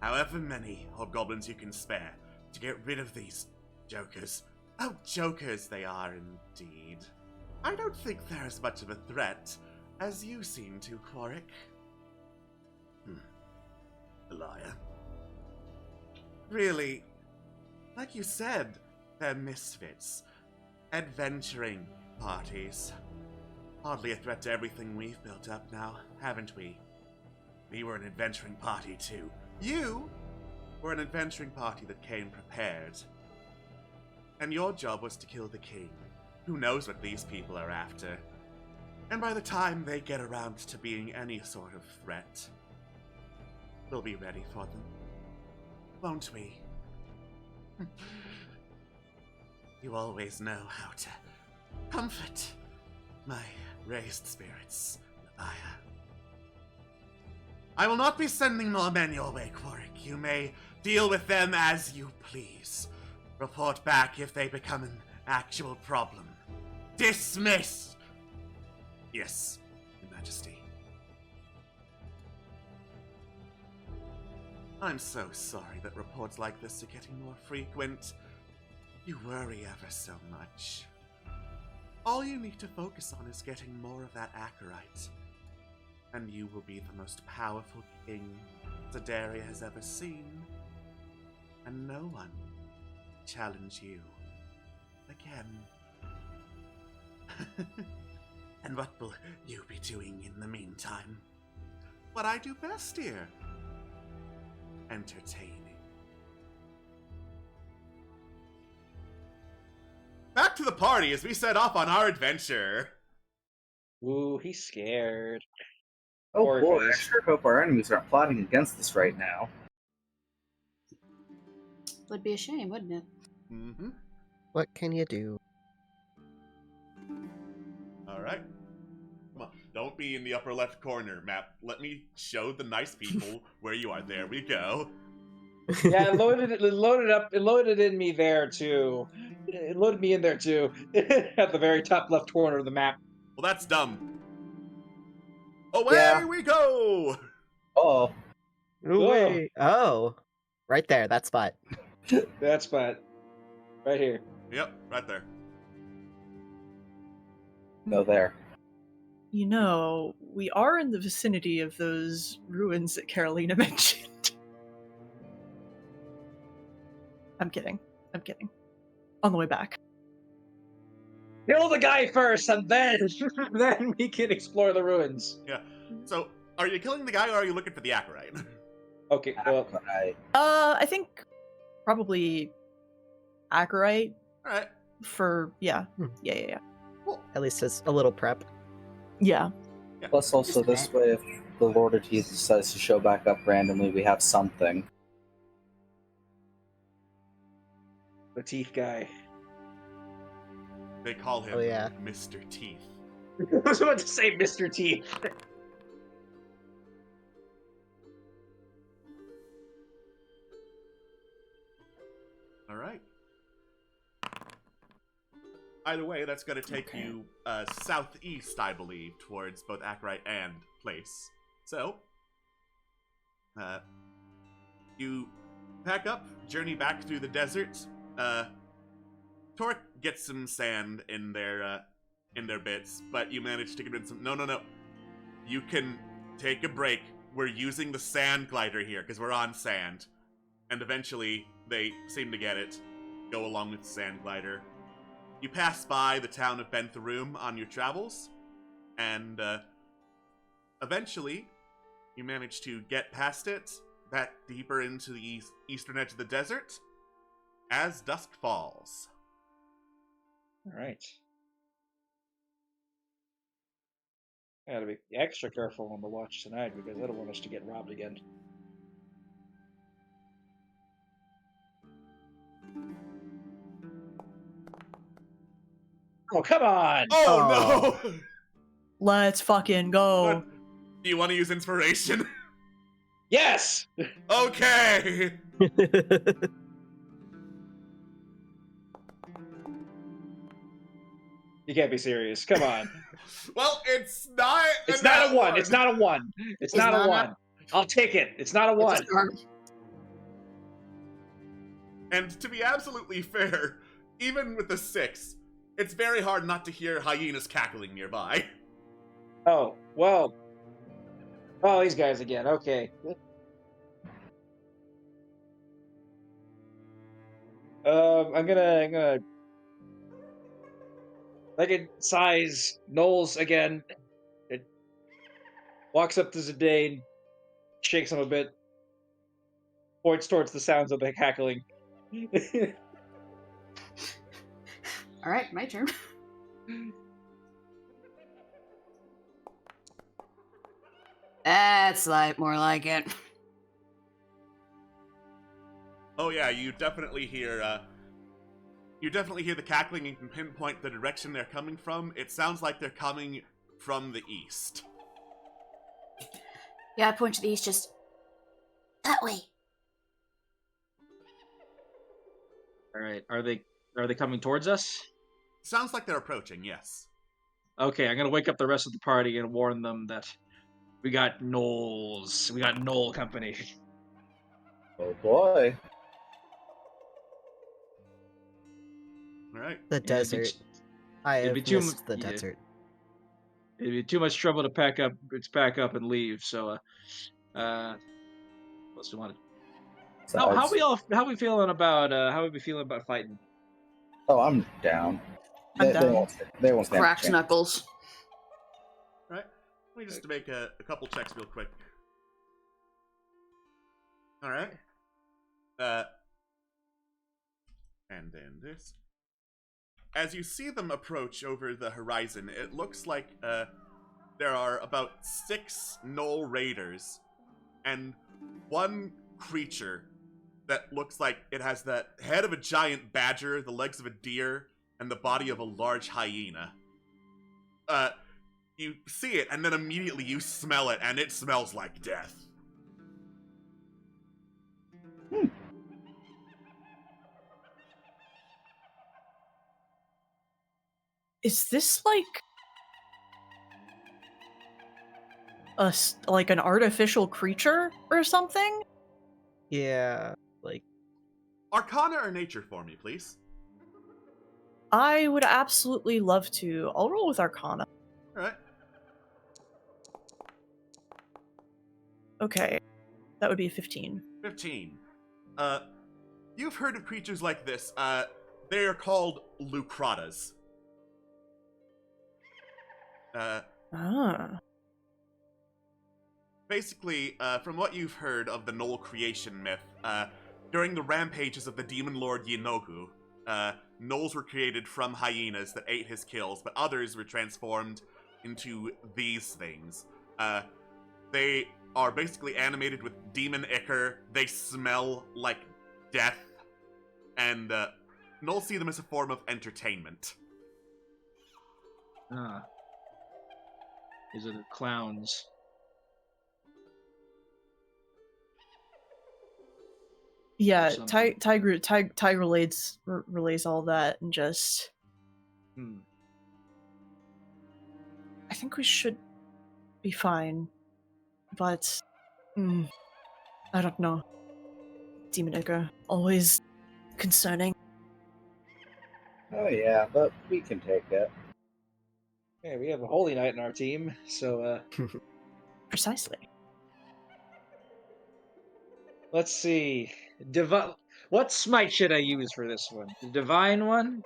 S2: However many hobgoblins you can spare to get rid of these jokers. Oh, jokers they are indeed. I don't think they're as much of a threat as you seem to, Quarrick. A liar. Really, like you said, they're misfits. Adventuring parties. Hardly a threat to everything we've built up now, haven't we? We were an adventuring party too. You were an adventuring party that came prepared. And your job was to kill the king. Who knows what these people are after? And by the time they get around to being any sort of threat, we'll be ready for them. Won't we? You always know how to comfort my raised spirits, Leviah. I will not be sending more men your way, Quarrick. You may deal with them as you please. Report back if they become an actual problem. Dismissed! Yes, Your Majesty. I'm so sorry that reports like this are getting more frequent. You worry ever so much. All you need to focus on is getting more of that Acherite, and you will be the most powerful king Sideria has ever seen, and no one will challenge you again. And what will you be doing in the meantime? What I do best here. Entertaining. Back to the party as we set off on our adventure.
S5: Ooh, he's scared.
S6: Oh
S5: Poor
S6: boy, I
S5: face.
S6: sure hope our enemies aren't plotting against us right now.
S3: Would be a shame, wouldn't it?
S2: Mm-hmm.
S8: What can you do?
S2: Alright. Come on. Don't be in the upper left corner, map. Let me show the nice people where you are. There we go.
S5: Yeah, it loaded in me there too. It loaded me in there too. At the very top left corner of the map.
S2: Well, that's dumb. Away
S6: Yeah.
S2: we go!
S6: Oh,
S8: Wait. Oh. Right there, that spot.
S5: That spot. Right here.
S2: Yep, right there.
S6: no there.
S4: You know, we are in the vicinity of those ruins that Carolina mentioned. I'm kidding. I'm kidding. On the way back.
S5: Kill the guy first, and then then we can explore the ruins.
S2: Yeah. So, are you killing the guy, or are you looking for the Acherite?
S5: Okay, well,
S6: Right.
S4: I think probably Acherite
S2: All right.
S4: for yeah. Yeah.
S8: At least it's a little prep.
S4: Yeah.
S6: Plus, also this way, if the Lord of Teeth decides to show back up randomly, we have something.
S5: the teeth guy.
S2: They call him
S8: Oh, yeah.
S2: Mr. Teeth.
S5: I was about to say Mr. Teeth.
S2: All right. Either way, that's going to take you southeast, I believe, towards both Acherite and Place. So, you pack up, journey back through the desert. Torque gets some sand in their bits, but you manage to convince them. No. You can take a break. We're using the sand glider here because we're on sand, and eventually they seem to get it. Go along with the sand glider. You pass by the town of Bentheroom on your travels, and eventually you manage to get past it, back deeper into the eastern edge of the desert, as dusk falls.
S5: All right. I gotta be extra careful on the watch tonight because I don't want us to get robbed again. Oh, come on!
S2: Oh, no!
S4: Let's fucking go.
S2: What? Do you want to use inspiration?
S5: Yes!
S2: Okay!
S5: You can't be serious. Come on.
S2: Well, it's not.
S5: It's not a 1. It's not a 1. It's not a 1. I'll take it. It's not a 1.
S2: And to be absolutely fair, even with the 6, it's very hard not to hear hyenas cackling nearby.
S5: Oh, well. Oh, these guys again. Okay. I'm gonna like it size Knowles again. It walks up to Zidane, shakes him a bit, points towards the sounds of the cackling.
S3: All right, my turn. That's more like it.
S2: Oh yeah, you definitely hear the cackling and can pinpoint the direction they're coming from. It sounds like they're coming from the east.
S9: Yeah, I point to the east, just that way.
S5: All right. Are they coming towards us?
S2: Sounds like they're approaching, yes.
S5: Okay, I'm gonna wake up the rest of the party and warn them that we got Knowles. We got Knoll company.
S6: Oh boy.
S2: Alright.
S8: The desert. I
S5: it'd
S8: have
S5: be too
S8: missed the
S5: yeah.
S8: desert.
S5: It'd be too much trouble to pack up. Let's pack up and leave. So, what's we want? How we feeling about fighting?
S6: Oh, I'm down.
S4: I'm
S6: They
S4: down.
S6: won't stand a
S3: Cracks
S6: chance.
S3: knuckles.
S2: Alright. Let me just make a couple checks real quick. Alright. And then this. As you see them approach over the horizon, it looks like there are about 6 Knoll Raiders and one creature that looks like it has the head of a giant badger, the legs of a deer, and the body of a large hyena. You see it, and then immediately you smell it, and it smells like death.
S4: Is this like an artificial creature or something?
S8: Yeah, like
S2: Arcana or nature for me, please.
S4: I would absolutely love to. I'll roll with Arcana.
S2: Alright.
S4: Okay. That would be a 15.
S2: 15. You've heard of creatures like this. They are called Lucratas. Basically, from what you've heard of the Knoll creation myth, during the rampages of the demon lord Yinogu, gnolls were created from hyenas that ate his kills, but others were transformed into these things. They are basically animated with demon ichor. They smell like death, and gnolls see them as a form of entertainment.
S5: These are the clowns.
S4: Yeah,
S5: Something.
S4: Ty relays all that and just. I think we should be fine, but I don't know. Demon Ichor, always concerning.
S6: Oh yeah, but we can take it.
S5: Yeah, we have a Holy Knight in our team, so
S4: Precisely.
S5: let's see. What smite should I use for this one? The divine one?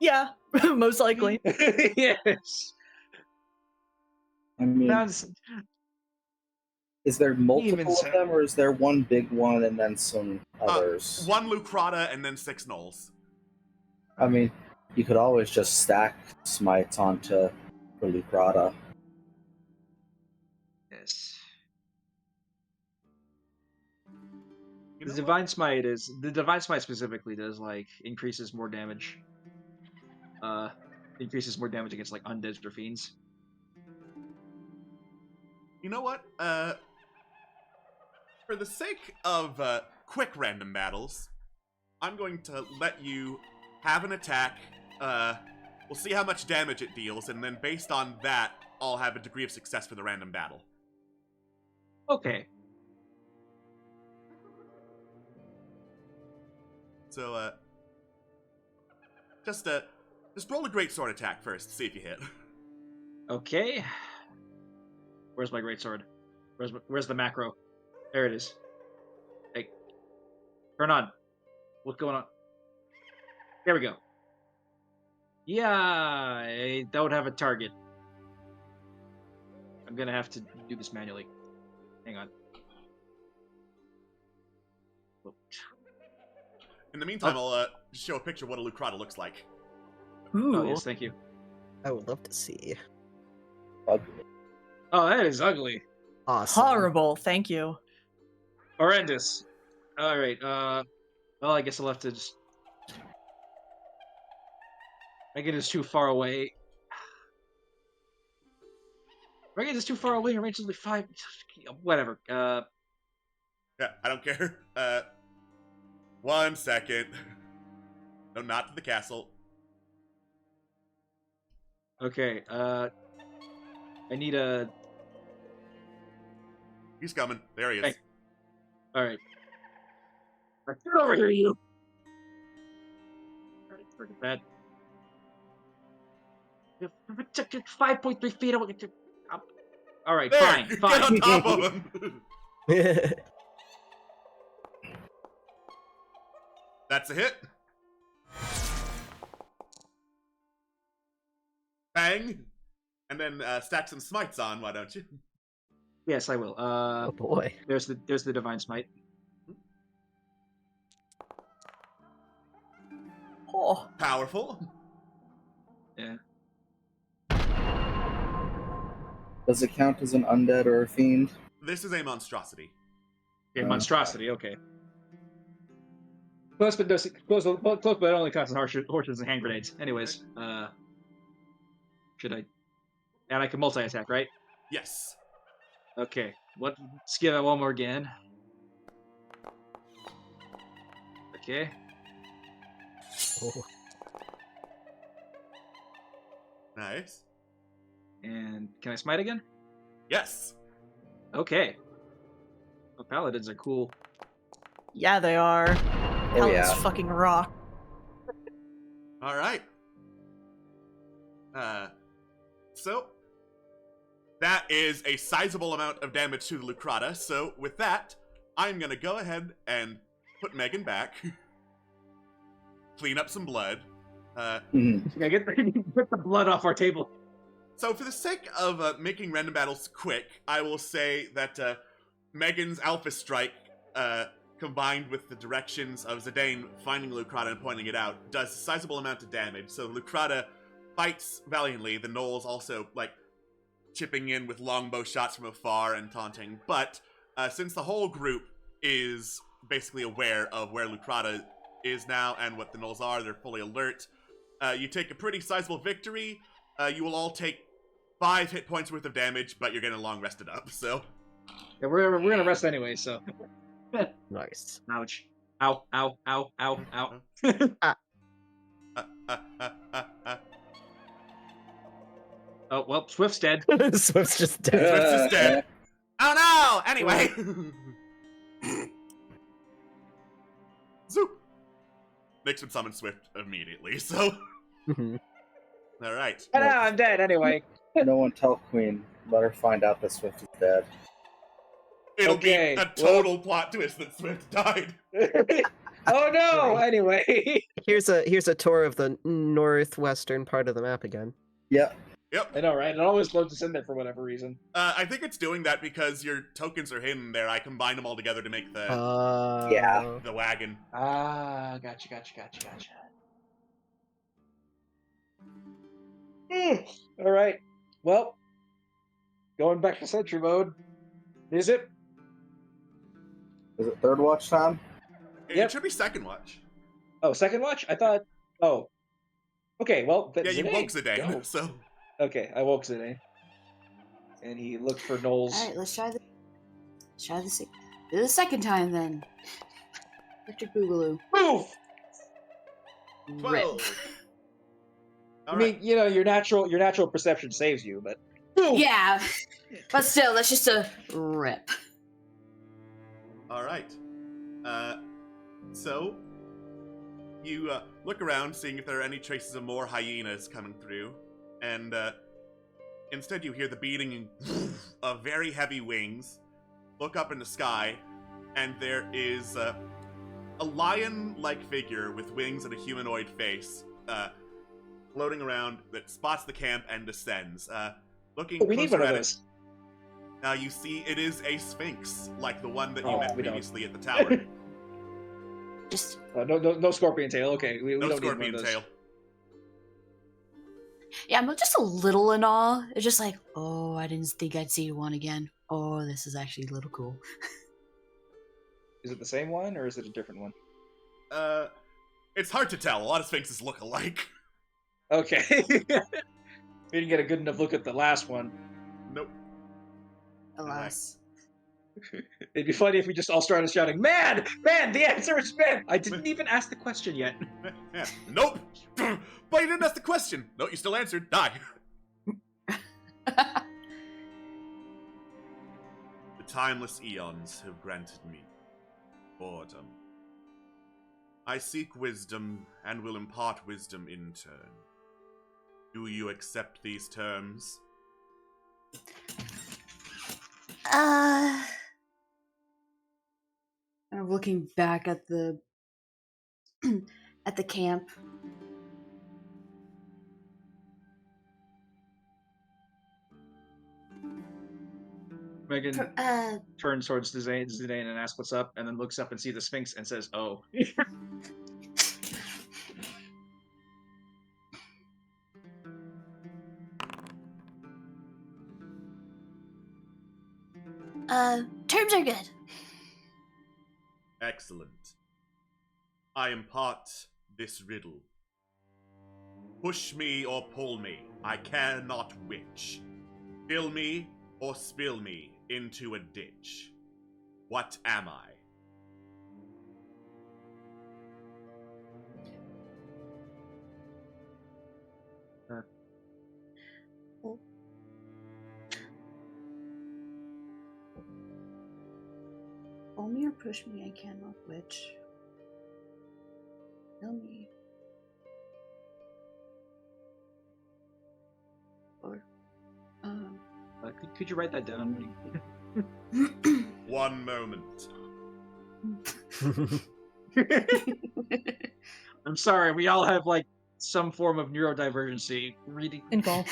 S4: Yeah, most likely.
S5: Yes.
S6: I mean,
S5: Sounds
S6: is there multiple
S5: Even
S6: of
S5: so-
S6: them, or is there one big one and then some others?
S2: One Lucrata and then 6 gnolls.
S6: I mean, you could always just stack smites onto the Lucrata.
S5: yes.
S2: You
S5: The
S2: know
S5: divine smite specifically does like increases more damage. Increases more damage against like undeads or fiends.
S2: You know what? For the sake of quick random battles, I'm going to let you have an attack. We'll see how much damage it deals, and then based on that, I'll have a degree of success for the random battle.
S5: Okay.
S2: So, just roll a great sword attack first, see if you hit.
S5: Okay. Where's my greatsword? Where's the macro? There it is. Hey. Turn on. What's going on? There we go. Yeah, I don't have a target. I'm gonna have to do this manually. Hang on.
S2: In the meantime, I'll just show a picture of what a Lucrata looks like.
S4: Ooh.
S5: Oh, yes, thank you.
S8: I would love to see.
S6: Ugly.
S5: Oh, that is ugly.
S8: Awesome.
S4: Horrible, thank you.
S5: Horrendous. Alright, well, I guess I'll have to just... Megan is too far away. Megan is too far away, her range is only 5... Whatever,
S2: Yeah, I don't care. 1 second. No, not to the castle.
S5: Okay, I need a...
S2: He's coming. There he is.
S5: Hey. Alright. Get over here, you! Alright, forget that. 5.3 feet away. Alright,
S2: There!
S5: fine,
S2: Get
S5: fine.
S2: on top of him! That's a hit. Bang! And then stack some smites on, why don't you?
S5: Yes, I will.
S8: Oh boy.
S5: There's the divine smite.
S4: Oh,
S2: Powerful.
S5: Yeah.
S6: Does it count as an undead or a fiend?
S2: This is a monstrosity.
S5: Okay, monstrosity. Okay. Close, but it only counts as horses and hand grenades. Anyways, should I? And I can multi-attack, right?
S2: Yes.
S5: Okay. Let's give that one more again. Okay.
S8: Oh.
S2: Nice.
S5: And can I smite again?
S2: Yes.
S5: Okay. Oh, paladins are cool.
S4: yeah, they are.
S6: Oh
S4: Paladins
S6: yeah.
S4: fucking rock.
S2: All right. So that is a sizable amount of damage to the Lucrata. So with that, I'm gonna go ahead and put Megan back, clean up some blood.
S5: Yeah, get the blood off our table.
S2: So for the sake of making random battles quick, I will say that Megan's Alpha Strike, combined with the directions of Zidane finding Lucrata and pointing it out, does a sizable amount of damage. So Lucrata fights valiantly, the gnolls also, like, chipping in with longbow shots from afar and taunting. But since the whole group is basically aware of where Lucrata is now and what the gnolls are, they're fully alert, you take a pretty sizable victory. You will all take 5 hit points worth of damage, but you're getting long rested up, so...
S5: Yeah, we're gonna rest anyway, so...
S8: Nice.
S5: Ouch. Ow, ow, ow, ow, ow. Oh, well, Swift's dead.
S8: Swift's just dead.
S2: Swift's just dead. Oh no! Anyway! Zoop! Nix would summon Swift immediately, so... Alright.
S5: Oh, no, I'm dead anyway.
S6: No one tell Queen. Let her find out that Swift is dead.
S2: It'll
S5: Okay,
S2: be a total plot twist that Swift died.
S5: Oh no! Anyway.
S8: Here's a tour of the northwestern part of the map again.
S6: Yep.
S2: Yep.
S5: I know, right? It always loads us in there for whatever reason.
S2: I think it's doing that because your tokens are hidden there. I combined them all together to make the
S6: Yeah.
S2: the wagon.
S5: Ah, gotcha. All right. Well, going back to sentry mode. Is it?
S6: Is it third watch time?
S5: Yep.
S2: It should be second watch.
S5: Oh, second watch? I thought. Oh. Okay. Well.
S2: Yeah, you
S5: Zidane,
S2: woke Zidane,
S5: go.
S2: so...
S5: Okay, I woke Zidane. And he looked for Knowles.
S9: Alright, let's try the second time then. Electric Boogaloo.
S5: Move!
S9: Rip.
S2: 12.
S5: I mean, you know, your natural perception saves you, but
S3: Yeah, but still, that's just a rip.
S2: Alright. So... You look around, seeing if there are any traces of more hyenas coming through. And instead you hear the beating of very heavy wings. Look up in the sky, and there is a lion-like figure with wings and a humanoid face floating around that spots the camp and descends. Looking
S5: we need
S2: closer
S5: one of
S2: at
S5: those.
S2: it, now you see it is a sphinx, like the one that you
S5: Oh,
S2: met
S5: we don't.
S2: previously at the tower.
S9: Just
S5: No scorpion tail. Okay, we
S2: No
S5: don't need
S2: scorpion
S5: one of those.
S2: tail.
S3: Yeah, I'm just a little in awe. It's just like, oh, I didn't think I'd see one again. Oh, this is actually a little cool.
S5: Is it the same one or is it a different one?
S2: It's hard to tell. A lot of sphinxes look alike.
S5: Okay. We didn't get a good enough look at the last one.
S2: Nope.
S9: alas.
S5: It'd be funny if we just all started shouting, "Man! Man! The answer is man!" I didn't even ask the question yet.
S2: Yeah. Nope. But you didn't ask the question. No, you still answered. Die. The timeless eons have granted me boredom. I seek wisdom and will impart wisdom in turn. Do you accept these terms?
S3: I'm looking back at the at the camp.
S5: Megan
S3: Uh,
S5: turns towards Zidane and asks what's up, and then looks up and sees the Sphinx and says, "Oh."
S3: terms are good.
S2: Excellent. I impart this riddle. Push me or pull me, I care not which. Fill me or spill me into a ditch. What am I?
S9: Pull me or push me, I cannot which. Fill me. Or,
S5: Could you write that down?
S2: 1 moment.
S5: I'm sorry, we all have like some form of neurodivergency. Reading.
S4: Involved.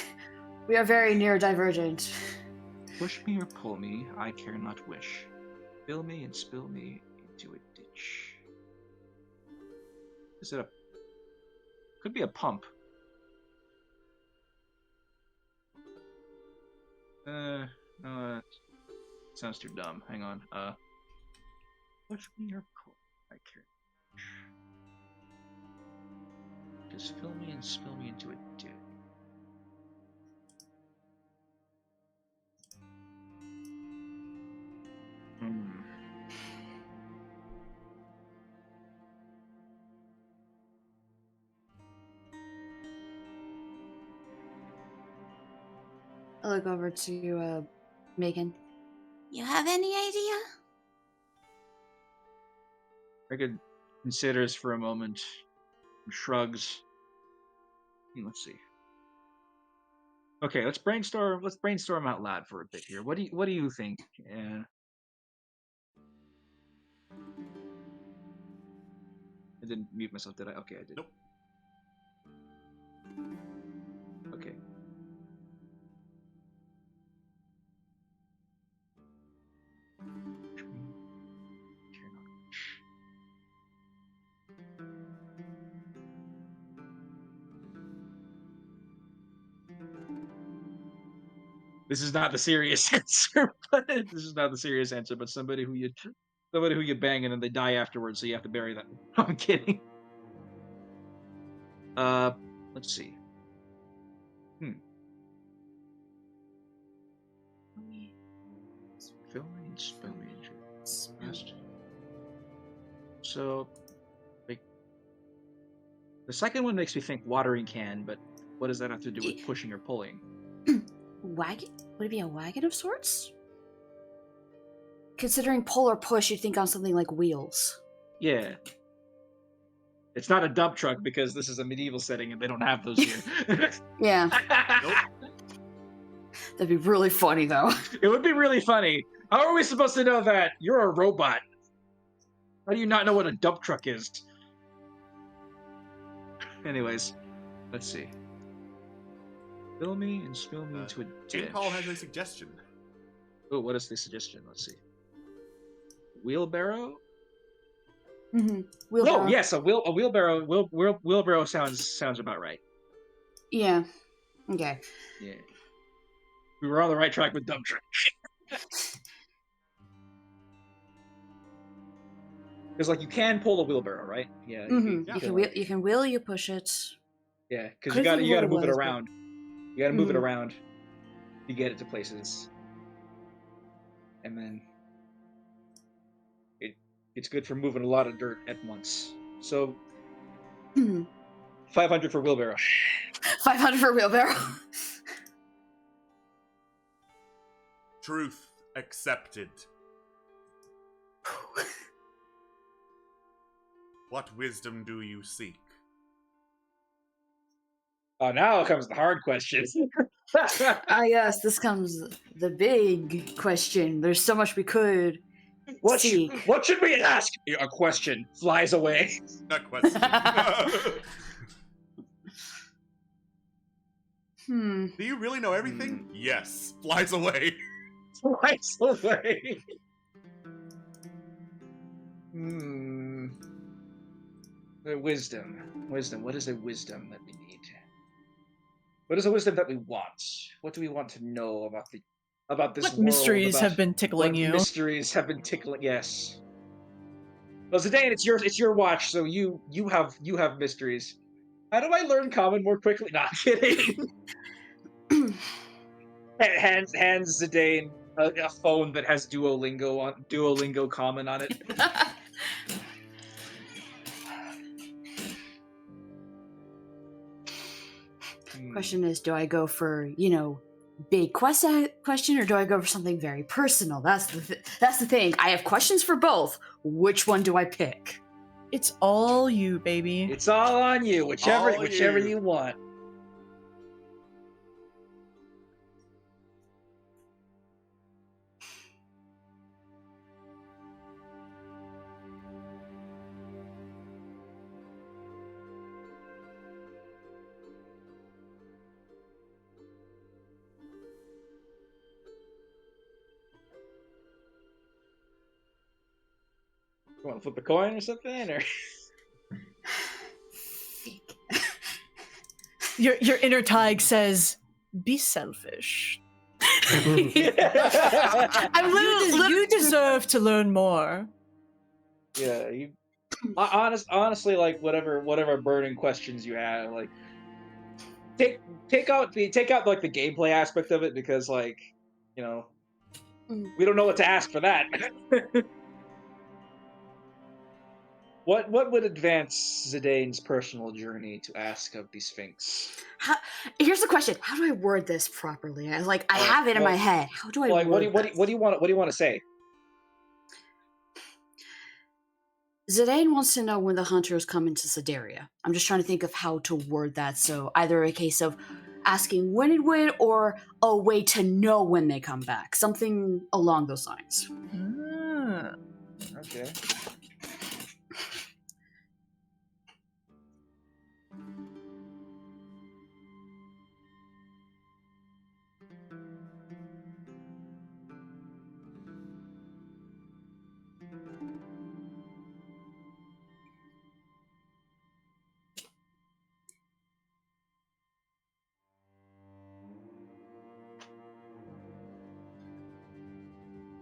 S3: We are very neurodivergent.
S5: Push me or pull me, I care not wish. Fill me and spill me into a ditch. Is it a... Could be a pump. No, that sounds too dumb. Hang on. Push me or pull me, I care not wish. Just fill me and spill me into a ditch.
S3: I look over to Megan.
S9: You have any idea?
S5: Regan considers for a moment and shrugs. Let's see. Okay, let's brainstorm. Let's brainstorm out loud for a bit here. What do you think? Yeah. I didn't mute myself, did I? Okay, I did.
S2: Nope.
S5: Okay. This is not the serious answer, but somebody who you bang and then they die afterwards, so you have to bury them. I'm kidding. Let's see. Fill me and spill me into it. So, like, the second one makes me think watering can, but what does that have to do with pushing or pulling?
S3: Wagon? Would it be a wagon of sorts? Considering pull or push, you'd think on something like wheels.
S5: Yeah. It's not a dump truck because this is a medieval setting and they don't have those here.
S3: Yeah.
S2: Nope.
S3: That'd be really funny, though.
S5: It would be really funny. How are we supposed to know that? You're a robot. How do you not know what a dump truck is? Anyways, let's see. Fill me and spill me into a ditch.
S2: Jane Paul has a suggestion.
S5: Oh, what is the suggestion? Let's see. Wheelbarrow?
S3: Mm-hmm. Wheelbarrow.
S5: Oh, yes, a wheelbarrow. Wheelbarrow sounds about right.
S3: Yeah. Okay.
S5: Yeah. We were on the right track with dump truck. Because like you can pull a wheelbarrow, right? Yeah.
S3: Mm-hmm. You can wheel, you push it.
S5: Yeah, because you gotta move it around. You gotta move it around to get it to places, and then it's good for moving a lot of dirt at once. So 500 for wheelbarrow.
S3: 500 for wheelbarrow.
S2: Truth accepted. What wisdom do you seek?
S5: Oh, now comes the hard question.
S3: Yes, this comes the big question. There's so much we could seek.
S5: What should we ask? A question flies away.
S2: Not question. Do you really know everything? Yes. Flies away.
S5: Flies away. Wisdom. What is a wisdom that we need? What is a wisdom that we want? What do we want to know about this
S4: What
S5: world?
S4: mysteries have been tickling you?
S5: Mysteries have been tickling. Yes. Well, Zidane, it's your watch, so you have mysteries. How do I learn common more quickly? Not kidding. hands Zidane a phone that has Duolingo common on it.
S3: Question is, do I go for, big question, or do I go for something very personal? That's the thing. I have questions for both. Which one do I pick?
S4: It's all you, baby.
S5: It's all on you, whichever
S2: you.
S5: you want. You want to flip a coin or something, or?
S4: Your inner Tig says, "Be selfish.
S3: I'm literally
S4: You deserve to learn more."
S5: Yeah, you. Honestly, like whatever burning questions you have, like take out like the gameplay aspect of it because like you know we don't know what to ask for that. What would advance Zidane's personal journey to ask of the Sphinx?
S3: Here's the question: how do I word this properly? I have it in my head. How do I
S5: Like
S3: word
S5: what do you want to say?
S3: Zidane wants to know when the hunters come into Sidaria. I'm just trying to think of how to word that. So either a case of asking when it would, or a way to know when they come back. Something along those lines.
S4: Ah.
S5: Okay.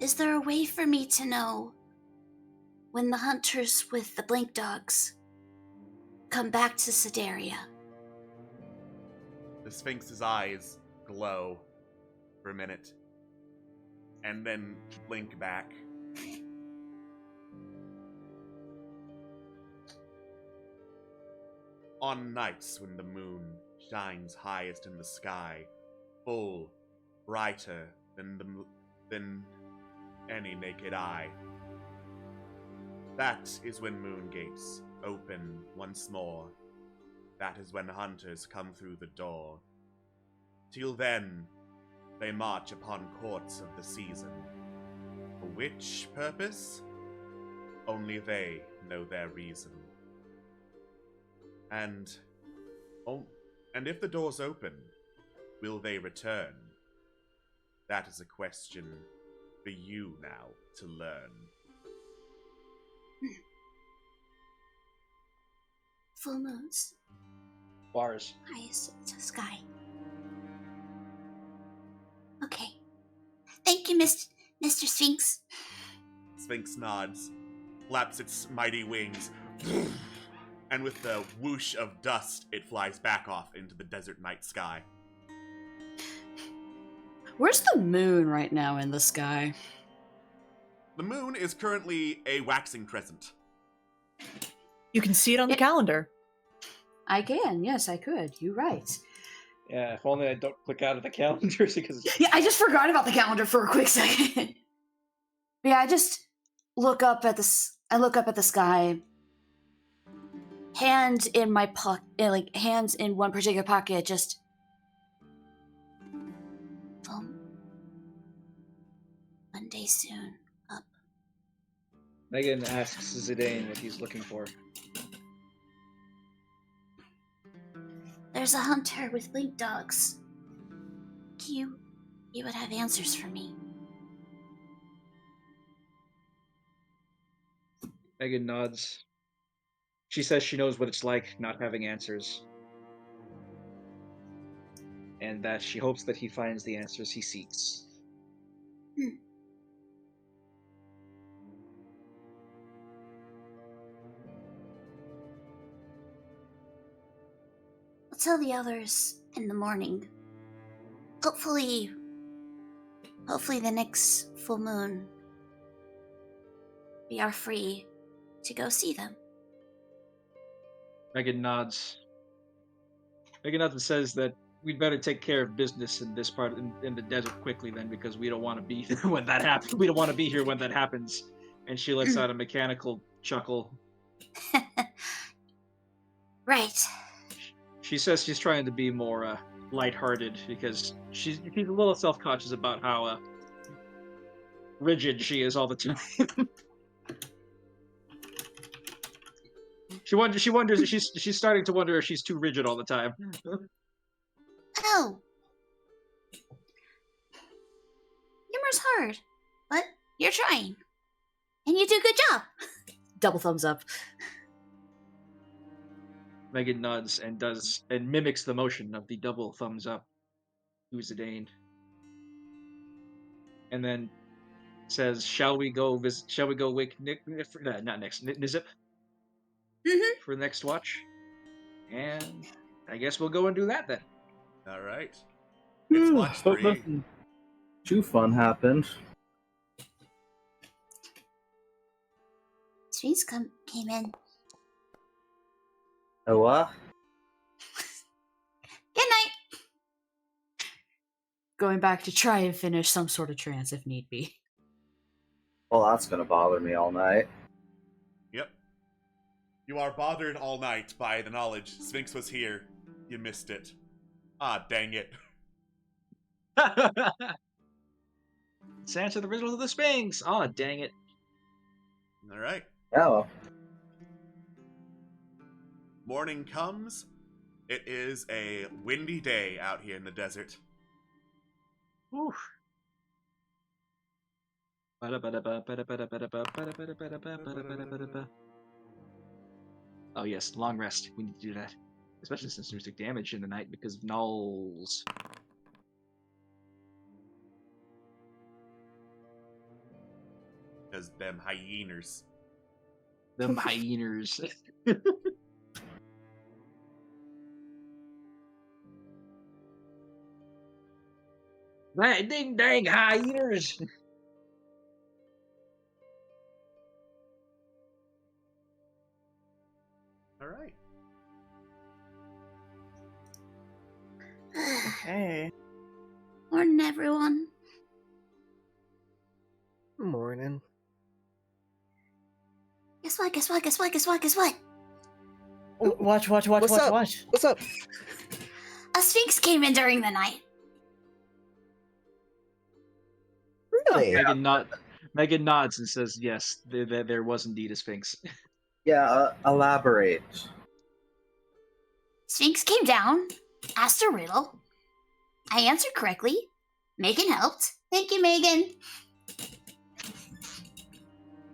S9: Is there a way for me to know when the hunters with the blink dogs come back to Sidaria?
S2: The Sphinx's eyes glow for a minute, and then blink back. On nights when the moon shines highest in the sky, full, brighter than any naked eye, that is when moon gates open once more. That is when hunters come through the door. Till then, they march upon courts of the season. For which purpose? Only they know their reason. And if the doors open, will they return? That is a question for you now to learn.
S9: Full moons,
S5: Bars.
S9: highest in the sky. Okay. Thank you, Mr. Sphinx.
S2: Sphinx nods, flaps its mighty wings, and with the whoosh of dust, it flies back off into the desert night sky.
S3: Where's the moon right now in the sky?
S2: The moon is currently a waxing crescent.
S4: You can see it on the calendar.
S3: I can. Yes, I could. You're right.
S5: Yeah, if only I don't click out of the calendars because.
S3: Yeah, I just forgot about the calendar for a quick second. Yeah, I just look up at the sky. Hand in my pocket, like hands in one particular pocket, just.
S9: One day soon. Up.
S5: Megan asks Zidane what he's looking for.
S9: There's a hunter with blink dogs. You would have answers for me.
S5: Megan nods. She says she knows what it's like not having answers. And that she hopes that he finds the answers he seeks.
S9: I'll tell the others in the morning. Hopefully the next full moon, we are free to go see them.
S5: Megan nods. Megan nods and says that we'd better take care of business in this part in the desert quickly then, because we don't want to be when that happens. We don't want to be here when that happens. And she lets out a mechanical chuckle.
S9: Right.
S5: She says she's trying to be more lighthearted because she's a little self-conscious about how rigid she is all the time. She wonders if she's starting to wonder if she's too rigid all the time.
S9: Oh. Humor's hard, but you're trying. And you do a good job.
S3: double thumbs up.
S5: Megan nods and mimics the motion of the double thumbs up to Zidane. And then says, "Shall we go wake Nick? Not next. Nizip for the next watch." And I guess we'll go and do that then.
S2: All right. It's watch
S6: Hope
S2: 3.
S6: nothing too fun happened.
S9: Sphinx came in.
S6: Oh, what?
S9: Good night.
S3: Going back to try and finish some sort of trance if need be.
S6: Well, that's gonna bother me all night.
S2: Yep. You are bothered all night by the knowledge Sphinx was here. You missed it. Ah, dang it.
S5: Let's answer the riddle of the Sphinx. Oh, dang it.
S2: All right.
S6: Oh,
S2: Morning comes. It is a windy day out here in the desert.
S5: Whew. Oh yes, long rest. We need to do that. Especially since we took damage in the night because of gnolls.
S2: Because them hyenas.
S5: Them hyenas. That ding dang hyenas.
S2: All right.
S4: Hey.
S9: Morning, everyone.
S8: Morning.
S9: Guess what? Guess what? Guess what? Guess what? Guess what?
S4: What?
S8: What's up? What's up?
S9: A sphinx came in during the night.
S8: Really?
S5: Megan nods and says, "Yes, there was indeed a sphinx."
S6: yeah. Elaborate.
S9: Sphinx came down, asked a riddle. I answered correctly. Megan helped. Thank you, Megan.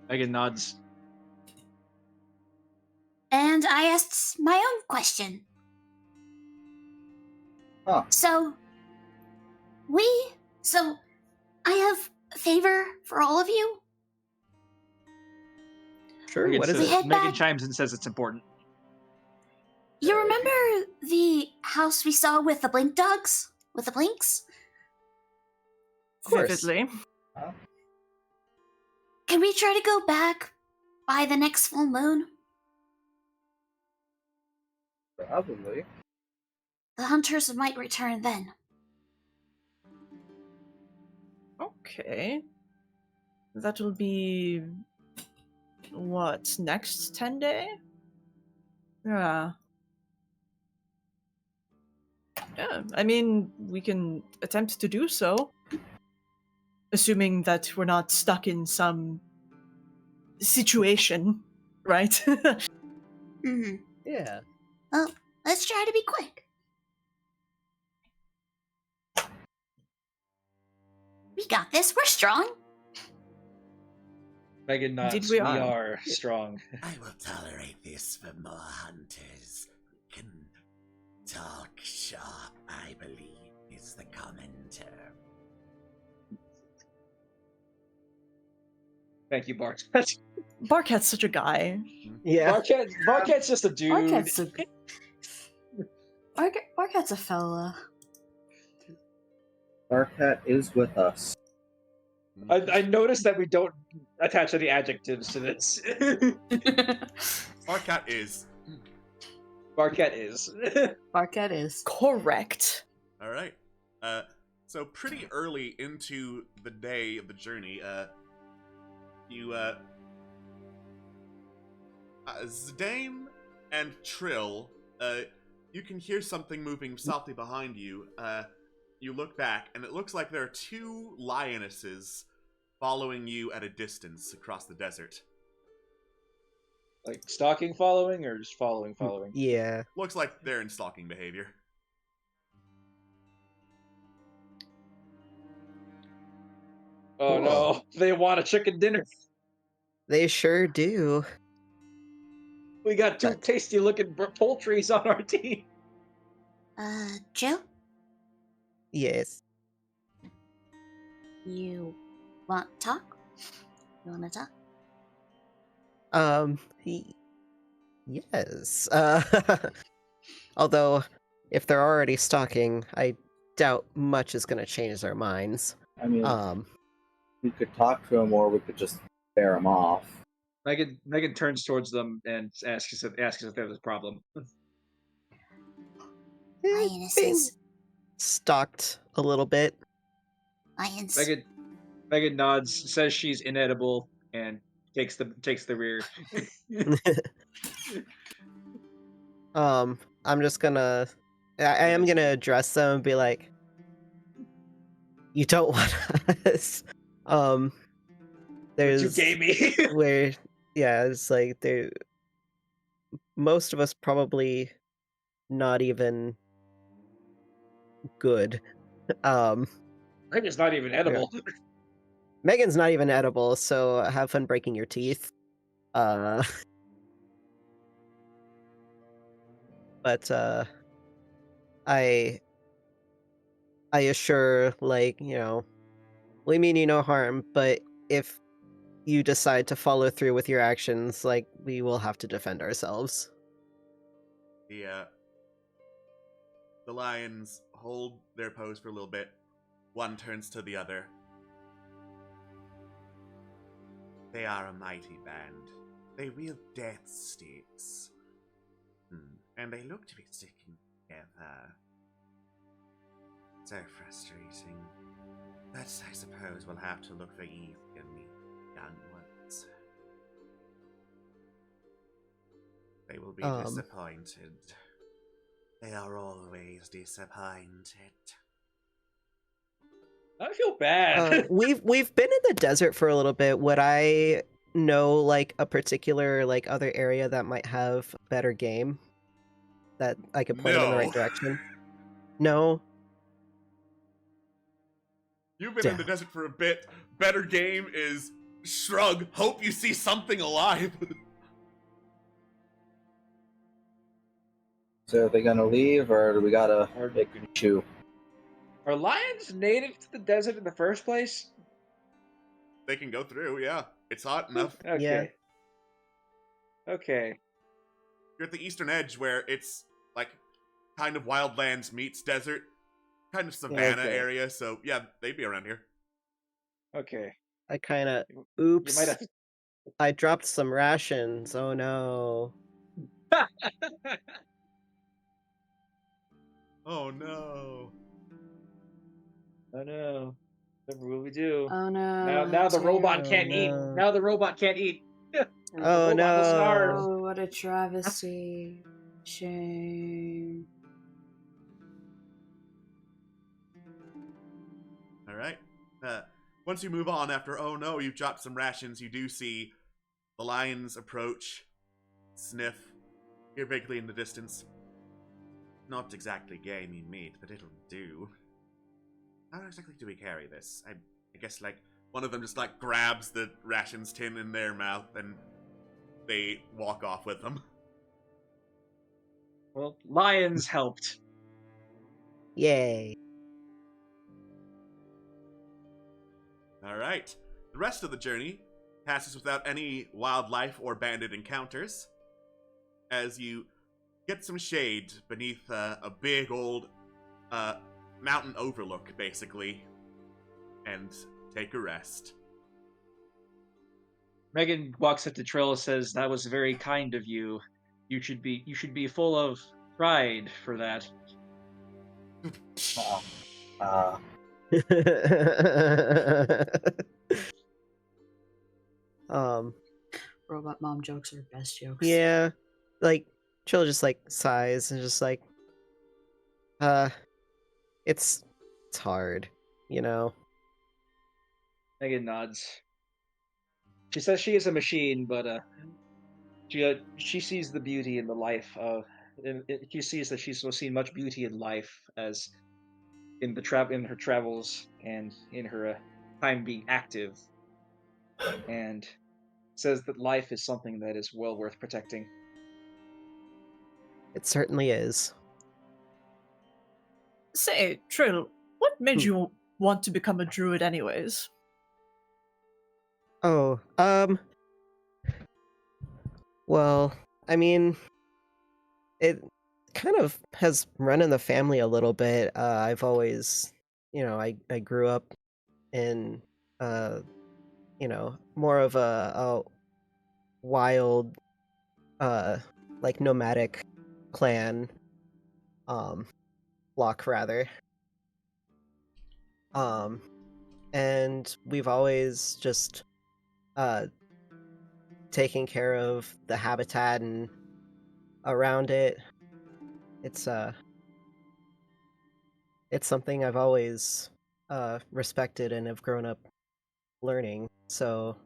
S5: Megan nods.
S9: And I asked my own question.
S6: Huh.
S9: So I have a favor for all of you.
S8: Sure.
S5: Megan
S8: What is
S5: says-
S8: it?
S9: Head
S5: Megan
S9: back.
S5: chimes in and says it's important.
S9: You remember the house we saw with the blink dogs? With the blinks?
S8: Of course.
S4: Vividly.
S9: Can we try to go back by the next full moon?
S6: Probably.
S9: The hunters might return then.
S4: Okay. That'll be what, next 10 day? Yeah. Yeah, I mean, we can attempt to do so. Assuming that we're not stuck in some situation, right?
S9: Mm-hmm.
S8: Yeah.
S9: Well, let's try to be quick. We got this. We're strong.
S5: Megan nods.
S4: Indeed
S5: We
S4: we are.
S5: are strong.
S1: I will tolerate this for more hunters. We can talk shop, I believe, is the common term.
S5: Thank you, Bart.
S4: Barkat's such a guy.
S8: Yeah.
S5: Barkat's just a dude.
S3: Barkat's a fella.
S6: Barkat is with us.
S5: I noticed that we don't attach any adjectives to this.
S2: Barkat is.
S5: Barkat is.
S3: Barkat is.
S4: Correct.
S2: All right. So pretty early into the day of the journey, Zidane and Trill, you can hear something moving softly behind you. You look back, and it looks like there are two lionesses following you at a distance across the desert.
S5: Like stalking, following, or just following?
S8: Yeah.
S2: Looks like they're in stalking behavior.
S5: Oh no, they want a chicken dinner.
S8: They sure do.
S5: We got two tasty-looking poultries on our team.
S9: Jill,
S8: Yes.
S9: you want to talk? You want to talk?
S8: Yes. Although, if they're already stalking, I doubt much is going to change their minds.
S6: I mean, we could talk to him, or we could just bear him off.
S5: Megan turns towards them and asks if there's a problem.
S8: Being
S9: Lionesses.
S8: stalked a little bit.
S9: Lions.
S5: Megan nods, says she's inedible, and takes the rear.
S8: I'm just gonna. I am gonna address them and be like, "You don't want us." There's
S5: You gave me.
S8: where, yeah, it's like most of us probably not even good.
S5: Megan's not even edible.
S8: Megan's not even edible, so have fun breaking your teeth. But I assure, like, we mean you no harm, but if you decide to follow through with your actions, like, we will have to defend ourselves.
S2: The lions hold their pose for a little bit. One turns to the other. They are a mighty band. They wield death sticks. And they look to be sticking together. So frustrating. But I suppose we'll have to look for Eve and the young ones. They will be disappointed. They are always disappointed.
S5: I feel bad.
S8: We've been in the desert for a little bit. Would I know, like, a particular, like, other area that might have better game that I could point them in the right direction? No.
S2: You've been in the desert for a bit. Better game is shrug. Hope you see something alive.
S6: So are they gonna leave, or do we gotta make a chew?
S5: Are lions native to the desert in the first place?
S2: They can go through, yeah. It's hot enough.
S5: Okay.
S8: Yeah.
S5: Okay.
S2: You're at the eastern edge where it's like kind of wildlands meets desert. Kind of savanna area, so yeah, they'd be around here.
S5: Okay.
S8: I kind of...
S5: You
S8: Oops.
S5: might have...
S8: I dropped some rations. Oh no.
S2: Oh no.
S5: Oh no. What will we do?
S3: Oh no.
S5: Now the robot
S8: Oh,
S5: can't eat.
S8: no.
S5: Now the robot can't eat.
S8: Oh
S5: robot will starve.
S3: Oh, what a travesty. Shame.
S2: Alright. Once you move on after, oh no, you've dropped some rations, you do see the lions approach, sniff, hear vaguely in the distance. Not exactly gamey meat, but it'll do. How exactly do we carry this? I guess, like, one of them just, like, grabs the rations tin in their mouth, and they walk off with them.
S5: Well, lions helped.
S8: Yay.
S2: Alright. The rest of the journey passes without any wildlife or bandit encounters, as you get some shade beneath a big old mountain overlook, basically, and take a rest.
S5: Megan walks up to Trill and says, "That was very kind of you. You should be full of pride for that."
S3: Robot mom jokes are best jokes.
S8: Yeah, like, Trill just, like, sighs and just, like, it's hard, you know?
S5: Megan nods. She says she is a machine, but she sees the beauty in the life of. She sees that she's seen much beauty in life as in her travels and in her time being active, and says that life is something that is well worth protecting.
S8: It certainly is.
S4: Say, Trill, what made
S8: Hmm.
S4: you want to become a druid anyways?
S8: Oh, well, I mean, it kind of has run in the family a little bit. I've always, I grew up in, more of a wild, like nomadic clan, block rather. And we've always just, taken care of the habitat and around it. It's it's something I've always respected and have grown up learning. So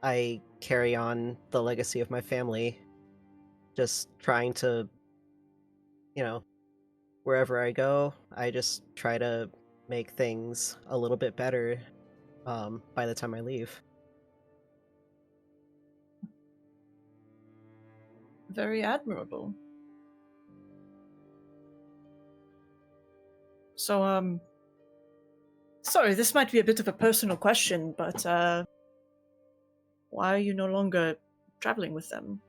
S8: I carry on the legacy of my family, just trying to, wherever I go, I just try to make things a little bit better by the time I leave.
S4: Very admirable. So, sorry, this might be a bit of a personal question, but, why are you no longer traveling with them?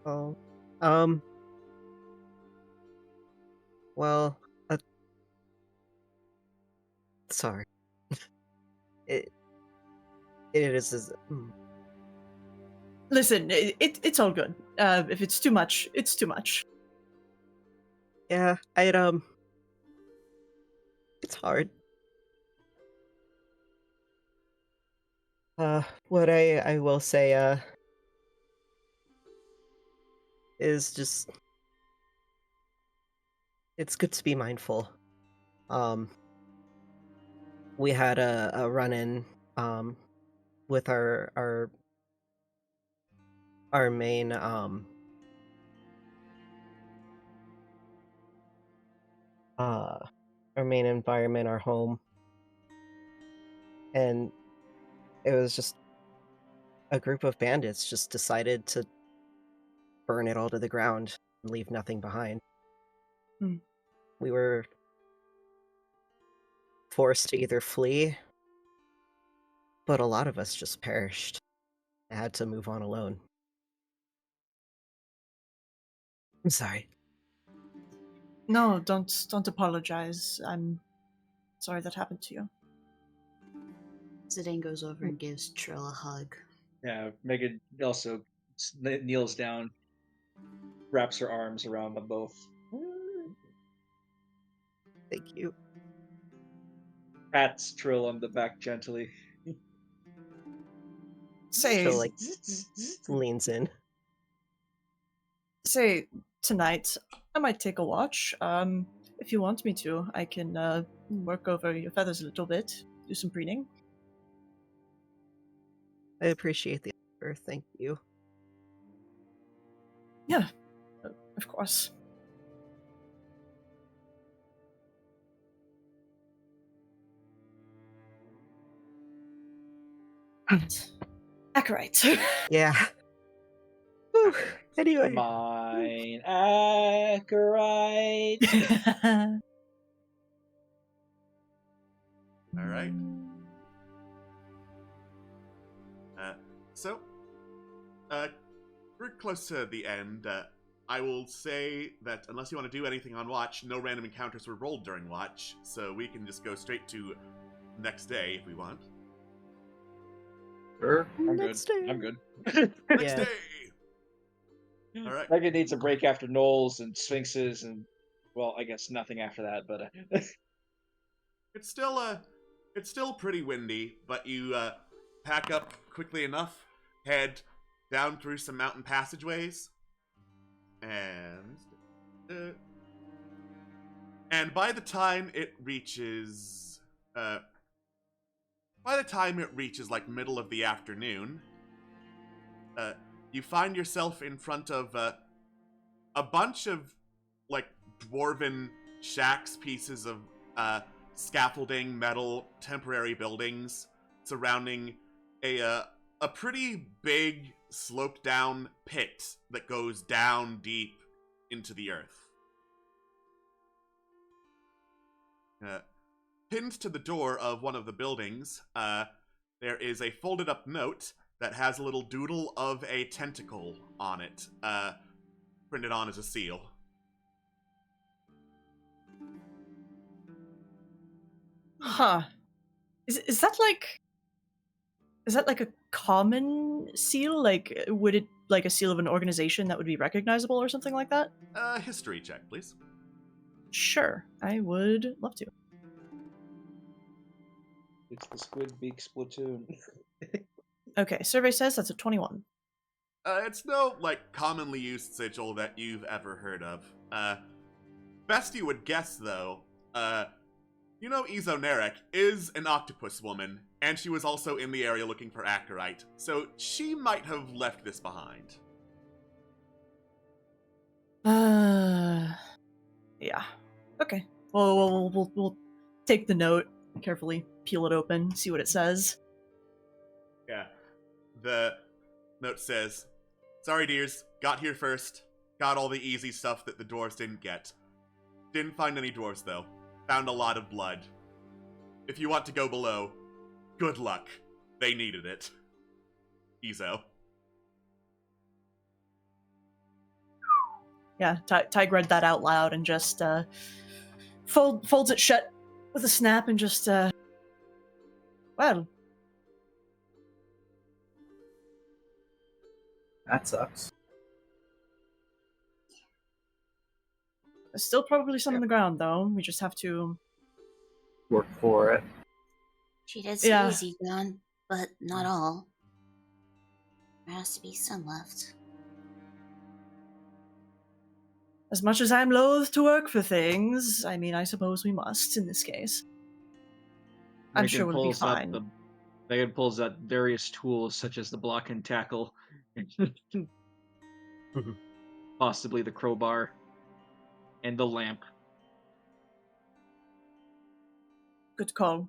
S8: Oh, well, sorry. It is.
S4: Listen, it's all good. If it's too much, it's too much.
S8: Yeah, it's hard. What I will say, is just, it's good to be mindful. We had a run-in, with our main, our main environment, our home, and it was just a group of bandits just decided to burn it all to the ground and leave nothing behind.
S4: Hmm.
S8: We were forced to either flee, but a lot of us just perished. I had to move on alone. I'm sorry.
S4: No, don't apologize. I'm sorry that happened to you.
S3: Zidane goes over and gives Trill a hug.
S5: Yeah, Megan also kneels down, wraps her arms around them both.
S8: Thank you.
S5: Pats Trill on the back gently.
S4: Say,
S8: Trill, leans in.
S4: say tonight, I might take a watch. If you want me to, I can work over your feathers a little bit, do some preening.
S8: I appreciate the offer. Thank you.
S4: Yeah, of course. Acolyte.
S8: Yeah. Whew. Anyway.
S5: Mine Acolyte.
S2: All right. So, we're close to the end. I will say that unless you want to do anything on watch, no random encounters were rolled during watch, so we can just go straight to next day if we want.
S6: Sure.
S5: I'm good.
S8: Next day.
S5: I'm good.
S2: Next
S8: Yeah.
S2: day. All right.
S5: Megan needs a break after Knolls and Sphinxes, and well, I guess nothing after that. But
S2: It's still pretty windy, but you pack up quickly enough, head down through some mountain passageways, and by the time it reaches like middle of the afternoon, you find yourself in front of a bunch of like dwarven shacks, pieces of scaffolding, metal, temporary buildings surrounding a a pretty big, sloped down pit that goes down deep into the earth. Pinned to the door of one of the buildings, there is a folded up note that has a little doodle of a tentacle on it, printed on as a seal.
S4: Huh. Is that like a common seal? Like, would it like a seal of an organization that would be recognizable or something like that?
S2: History check, please.
S4: Sure, I would love to.
S5: It's the Squid Beak Splatoon.
S4: Okay, survey says that's a 21.
S2: It's no, commonly used sigil that you've ever heard of. Best you would guess, though, Izoneric is an octopus woman, and she was also in the area looking for Actorite, so she might have left this behind.
S4: Yeah. Okay. Well, we'll take the note, carefully peel it open, see what it says.
S2: Yeah. The note says, "Sorry, dears. Got here first. Got all the easy stuff that the dwarves didn't get. Didn't find any dwarves, though. Found a lot of blood. If you want to go below, good luck. They needed it. Izo."
S4: Yeah, Tig read that out loud and just folds it shut with a snap and just well.
S6: That sucks.
S4: There's still probably some on the ground though. We just have to
S6: Work for it.
S9: She did say
S4: Yeah.
S9: easy, John, but not all. There has to be some left.
S4: As much as I'm loath to work for things, I mean, I suppose we must in this case. I'm sure we'll be fine.
S5: Megan pulls out various tools such as the block and tackle, possibly the crowbar, and the lamp.
S4: Good call.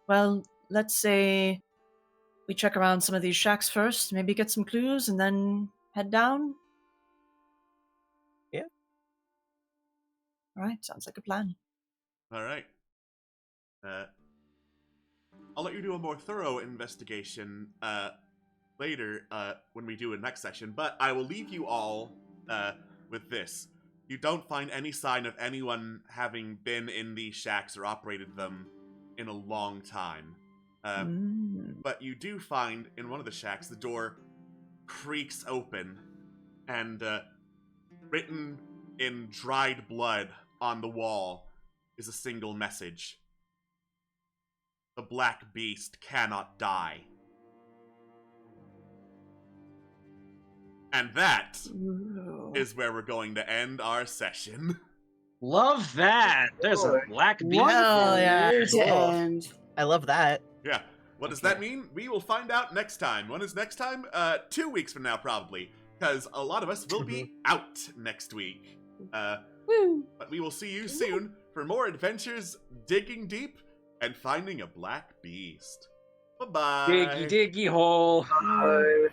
S4: Well, let's say we check around some of these shacks first, maybe get some clues, and then head down.
S8: Yeah.
S4: All right, sounds like a plan.
S2: All right. I'll let you do a more thorough investigation later when we do a next section, but I will leave you all with this. You don't find any sign of anyone having been in these shacks or operated them in a long time. But you do find in one of the shacks the door creaks open, and written in dried blood on the wall is a single message. The Black Beast cannot die. And that is where we're going to end our session.
S5: Love that! There's a black beast.
S4: Hell yeah.
S3: And
S8: I love that.
S2: Yeah. What does that mean? We will find out next time. When is next time? 2 weeks from now, probably. Because a lot of us will be out next week. But we will see you soon for more adventures digging deep and finding a black beast. Bye-bye.
S5: Diggy diggy hole.
S6: Bye.